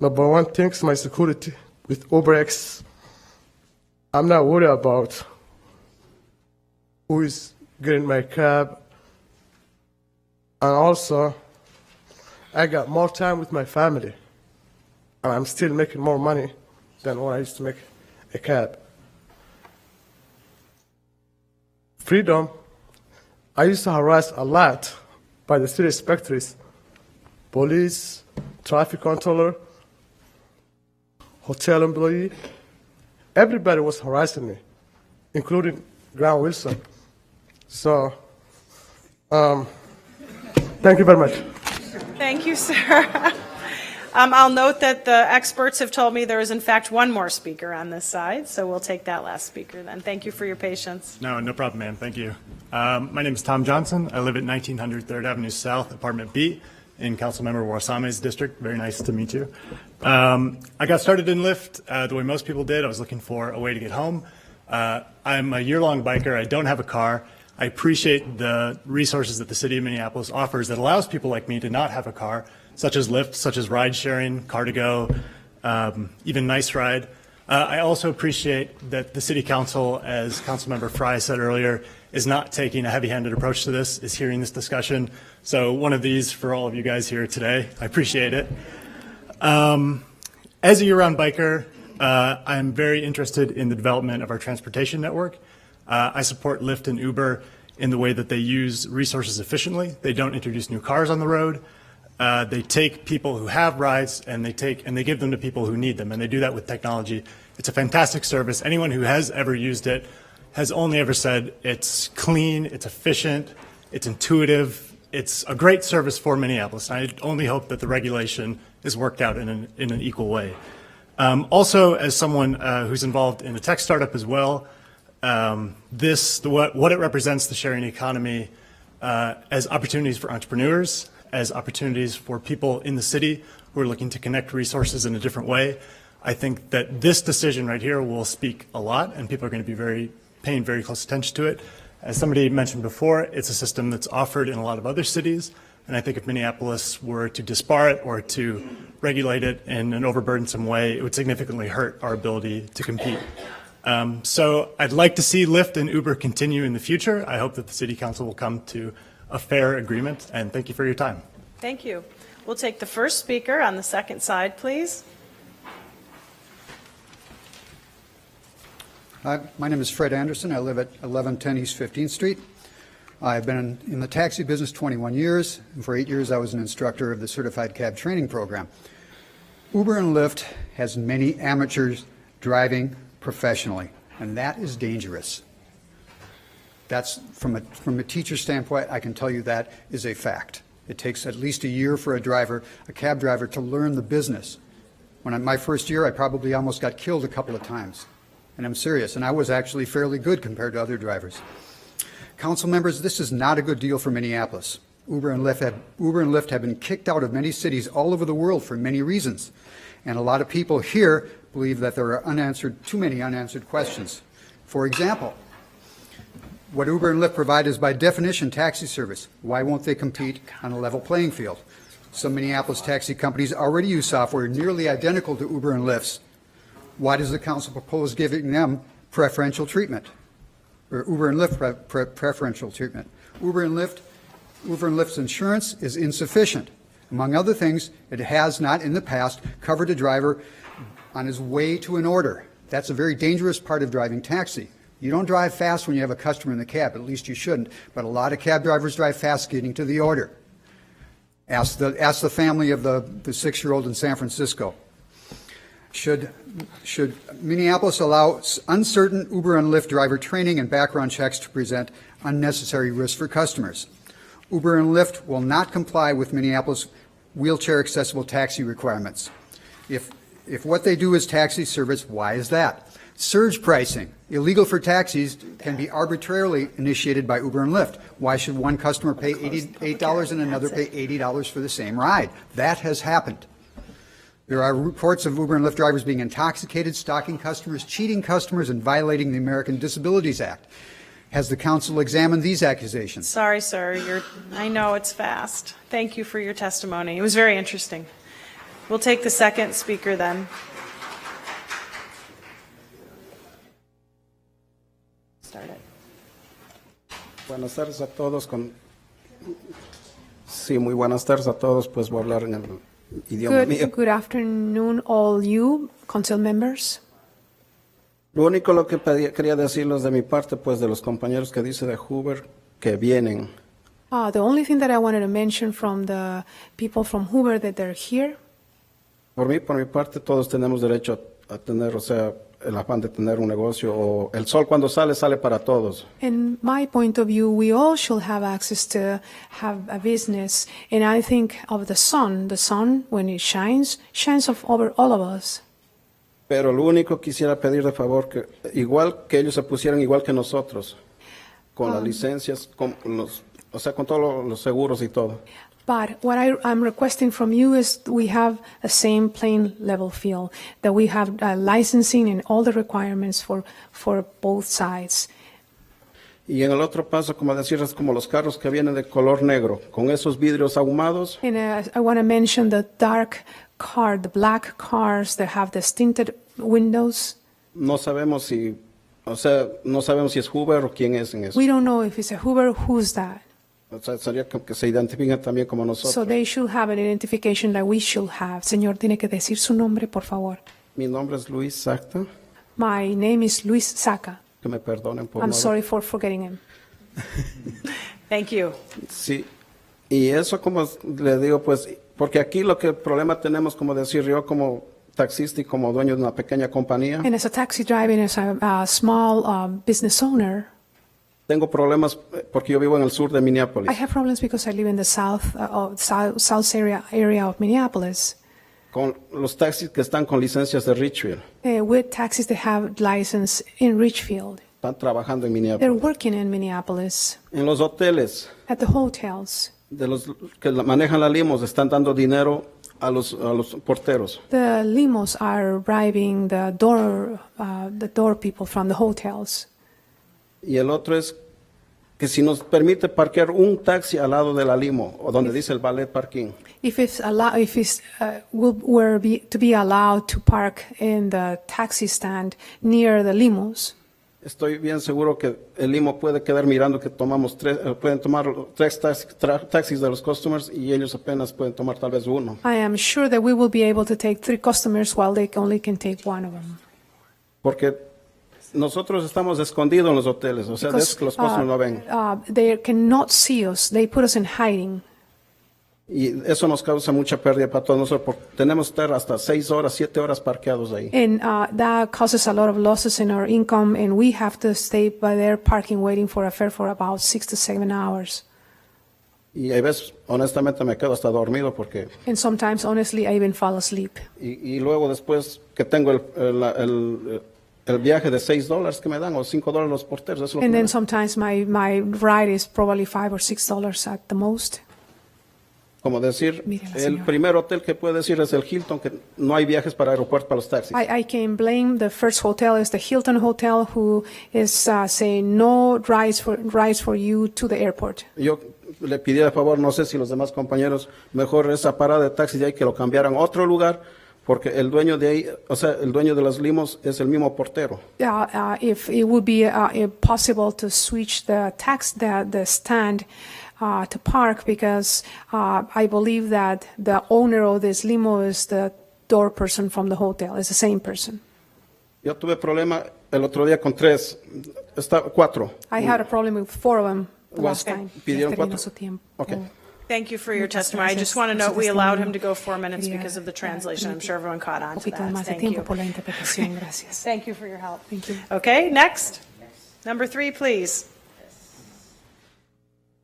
Number one thing is my security. With UberX, I'm not worried about who is getting my cab, and also I got more time with my family. And I'm still making more money than when I used to make a cab. Freedom, I used to harass a lot by the city inspectors, police, traffic controller, hotel employee. Everybody was harassing me, including Grant Wilson. So, thank you very much.
Thank you, sir. I'll note that the experts have told me there is, in fact, one more speaker on this side, so we'll take that last speaker then. Thank you for your patience.
No problem, ma'am. Thank you. My name is Tom Johnson. I live at 1900 3rd Avenue South, Apartment B, in Councilmember Warsame's district. Very nice to meet you. I got started in Lyft the way most people did. I was looking for a way to get home. I'm a year-long biker. I don't have a car. I appreciate the resources that the city of Minneapolis offers that allows people like me to not have a car, such as Lyft, such as ride sharing, Car2Go, even Nice Ride. I also appreciate that the City Council, as Councilmember Fry said earlier, is not taking a heavy-handed approach to this, is hearing this discussion. So one of these for all of you guys here today. I appreciate it. As a year-round biker, I'm very interested in the development of our transportation network. I support Lyft and Uber in the way that they use resources efficiently. They don't introduce new cars on the road. They take people who have rides and they give them to people who need them, and they do that with technology. It's a fantastic service. Anyone who has ever used it has only ever said it's clean, it's efficient, it's intuitive, it's a great service for Minneapolis. I only hope that the regulation is worked out in an equal way. Also, as someone who's involved in a tech startup as well, what it represents, the sharing economy, as opportunities for entrepreneurs, as opportunities for people in the city who are looking to connect resources in a different way. I think that this decision right here will speak a lot, and people are going to be paying very close attention to it. As somebody mentioned before, it's a system that's offered in a lot of other cities, and I think if Minneapolis were to disbar it or to regulate it in an overburdensome way, it would significantly hurt our ability to compete. So I'd like to see Lyft and Uber continue in the future. I hope that the City Council will come to a fair agreement, and thank you for your time.
Thank you. We'll take the first speaker on the second side, please.
Hi, my name is Fred Anderson. I live at 1110 East 15th Street. I've been in the taxi business 21 years, and for 8 years I was an instructor of the Certified Cab Training Program. Uber and Lyft has many amateurs driving professionally, and that is dangerous. That's from a teacher standpoint, I can tell you that is a fact. It takes at least a year for a cab driver, to learn the business. My first year, I probably almost got killed a couple of times. And I'm serious, and I was actually fairly good compared to other drivers. Council members, this is not a good deal for Minneapolis. Uber and Lyft have been kicked out of many cities all over the world for many reasons. And a lot of people here believe that there are too many unanswered questions. For example, what Uber and Lyft provide is by definition taxi service. Why won't they compete on a level playing field? Some Minneapolis taxi companies already use software nearly identical to Uber and Lyft's. Why does the council propose giving them preferential treatment? Or Uber and Lyft preferential treatment? Uber and Lyft's insurance is insufficient. Among other things, it has not in the past covered a driver on his way to an order. That's a very dangerous part of driving taxi. You don't drive fast when you have a customer in the cab, at least you shouldn't, but a lot of cab drivers drive fast getting to the order. Ask the family of the 6-year-old in San Francisco. Should Minneapolis allow uncertain Uber and Lyft driver training and background checks to present unnecessary risks for customers? Uber and Lyft will not comply with Minneapolis wheelchair-accessible taxi requirements. If what they do is taxi service, why is that? Surge pricing, illegal for taxis, can be arbitrarily initiated by Uber and Lyft. Why should one customer pay $88 and another pay $80 for the same ride? That has happened. There are reports of Uber and Lyft drivers being intoxicated, stalking customers, cheating customers, and violating the American Disabilities Act. Has the council examined these accusations?
Sorry, sir. I know it's fast. Thank you for your testimony. It was very interesting. We'll take the second speaker then. Start it.
Buenas tardes a todos. Sí, muy buenas tardes a todos. Pues voy a hablar en el idioma mío.
Good afternoon, all you council members.
Lo único que quería decirles de mi parte, pues de los compañeros que dice de Hoover que vienen.
The only thing that I wanted to mention from the people from Hoover that they're here.
Por mi parte, todos tenemos derecho a tener, o sea, el afán de tener un negocio, o el sol cuando sale para todos.
In my point of view, we all should have access to have a business. And I think of the sun. The sun, when it shines over all of us.
Pero lo único quisiera pedir de favor que igual que ellos se pusieran igual que nosotros, con las licencias, con todos los seguros y todo.
But what I'm requesting from you is we have a same plain level field, that we have licensing and all the requirements for both sides.
Y en el otro paso, como decirles, como los carros que vienen de color negro, con esos vidrios ahumados.
And I want to mention the dark car, the black cars that have the tinted windows.
No sabemos si es Hoover o quién es en eso.
We don't know if it's a Hoover, who's that.
O sea, sería que se identifiquen también como nosotros.
So they should have an identification that we should have. Señor, tiene que decir su nombre, por favor.
Mi nombre es Luis Sacta.
My name is Luis Saca.
Que me perdonen por
I'm sorry for forgetting him.
Thank you.
Sí. Y eso, como le digo, pues, porque aquí el problema tenemos, como decir yo, como taxista y como dueño de una pequeña compañía.
And as a taxi driver and as a small business owner,
tengo problemas porque yo vivo en el sur de Minneapolis.
I have problems because I live in the south area of Minneapolis.
Con los taxis que están con licencias de Richfield.
With taxis that have license in Richfield.
Están trabajando en Minneapolis.
They're working in Minneapolis.
En los hoteles.
At the hotels.
De los que manejan las limos están dando dinero a los porteros.
The limos are bribing the door people from the hotels.
Y el otro es que si nos permite parquear un taxi al lado de la limo, o donde dice el ballet parking.
If it's to be allowed to park in the taxi stand near the limos,
Estoy bien seguro que el limo puede quedar mirando que tomamos pueden tomar tres taxis de los customers y ellos apenas pueden tomar tal vez uno.
I am sure that we will be able to take 3 customers while they only can take 1 of them.
Porque nosotros estamos escondidos en los hoteles, o sea, es que los customers no ven.
They cannot see us. They put us in hiding.
Y eso nos causa mucha pérdida para todos nosotros, porque tenemos que estar hasta 6 horas, 7 horas parqueados ahí.
And that causes a lot of losses in our income, and we have to stay by there parking waiting for a fare for about 6 to 7 hours.
Y a veces, honestamente, me quedo hasta dormido porque...
And sometimes, honestly, I even fall asleep.
Y luego después que tengo el viaje de $6 que me dan, o $5 los porteros, eso es lo que
And
me
then
dan.
sometimes my ride is probably $5 or $6 at the most.
Como decir,
Mire la
el
señora.
primer hotel que puede decir es el Hilton, que no hay viajes para aeropuertos para los taxis.
I can blame the first hotel is the Hilton Hotel, who is saying no rides for you to the airport.
Yo le pidiera de favor, no sé si los demás compañeros, mejor esa parada de taxis de ahí que lo cambiaran a otro lugar, porque el dueño de ahí, o sea, el dueño de las limos es el mismo portero.
If it would be possible to switch the stand to park, because I believe that the owner of this limo is the door person from the hotel. It's the same person.
Yo tuve problema el otro día con 4.
I had a problem with 4 of them the
Well,
last time.
pidieron
Ya
4.
terminó su tiempo.
Okay.
Thank you for your
Muchas
testimony. I
gracias
just want to
por su
note we allowed him
testimonio.
to go 4 minutes
Quería,
because of the translation. I'm sure everyone caught on
Un
to
poquito
that.
más de
Thank
tiempo
you.
por la interpretación. Gracias.
Thank you for your help.
Thank you.
Okay, next. Number 3, please.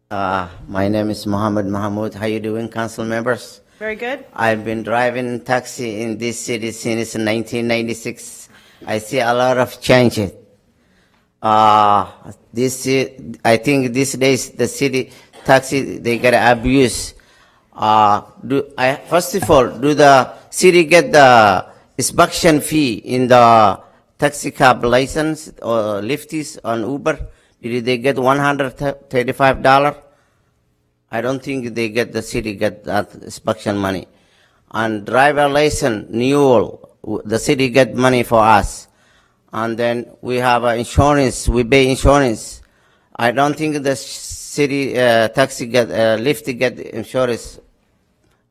My name is Mohammed Mahmoud. How you doing, council members?
Very good.
I've been driving taxi in this city since 1996. I see a lot of changes. I think these days the city taxi, they get abused. First of all, do the city get the inspection fee in the taxi cab license or lifties on Uber? Did they get $135? I don't think they get, the city get that inspection money. And driver license renewal, the city get money for us. And then we have insurance, we pay insurance. I don't think the city taxi get, Lyft get insurance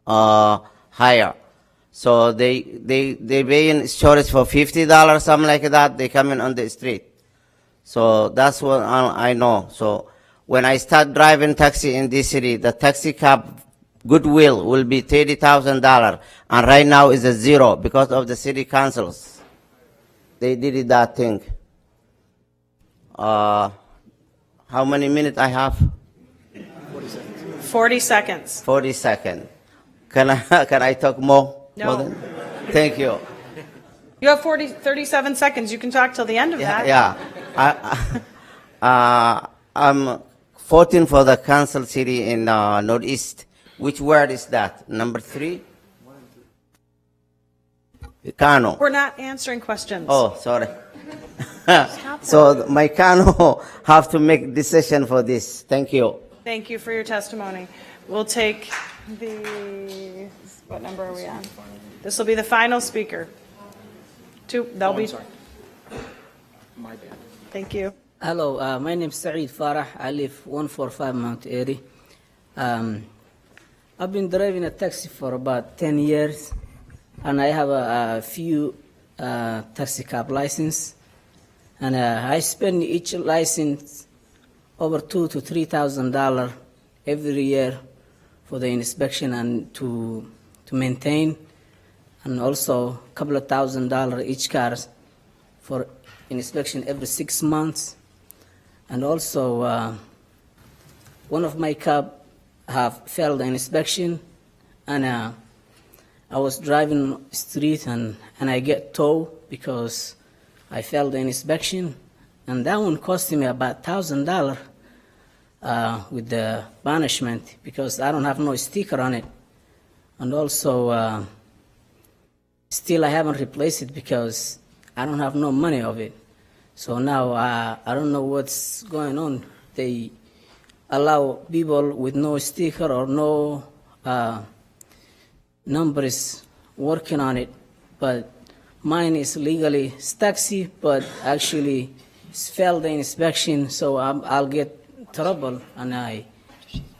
higher. So they pay insurance for $50, something like that. They come in on the street. So that's what I know. So when I start driving taxi in this city, the taxi cab goodwill will be $30,000, and right now is a zero because of the city councils. They did that thing. How many minutes I have?
40 seconds.
40 seconds. Can I talk more?
No.
More than? Thank you.
You have 37 seconds. You can talk till the end of that.
Yeah. I'm 14 for the council city in Northeast. Which word is that? Number 3? Kano.
We're not answering questions.
Oh, sorry. So my Kano have to make decision for this. Thank you.
Thank you for your testimony. We'll take the, what number are we on? This will be the final speaker. They'll be.
My bad.
Thank you.
Hello, my name is Saeed Farah. I live 145 Mount Airy. I've been driving a taxi for about 10 years, and I have a few taxi cab license. And I spend each license over $2,000 to $3,000 every year for the inspection and to maintain, and also a couple of $1,000 each car for inspection every 6 months. And also, one of my cab have failed the inspection, and I was driving street and I get towed because I failed the inspection, and that one cost me about $1,000 with the punishment because I don't have no sticker on it. And also, still I haven't replaced it because I don't have no money of it. So now I don't know what's going on. They allow people with no sticker or no numbers working on it, but mine is legally taxi, but actually it's failed the inspection, so I'll get trouble, and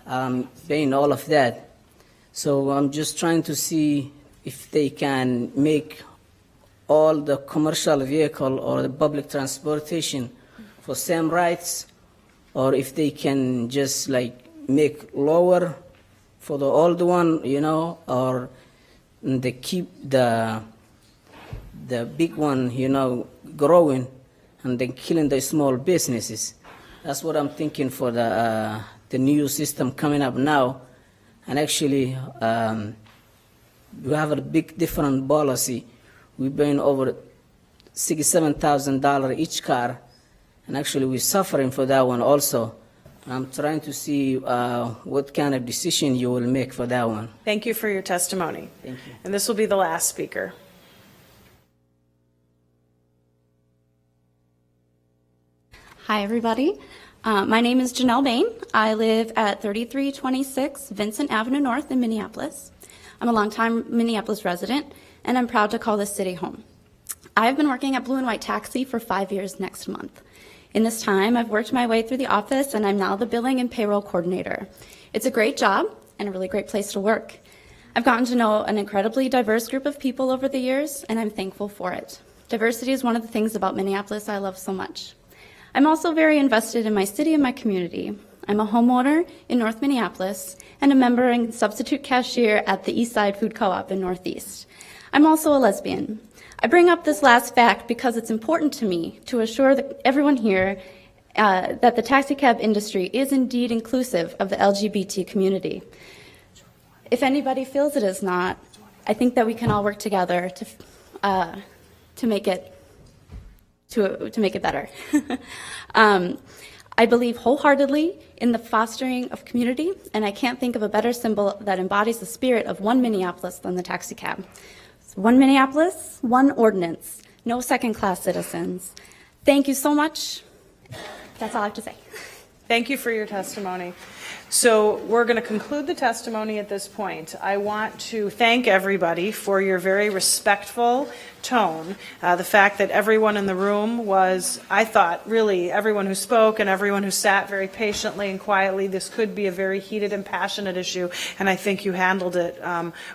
I'm paying all of that. So I'm just trying to see if they can make all the commercial vehicle or the public transportation for same rights, or if they can just like make lower for the old one, or they keep the big one, growing, and then killing the small businesses. That's what I'm thinking for the new system coming up now. And actually, we have a big different policy. We're paying over $67,000 each car, and actually we're suffering for that one also. I'm trying to see what kind of decision you will make for that one.
Thank you for your testimony.
Thank you.
And this will be the last speaker.
Hi, everybody. My name is Janelle Bain. I live at 3326 Vincent Avenue North in Minneapolis. I'm a longtime Minneapolis resident, and I'm proud to call this city home. I've been working at Blue and White Taxi for 5 years next month. In this time, I've worked my way through the office, and I'm now the billing and payroll coordinator. It's a great job and a really great place to work. I've gotten to know an incredibly diverse group of people over the years, and I'm thankful for it. Diversity is one of the things about Minneapolis I love so much. I'm also very invested in my city and my community. I'm a homeowner in North Minneapolis and a member and substitute cashier at the East Side Food Co-op in Northeast. I'm also a lesbian. I bring up this last fact because it's important to me to assure everyone here that the taxicab industry is indeed inclusive of the LGBT community. If anybody feels it is not, I think that we can all work together to make it better. I believe wholeheartedly in the fostering of community, and I can't think of a better symbol that embodies the spirit of one Minneapolis than the taxicab. One Minneapolis, one ordinance, no second-class citizens. Thank you so much. That's all I have to say.
Thank you for your testimony. So we're going to conclude the testimony at this point. I want to thank everybody for your very respectful tone. The fact that everyone in the room was, I thought, really everyone who spoke and everyone who sat very patiently and quietly. This could be a very heated and passionate issue, and I think you handled it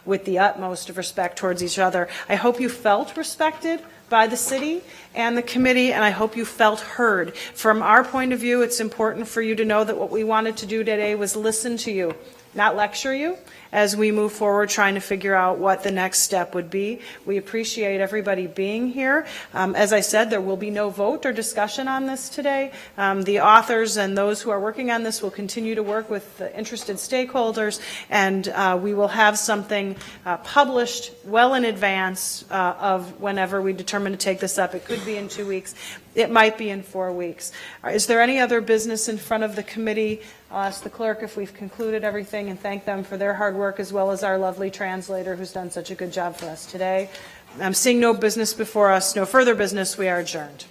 with the utmost of respect towards each other. I hope you felt respected by the city and the committee, and I hope you felt heard. From our point of view, it's important for you to know that what we wanted to do today was listen to you, not lecture you, as we move forward trying to figure out what the next step would be. We appreciate everybody being here. As I said, there will be no vote or discussion on this today. The authors and those who are working on this will continue to work with the interested stakeholders, and we will have something published well in advance of whenever we determine to take this up. It could be in 2 weeks. It might be in 4 weeks. Is there any other business in front of the committee? I'll ask the clerk if we've concluded everything and thank them for their hard work, as well as our lovely translator who's done such a good job for us today. Seeing no business before us, no further business, we are adjourned.